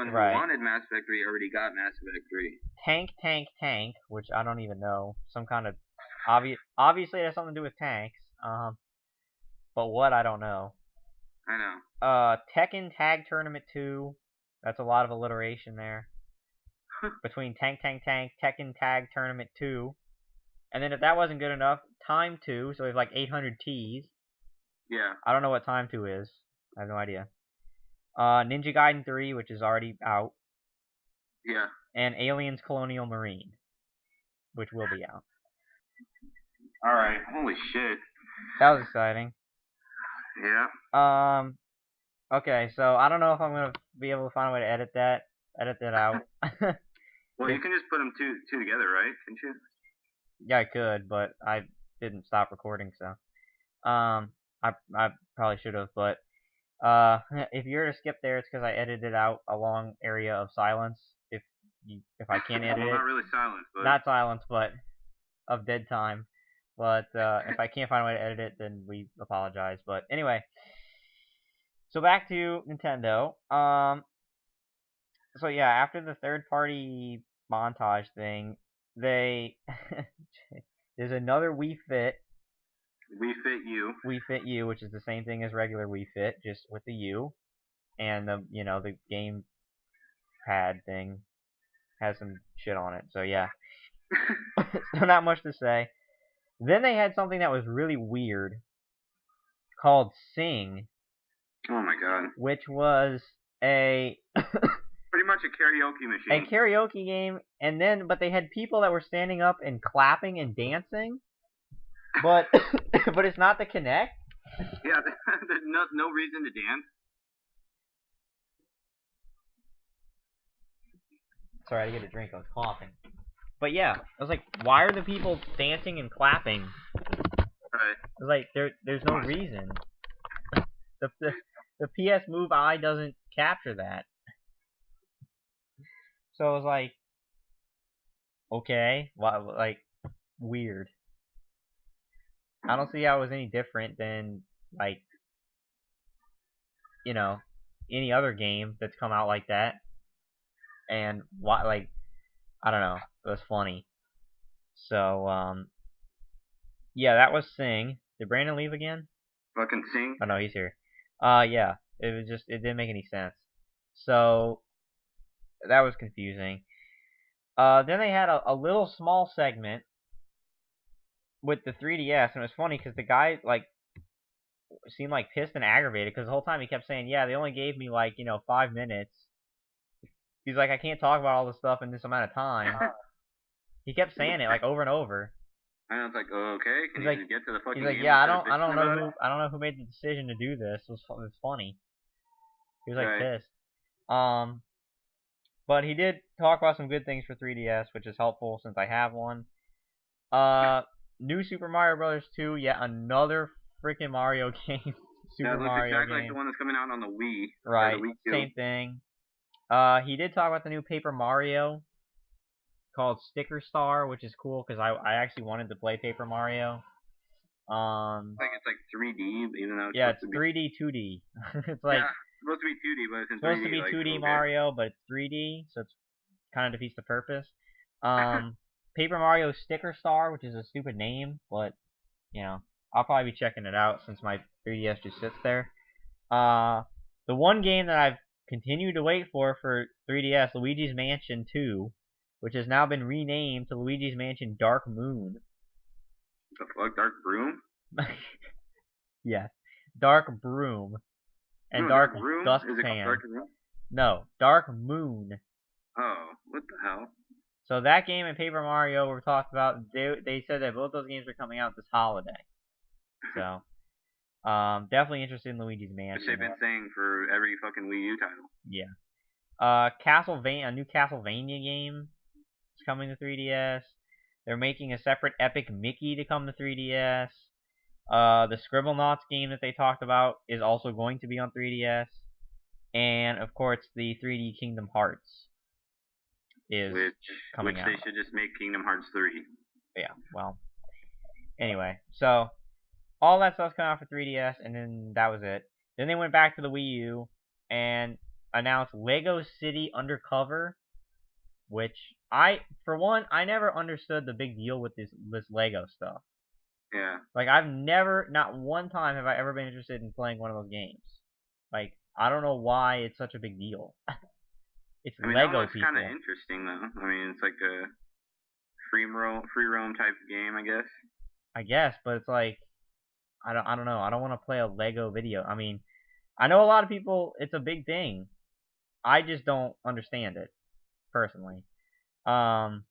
who wanted Mass Effect 3 already got Mass Effect 3. Tank, which I don't even know, some kind of obviously it has something to do with tanks. But what I don't know. I know. Tekken Tag Tournament 2. That's a lot of alliteration there. Between Tank, Tekken Tag Tournament 2. And then if that wasn't good enough, Time 2, so we have like 800 Ts. Yeah. I don't know what Time 2 is. I have no idea. Ninja Gaiden 3, which is already out. Yeah. And Aliens Colonial Marine, which will be out. Alright. Holy shit. That was exciting. Yeah. Okay, so I don't know if I'm gonna be able to find a way to edit that out. Well, you can just put them two together, right? Can't you? Yeah, I could, but I didn't stop recording, so I probably should have, but if you were to skip there, it's because I edited out a long area of silence. If I can't edit well, not really silence, but not silence, but of dead time. But if I can't find a way to edit it, then we apologize. But anyway, so back to Nintendo. So yeah, after the third-party montage thing, there's another Wii Fit. Wii Fit U. Wii Fit U, which is the same thing as regular Wii Fit, just with the U, and the game pad thing has some shit on it. So yeah, so not much to say. Then they had something that was really weird called Sing. Oh my god. Which was a pretty much a karaoke machine. A karaoke game, but they had people that were standing up and clapping and dancing, but but it's not the Kinect. Yeah, there's no reason to dance. Sorry, I had to get a drink. I was coughing. But yeah, I was like, why are the people dancing and clapping? Right. I was like, there's no reason. The PS Move Eye doesn't capture that. So I was like, okay, like, weird. I don't see how it was any different than, like, any other game that's come out like that. And why, like, I don't know. It was funny. So, yeah, that was Sing. Did Brandon leave again? Fucking Sing? Oh, no, he's here. Yeah, it didn't make any sense. So, that was confusing. Then they had a little small segment with the 3DS, and it was funny because the guy, like, seemed like pissed and aggravated because the whole time he kept saying, yeah, they only gave me, like, 5 minutes. He's like, I can't talk about all this stuff in this amount of time. He kept saying it, like, over and over. And it's like, oh, okay, can you just get to the fucking He's like, game? yeah, I don't know who made the decision to do this. It was funny. He was, like, pissed. But he did talk about some good things for 3DS, which is helpful since I have one. New Super Mario Bros. 2, yet another freaking Mario game. Super Mario exactly game. Like the one that's coming out on the Wii. Right, the Wii same thing. He did talk about the new Paper Mario called Sticker Star, which is cool because I actually wanted to play Paper Mario. It's like 3D, even though it's 3D, 2D. It's like it's supposed to be 2D, but it's in 3D. Supposed to be 2D Mario, but it's 3D, so it's kind of defeats the purpose. Paper Mario Sticker Star, which is a stupid name, but I'll probably be checking it out since my 3DS just sits there. The one game that I've continued to wait for 3DS, Luigi's Mansion 2, which has now been renamed to Luigi's Mansion Dark Moon. The fuck, Dark Broom? Yes, Dark Broom and Dark Dustpan. Dark Moon? No, Dark Moon. Oh, what the hell? So that game and Paper Mario were talked about. They said that both those games are coming out this holiday. So, definitely interested in Luigi's Mansion. Which they've been saying for every fucking Wii U title. Yeah. A new Castlevania game is coming to 3DS. They're making a separate Epic Mickey to come to 3DS. The Scribblenauts game that they talked about is also going to be on 3DS. And, of course, the 3D Kingdom Hearts is coming out. Which they should just make Kingdom Hearts 3. Yeah, well. Anyway, so all that stuff's coming out for 3DS, and then that was it. Then they went back to the Wii U and announced Lego City Undercover, which I never understood the big deal with this Lego stuff. Yeah. Like, not one time have I ever been interested in playing one of those games. Like, I don't know why it's such a big deal. It's Lego people. It's kind of interesting, though. I mean, it's like a free roam type game, I guess. I guess, but it's like, I don't know. I don't want to play a Lego video. I mean, I know a lot of people, it's a big thing. I just don't understand it, personally. But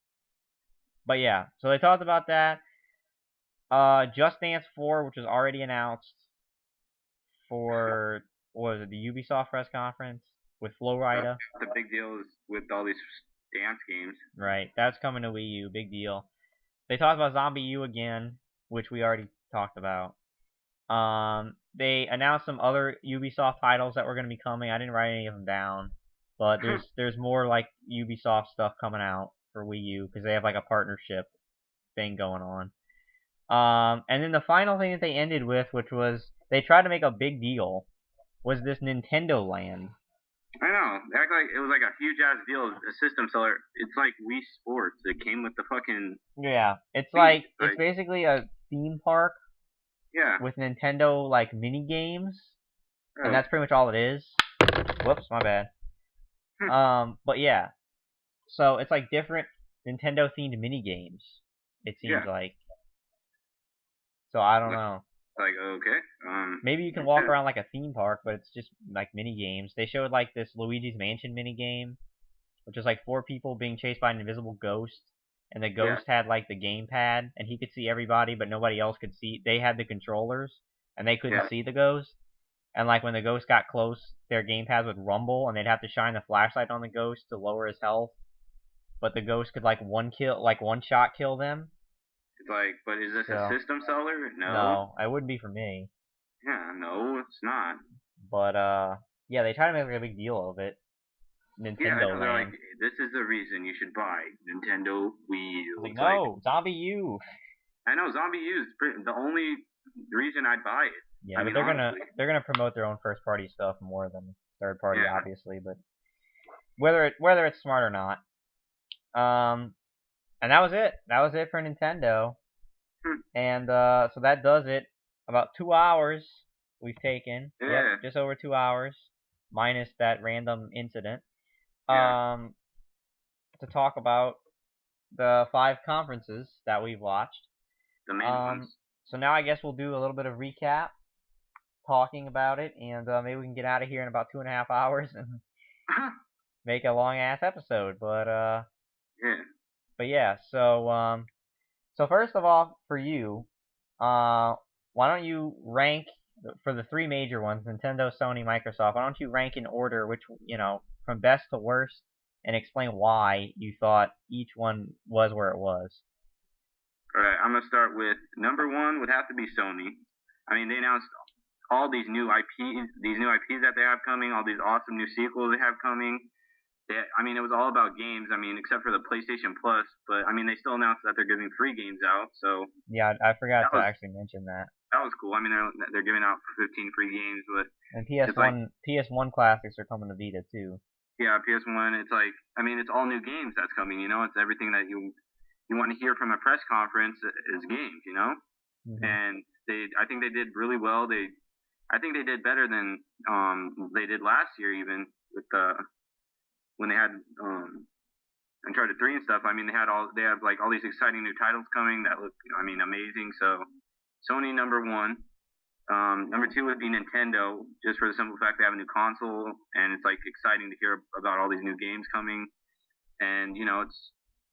yeah, so they talked about that. Just Dance 4, which was already announced for, what was it, the Ubisoft press conference with Flowrider. The big deal is with all these dance games. Right, that's coming to Wii U, big deal. They talked about Zombie U again, which we already talked about. They announced some other Ubisoft titles that were going to be coming. I didn't write any of them down, but there's more like Ubisoft stuff coming out for Wii U because they have like a partnership thing going on. And then the final thing that they ended with, which was they tried to make a big deal, was this Nintendo Land. I know. They act like it was like a huge ass deal. A system seller. It's like Wii Sports. It came with the fucking. Yeah, it's like it's basically a theme park. Yeah. With Nintendo like mini games, and that's pretty much all it is. Whoops, my bad. But yeah, so it's like different Nintendo themed mini games. It seems like. So I don't know. Like okay. Maybe you can walk around like a theme park, but it's just like mini games. They showed like this Luigi's Mansion mini game, which is like 4 people being chased by an invisible ghost. And the ghost had like the gamepad, and he could see everybody, but nobody else could see. They had the controllers, and they couldn't see the ghost. And like when the ghost got close, their gamepads would rumble, and they'd have to shine the flashlight on the ghost to lower his health. But the ghost could like one shot kill them. It's like, but is this a system seller? No. No, it wouldn't be for me. Yeah, no, it's not. But yeah, they try to make like a big deal of it. Nintendo Land. Like, this is the reason you should buy Nintendo Wii U. Like, no, Zombie U. I know Zombie U is the only reason I'd buy it. Yeah, I mean, they're gonna promote their own first party stuff more than third party, obviously. But whether it's smart or not, and that was it. That was it for Nintendo. And so that does it. About 2 hours we've taken. Yeah. Yep, just over 2 hours, minus that random incident. To talk about the 5 conferences that we've watched. The main ones. So now I guess we'll do a little bit of recap, talking about it, and maybe we can get out of here in about 2.5 hours and make a long ass episode. But yeah. So first of all, for you, why don't you rank for the 3 major ones, Nintendo, Sony, Microsoft? Why don't you rank in order, which from best to worst, and explain why you thought each one was where it was. Alright, I'm gonna start with number 1 would have to be Sony. I mean, they announced all these new IPs that they have coming, all these awesome new sequels they have coming. I mean, it was all about games. I mean, except for the PlayStation Plus, but I mean, they still announced that they're giving free games out. So yeah, I forgot to actually mention that. That was cool. I mean, they're giving out 15 free games, but and PS1 classics are coming to Vita too. Yeah, PS1. It's like, I mean, it's all new games that's coming. It's everything that you want to hear from a press conference is games. And I think they did really well. I think they did better than they did last year, even with when they had Uncharted 3 and stuff. I mean, they have like all these exciting new titles coming that look, I mean, amazing. So Sony number 1. Number 2 would be Nintendo, just for the simple fact they have a new console, and it's like exciting to hear about all these new games coming. and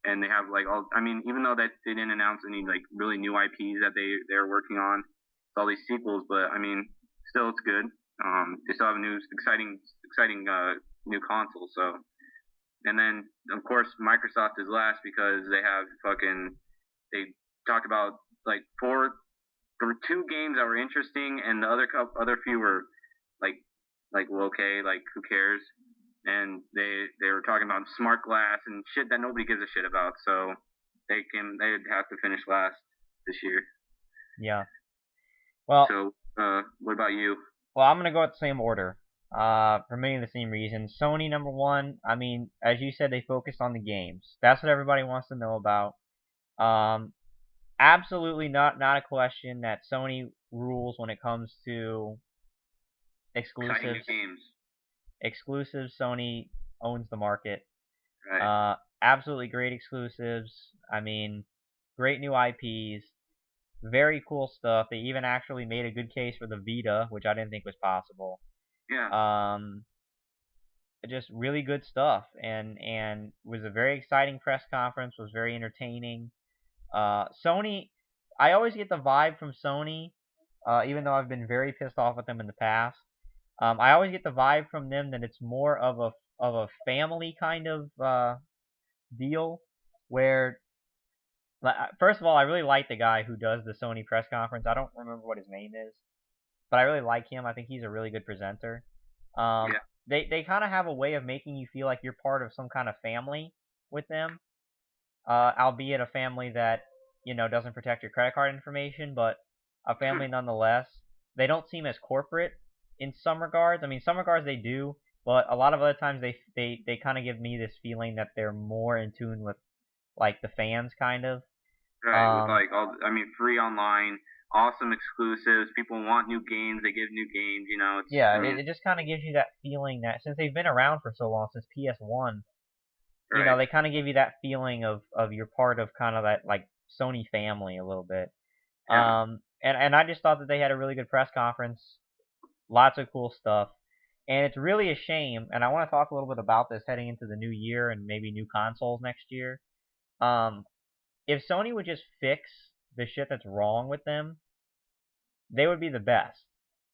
and they have like all. I mean, even though that they didn't announce any like really new IPs that they're working on, it's all these sequels, but I mean, still it's good. They still have new exciting new consoles. So, and then of course Microsoft is last because they have they talked about like there were 2 games that were interesting, and the other few were like well, okay, like who cares? And they were talking about smart glass and shit that nobody gives a shit about. So they'd have to finish last this year. Yeah. Well. So what about you? Well, I'm gonna go with the same order. For many of the same reasons. Sony number 1. I mean, as you said, they focused on the games. That's what everybody wants to know about. Absolutely not a question that Sony rules when it comes to exclusives. Exciting new games. Exclusives, Sony owns the market. Right. Absolutely great exclusives. I mean, great new IPs. Very cool stuff. They even actually made a good case for the Vita, which I didn't think was possible. Yeah. Just really good stuff, and was a very exciting press conference. Was very entertaining. Sony, I always get the vibe from Sony, even though I've been very pissed off with them in the past. I always get the vibe from them that it's more of a family kind of deal, where first of all, I really like the guy who does the Sony press conference. I don't remember what his name is, but I really like him. I think he's a really good presenter. Yeah. They kind of have a way of making you feel like you're part of some kind of family with them, albeit a family that doesn't protect your credit card information, but a family nonetheless. They don't seem as corporate in some regards. I mean, some regards they do, but a lot of other times they kind of give me this feeling that they're more in tune with like the fans, kind of. Right, with like free online, awesome exclusives. People want new games, they give new games. It just kind of gives you that feeling that since they've been around for so long, since PS1, right. they kind of give you that feeling of you're part of kind of that like Sony family a little bit. Yeah. And I just thought that they had a really good press conference, lots of cool stuff, and it's really a shame. And I want to talk a little bit about this heading into the new year and maybe new consoles next year. If Sony would just fix the shit that's wrong with them, they would be the best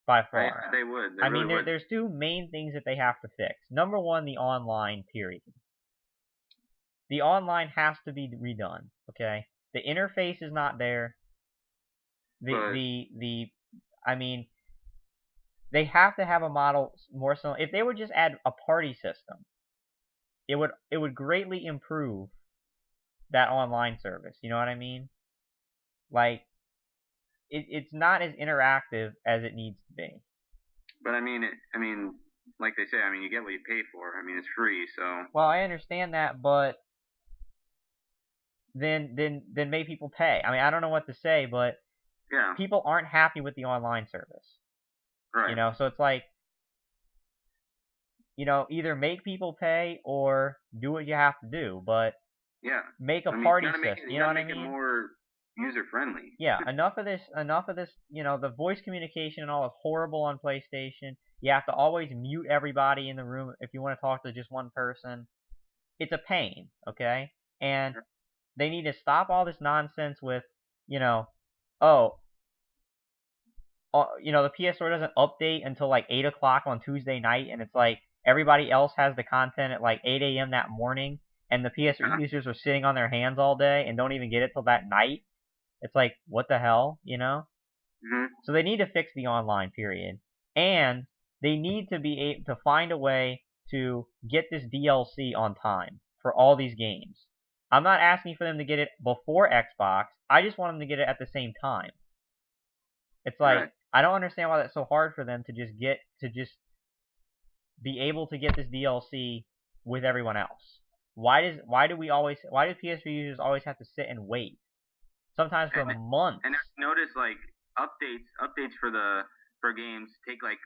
by far. Yeah, they would. I mean, there's 2 main things that they have to fix. Number 1, the online period. The online has to be redone. Okay, the interface is not there. I mean, they have to have a model more so. If they would just add a party system, it would greatly improve that online service. You know what I mean? Like, it's not as interactive as it needs to be. But I mean, like they say, you get what you pay for. It's free, so. Well, I understand that, but then make people pay. I don't know what to say, but yeah, people aren't happy with the online service. Right. So it's like, either make people pay or do what you have to do, but yeah, make a party system. You know what I mean? Make it more user friendly. Yeah, enough of this. The voice communication and all is horrible on PlayStation. You have to always mute everybody in the room if you want to talk to just one person. It's a pain, okay? And they need to stop all this nonsense with, the PS Store doesn't update until like 8 o'clock on Tuesday night, and it's like everybody else has the content at like 8 a.m. that morning, and the PS users are sitting on their hands all day and don't even get it till that night. It's like, what the hell, Mm-hmm. So they need to fix the online period, and they need to be able to find a way to get this DLC on time for all these games. I'm not asking for them to get it before Xbox. I just want them to get it at the same time. It's like, right. I don't understand why that's so hard for them to just be able to get this DLC with everyone else. Why do PS4 users always have to sit and wait? Sometimes for months. And I've noticed like updates for games take like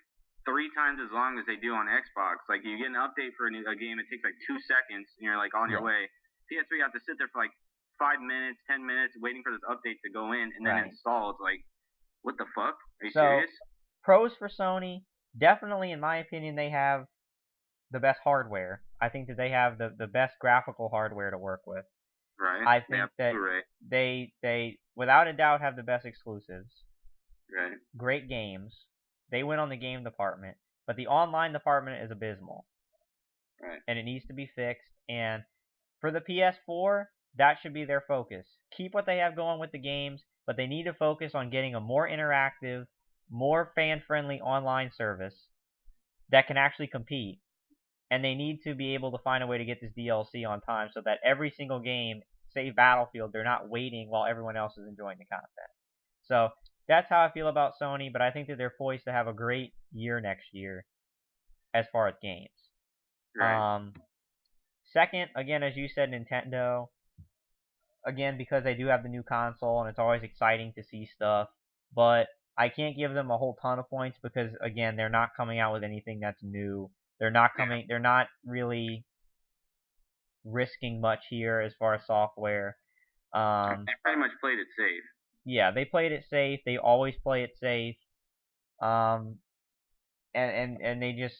3 times as long as they do on Xbox. Like you get an update for a game, it takes like 2 seconds, and you're like on your way. PS3 you have to sit there for like 5 minutes, 10 minutes waiting for this update to go in and then install. It's like, what the fuck? Are you serious? Pros for Sony, definitely in my opinion, they have the best hardware. I think that they have the best graphical hardware to work with. Right. I think that they without a doubt have the best exclusives. Right. Great games. They win on the game department, but the online department is abysmal. Right. And it needs to be fixed. And for the PS4, that should be their focus. Keep what they have going with the games, but they need to focus on getting a more interactive, more fan-friendly online service that can actually compete. And they need to be able to find a way to get this DLC on time so that every single game, say Battlefield, they're not waiting while everyone else is enjoying the content. So that's how I feel about Sony, but I think that they're poised to have a great year next year as far as games. Right. Second, again, as you said, Nintendo. Again, because they do have the new console, and it's always exciting to see stuff. But I can't give them a whole ton of points because, again, they're not coming out with anything that's new. They're not really risking much here as far as software. They pretty much played it safe. Yeah, they played it safe. They always play it safe. And they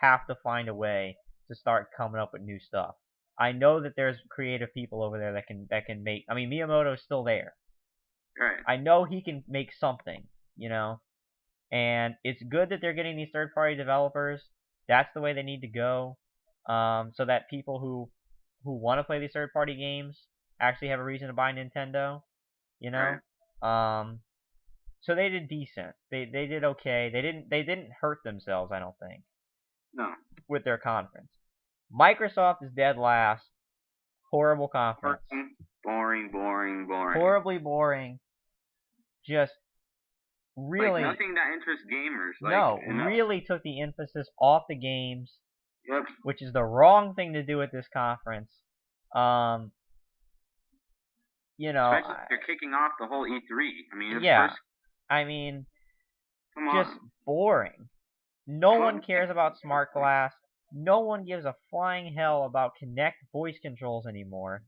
have to find a way to start coming up with new stuff. I know that there's creative people over there that can make. I mean, Miyamoto's still there. Right. I know he can make something, you know. And it's good that they're getting these third-party developers. That's the way they need to go, so that people who want to play these third-party games actually have a reason to buy Nintendo, you know. Right. So they did decent. They did okay. They didn't hurt themselves, I don't think. No. With their conference. Microsoft is dead last. Horrible conference. Boring. Horribly boring. Just really nothing that interests gamers. Really took the emphasis off the games. Yep. Which is the wrong thing to do at this conference. You know, especially if you're kicking off the whole E3. I mean, just boring. No one cares about smart glass. No one gives a flying hell about Kinect voice controls anymore.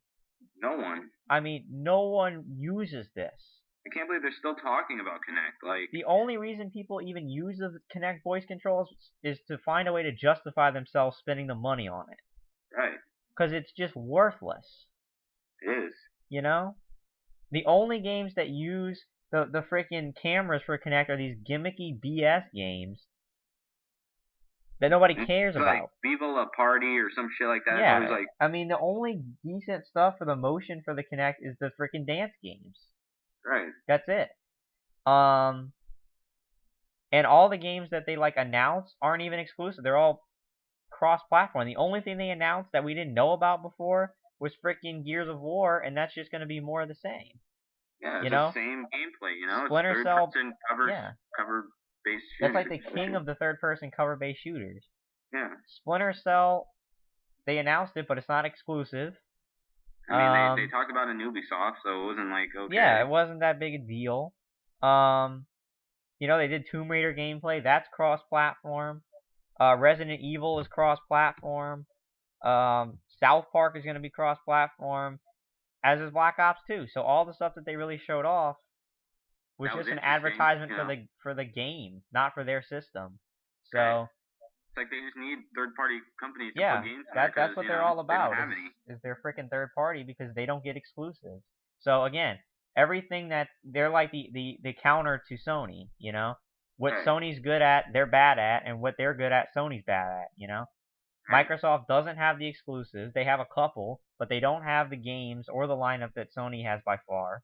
No one. I mean, no one uses this. I can't believe they're still talking about Kinect. The only reason people even use the Kinect voice controls is to find a way to justify themselves spending the money on it. Right. Because it's just worthless. It is. You know? The only games that use the freaking cameras for Kinect are these gimmicky BS games that nobody cares about. Like Viva La Party or some shit like that. Yeah. I mean, the only decent stuff for the motion for the Kinect is the freaking dance games. Right. That's it. And all the games that they announce aren't even exclusive. They're all cross-platform. The only thing they announced that we didn't know about before was freaking Gears of War, and that's just going to be more of the same. Yeah, it's the same gameplay, Splinter Cell, cover-based shooters. That's like the king of the third-person cover-based shooters. Yeah. Splinter Cell, they announced it, but it's not exclusive. I mean, they talked about an Ubisoft, so it wasn't okay. Yeah, it wasn't that big a deal. They did Tomb Raider gameplay. That's cross-platform. Resident Evil is cross-platform. South Park is going to be cross-platform, as is Black Ops 2. So all the stuff that they really showed off was just an advertisement for the game, not for their system. So it's like they just need third-party companies to put games. That's what they're all about. Is they're freaking third-party because they don't get exclusives. So again, everything that they're like the counter to Sony. What Sony's good at, they're bad at, and what they're good at, Sony's bad at. Microsoft doesn't have the exclusives. They have a couple, but they don't have the games or the lineup that Sony has by far.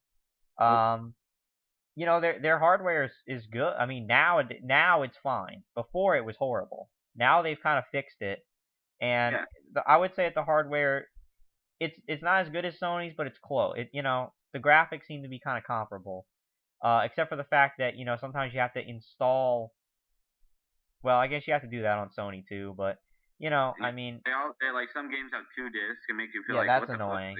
Their hardware is good. I mean, now it's fine. Before it was horrible. Now they've kind of fixed it, and I would say that the hardware, it's not as good as Sony's, but it's close. The graphics seem to be kind of comparable, except for the fact that sometimes you have to install. Well, I guess you have to do that on Sony too, but. I mean, they some games have 2 discs and make you feel that's annoying.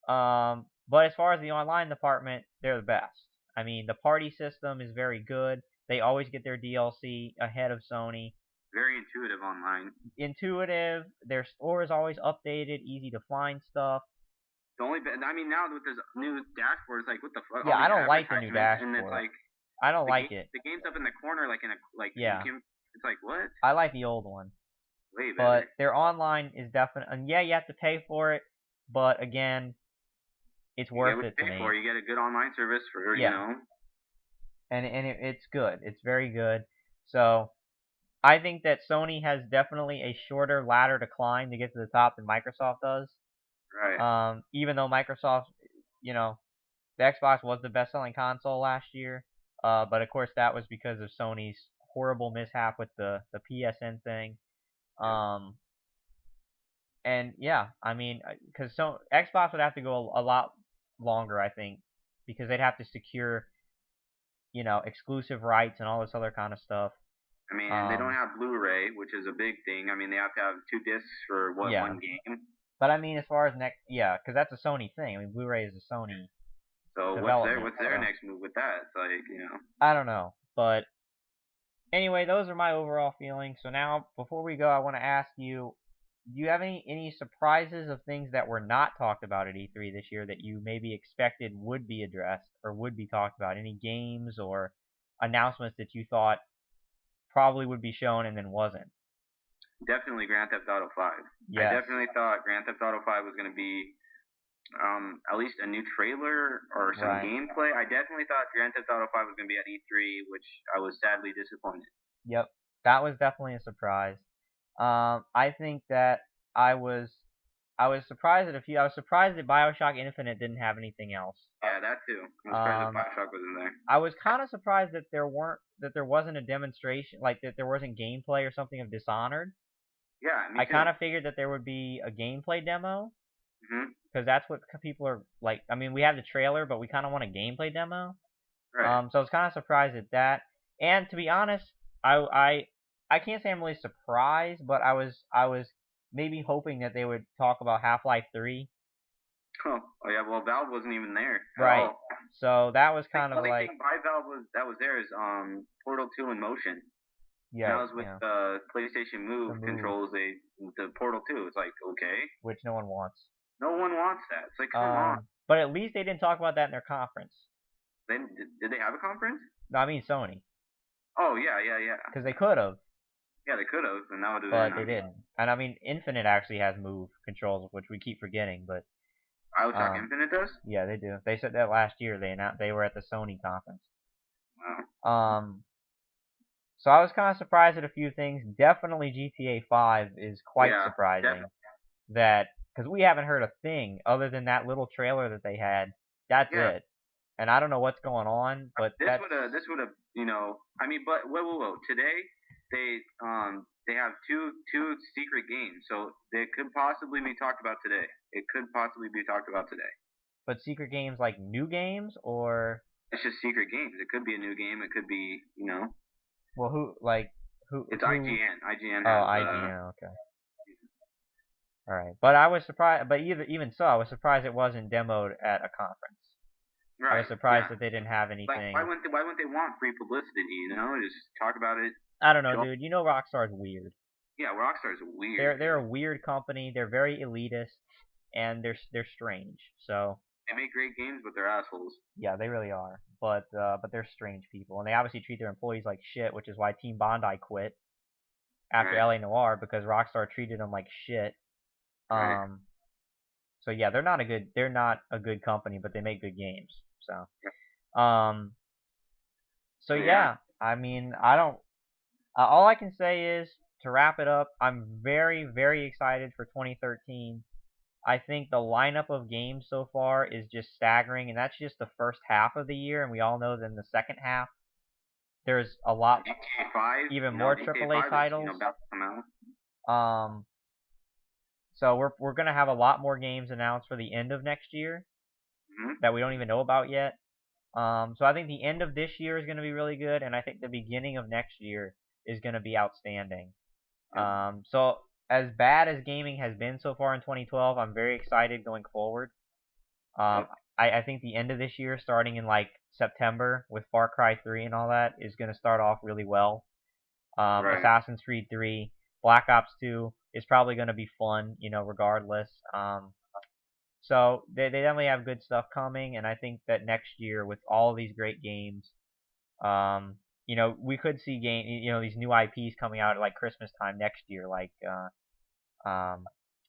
But as far as the online department, they're the best. I mean, the party system is very good. They always get their DLC ahead of Sony. Very intuitive online. Intuitive. Their store is always updated, easy to find stuff. The only, now with this new dashboard, it's what the fuck? Yeah, I don't like the new dashboard. And it's I don't like it. The game's up in the corner, it's what? I like the old one. Way But better. their online is definitely, and yeah, you have to pay for it, but again, it's You get worth what it you to pay me. for. You get a good online service for, you Yeah. know. And it's good. It's very good. So I think that Sony has definitely a shorter ladder to climb to get to the top than Microsoft does. Right. Even though Microsoft, you know, the Xbox was the best-selling console last year, but of course that was because of Sony's horrible mishap with the PSN thing. And yeah, I mean, because Xbox would have to go a lot longer, I think, because they'd have to secure, you know, exclusive rights and all this other kind of stuff. I mean, they don't have Blu-ray, which is a big thing. I mean, they have to have 2 discs for Yeah. one game. But I mean, as far as yeah, because that's a Sony thing. I mean, Blu-ray is a Sony. So what's their next move with that? It's like, you know. I don't know, but anyway, those are my overall feelings. So now, before we go, I want to ask you, do you have any surprises of things that were not talked about at E3 this year that you maybe expected would be addressed or would be talked about? Any games or announcements that you thought probably would be shown and then wasn't? Definitely Grand Theft Auto 5. Yes. I definitely thought Grand Theft Auto 5 was going to be at least a new trailer or some gameplay. I definitely thought Grand Theft Auto 5 was going to be at E3, which I was sadly disappointed. Yep, that was definitely a surprise. I think that I was surprised at a few. I was surprised that BioShock Infinite didn't have anything else. Yeah, that too. I was surprised that BioShock wasn't there. I was kind of surprised that there wasn't a demonstration, like that there wasn't gameplay or something of Dishonored. Yeah, me too. I kind of figured that there would be a gameplay demo. Because that's what people are like. I mean, we have the trailer, but we kind of want a gameplay demo. Right. So I was kind of surprised at that. And to be honest, I can't say I'm really surprised, but I was maybe hoping that they would talk about Half-Life 3. Oh yeah, well Valve wasn't even there. Right. All. So that was kind of like. The like. thing by Valve was there is Portal 2 in motion. Yeah. That was with PlayStation Move controls. The Portal 2. It's like, okay. Which no one wants. No one wants that. It's like, come on. But at least they didn't talk about that in their conference. Did they have a conference? No, I mean Sony. Oh yeah. Because they could have. Yeah, they could have, and that would have been. But they didn't. And I mean, Infinite actually has Move controls, which we keep forgetting. But BioShock Infinite does? Yeah, they do. They said that last year. They were at the Sony conference. Wow. So I was kind of surprised at a few things. Definitely GTA 5 is quite surprising. That because we haven't heard a thing other than that little trailer that they had. That's it. And I don't know what's going on, but this would have, you know. I mean, but whoa. Today they have two secret games, so they could possibly be talked about today. It could possibly be talked about today. But secret games like new games or? It's just secret games. It could be a new game. It could be, you know. Well, who? It's IGN. IGN. IGN. Okay. All right, but I was surprised. But even so, I was surprised it wasn't demoed at a conference. Right. I was surprised that they didn't have anything. Like, why wouldn't they want free publicity? You know, just talk about it. I don't know, dude. You know, Rockstar's weird. Yeah, Rockstar's weird. They're a weird company. They're very elitist, and they're strange. So. They make great games, but they're assholes. Yeah, they really are. But they're strange people, and they obviously treat their employees like shit, which is why Team Bondi quit after LA Noire because Rockstar treated them like shit. So yeah, they're not a good company, but they make good games. So, yeah, I mean, I don't. All I can say is to wrap it up. I'm very, very excited for 2013. I think the lineup of games so far is just staggering, and that's just the first half of the year, and we all know that in the second half, there's a lot, GTA 5, even more AAA titles. About to come out. So we're gonna have a lot more games announced for the end of next year that we don't even know about yet. So I think the end of this year is gonna be really good, and I think the beginning of next year is gonna be outstanding. So as bad as gaming has been so far in 2012, I'm very excited going forward. I think the end of this year, starting in like September with Far Cry 3 and all that, is gonna start off really well. Assassin's Creed 3, Black Ops 2 is probably going to be fun, you know, regardless. So they definitely have good stuff coming, and I think that next year with all of these great games, you know, we could see these new IPs coming out at like Christmas time next year, like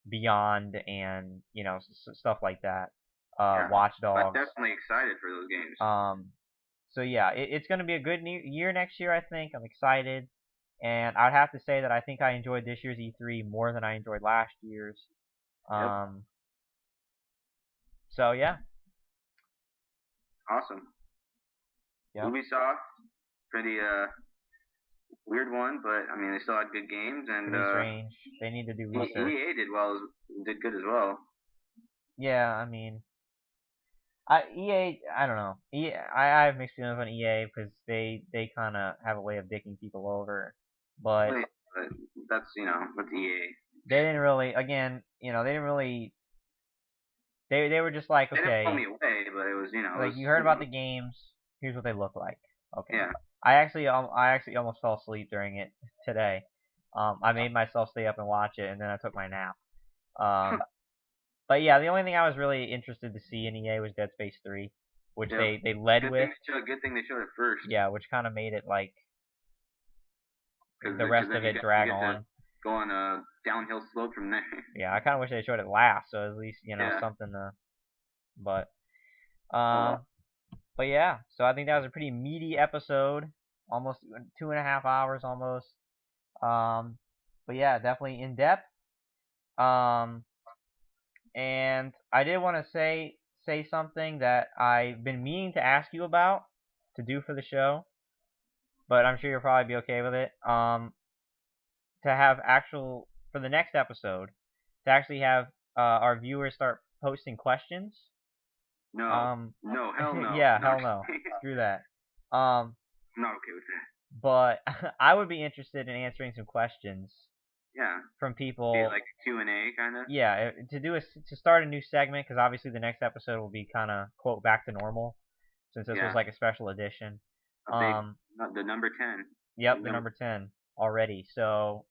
Beyond and you know stuff like that. Watch Dogs. I'm definitely excited for those games. So yeah, it's going to be a good year next year. I think I'm excited, and I'd have to say that I think I enjoyed this year's E3 more than I enjoyed last year's. So yeah. Awesome. Yep. Ubisoft, pretty weird one, but I mean they still had good games and pretty strange. They need to do research. EA did good as well. Yeah, I mean, EA, I don't know. I have mixed feelings on EA because they kind of have a way of dicking people over, but that's with EA. They didn't really. Again, they didn't really. They were just like, okay. They didn't pull me away, but it was like you heard about the games. Here's what they look like. Okay. Yeah. I actually almost fell asleep during it today. I made myself stay up and watch it, and then I took my nap. But yeah, the only thing I was really interested to see in EA was Dead Space 3, which they led with. Good thing they showed it first. Yeah, which kind of made it like the rest of it drag on. Go on a downhill slope from there. Yeah, I kind of wish they showed it last, so at least something to. But but yeah, so I think that was a pretty meaty episode, almost 2.5 hours almost. But yeah, definitely in depth. And I did want to say something that I've been meaning to ask you about to do for the show, but I'm sure you'll probably be okay with it. To have for the next episode, to actually have our viewers start posting questions. No, hell no. Yeah, hell no. Screw that. I'm not okay with that. But I would be interested in answering some questions. Yeah. From people. Yeah, like a Q&A kind of. Yeah, to start a new segment, because obviously the next episode will be kind of quote back to normal, since this was like a special edition. The number 10. Yep, the number 10 already. So,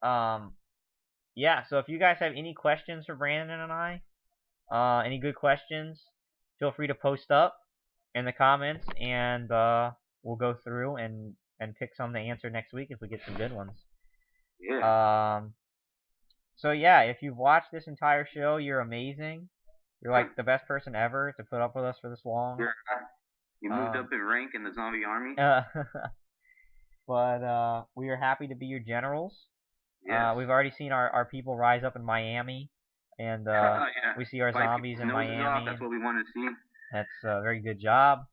yeah. So if you guys have any questions for Brandon and I, any good questions, feel free to post up in the comments, and we'll go through and pick some to answer next week if we get some good ones. Yeah. So yeah, if you've watched this entire show, you're amazing. You're like the best person ever to put up with us for this long. You moved up in rank in the zombie army. But we are happy to be your generals. Yes. We've already seen our people rise up in Miami, and we see our zombies in Miami. That's what we want to see. That's a very good job.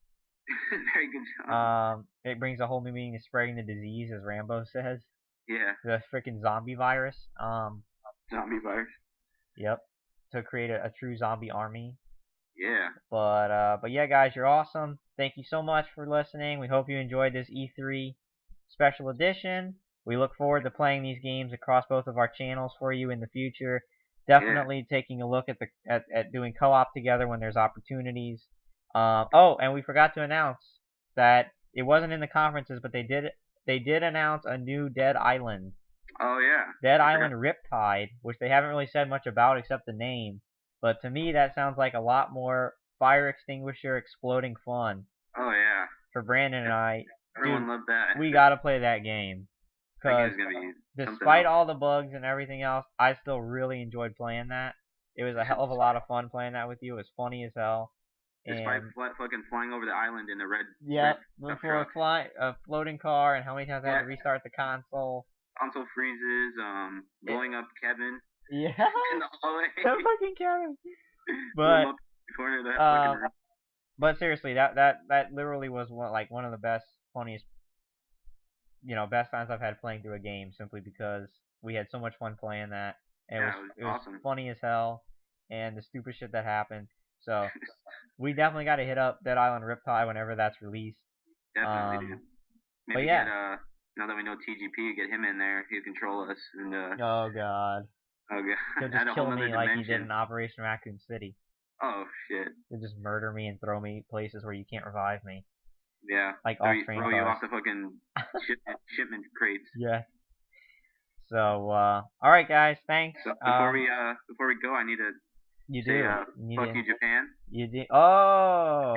Very good job. It brings a whole new meaning to spreading the disease, as Rambo says. Yeah. The freaking zombie virus. Zombie virus. Yep. To create a true zombie army. Yeah. But yeah, guys, you're awesome. Thank you so much for listening. We hope you enjoyed this E3 special edition. We look forward to playing these games across both of our channels for you in the future. Definitely taking a look at doing co-op together when there's opportunities. Oh, and we forgot to announce that it wasn't in the conferences, but they did announce a new Dead Island. Oh yeah. Dead Island Riptide, which they haven't really said much about except the name. But to me, that sounds like a lot more fire extinguisher exploding fun. Oh yeah. For Brandon and I, everyone loved that. We gotta play that game. Because despite all the bugs and everything else, I still really enjoyed playing that. It was a hell of a lot of fun playing that with you. It was funny as hell. Despite fucking flying over the island in a red. Yeah, before a floating car, and how many times I had to restart the console. Console freezes, blowing up Kevin. Yeah. In the hallway. That fucking Kevin. But seriously, that literally was one of the best, funniest, best times I've had playing through a game, simply because we had so much fun playing that, and it was awesome. Funny as hell, and the stupid shit that happened. So we definitely got to hit up Dead Island Riptide whenever that's released. Definitely, dude. Maybe now that we know TGP, get him in there. He'll control us. And, oh god. Oh god. He'll just kill me like he did in Operation Raccoon City. Oh shit. He'll just murder me and throw me places where you can't revive me. Yeah. Like off train cars. Throw you off the fucking shipment crates. Yeah. So all right, guys. Thanks. So before we go, I need to. You say, do. fuck you, Japan. You do. Oh.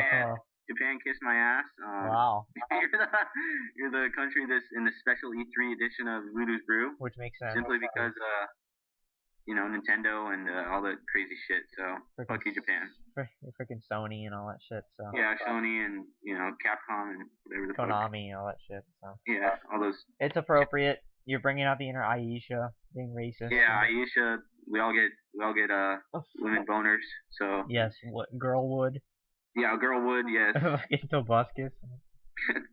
Japan, kiss my ass. Wow. You're the country that's in the special E3 edition of Voodoo's Brew. Which makes sense. Simply because, Nintendo and all that crazy shit. So, fuck you, Japan. Freaking Sony and all that shit. So. Yeah, Sony and, Capcom and whatever the fuck. Konami and all that shit. So. Yeah, all those. It's appropriate. You're bringing out the inner Aisha, being racist. Yeah, Aisha. We all get women boners. So. Yes, what girl would. Yeah, a girl would, yes. Fucking Tobuscus.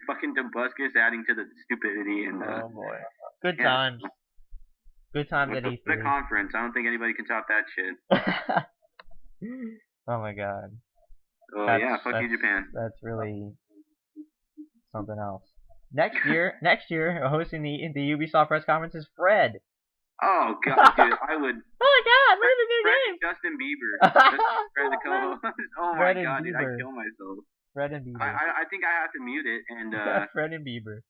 Fucking Tobuscus adding to the stupidity and. Oh boy. Good times. Good times at E3. The conference. I don't think anybody can top that shit. Oh my god. Oh yeah, fuck you, Japan. That's really something else. Next year, hosting the Ubisoft press conference is Fred. Oh god, dude, I would. Oh my god, look at the new Fred game. And Justin Bieber. Fred the co-host. Oh my Fred and god, dude, Bieber. I'd kill myself. Fred and Bieber. I think I have to mute it and. Fred and Bieber.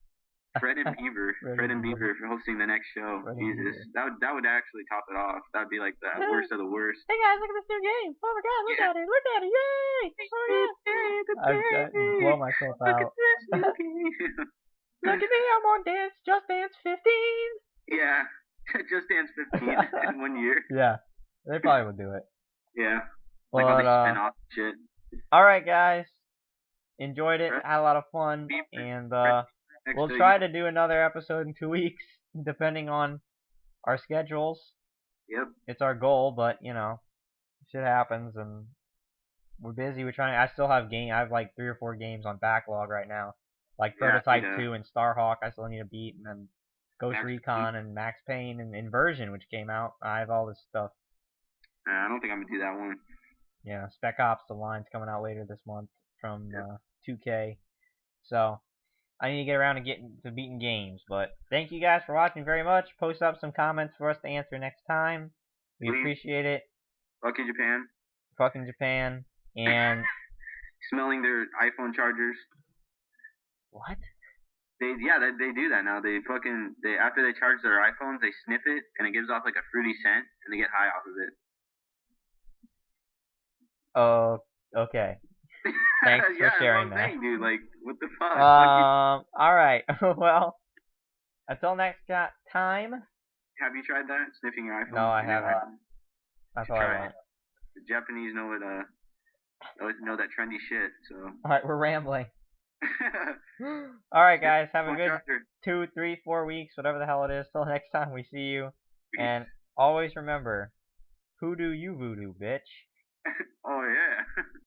Fred and Bieber. Fred and Bieber for hosting the next show. Jesus, that would actually top it off. That would be like the worst of the worst. Hey guys, look at this new game. Oh my god, look at it. Look at it. Yay! Oh yeah. I blow myself out. Look at me, I'm on Just Dance 15. Yeah, Just Dance 15 in 1 year. Yeah, they probably would do it. Yeah. But, like all these spin-off shit. Alright guys, enjoyed it, had a lot of fun, and we'll try to do another episode in 2 weeks, depending on our schedules. Yep. It's our goal, but, shit happens, and we're busy. I still have I have like 3 or 4 games on backlog right now. Like Prototype 2 and Starhawk I still need to beat, and then Ghost Recon and Max Payne and Inversion, which came out. I have all this stuff. I don't think I'm going to do that one. Yeah, Spec Ops The Line's coming out later this month from 2K. So, I need to get around to beating games. But thank you guys for watching very much. Post up some comments for us to answer next time. We appreciate it. Fuck you, Japan. Fucking Japan. And... smelling their iPhone chargers. What? They do that now. After they charge their iPhones, they sniff it, and it gives off like a fruity scent, and they get high off of it. Oh, okay. Thanks for sharing that. Thing, dude. Like, what the fuck? Alright. Well, until next time. Have you tried that? Sniffing your iPhone? No, I haven't. That's all I want. The Japanese know that trendy shit, so. Alright, we're rambling. Alright, guys. Have a good 2, 3, 4 weeks, whatever the hell it is. Till next time we see you. And always remember, who do you voodoo, bitch? Oh, yeah.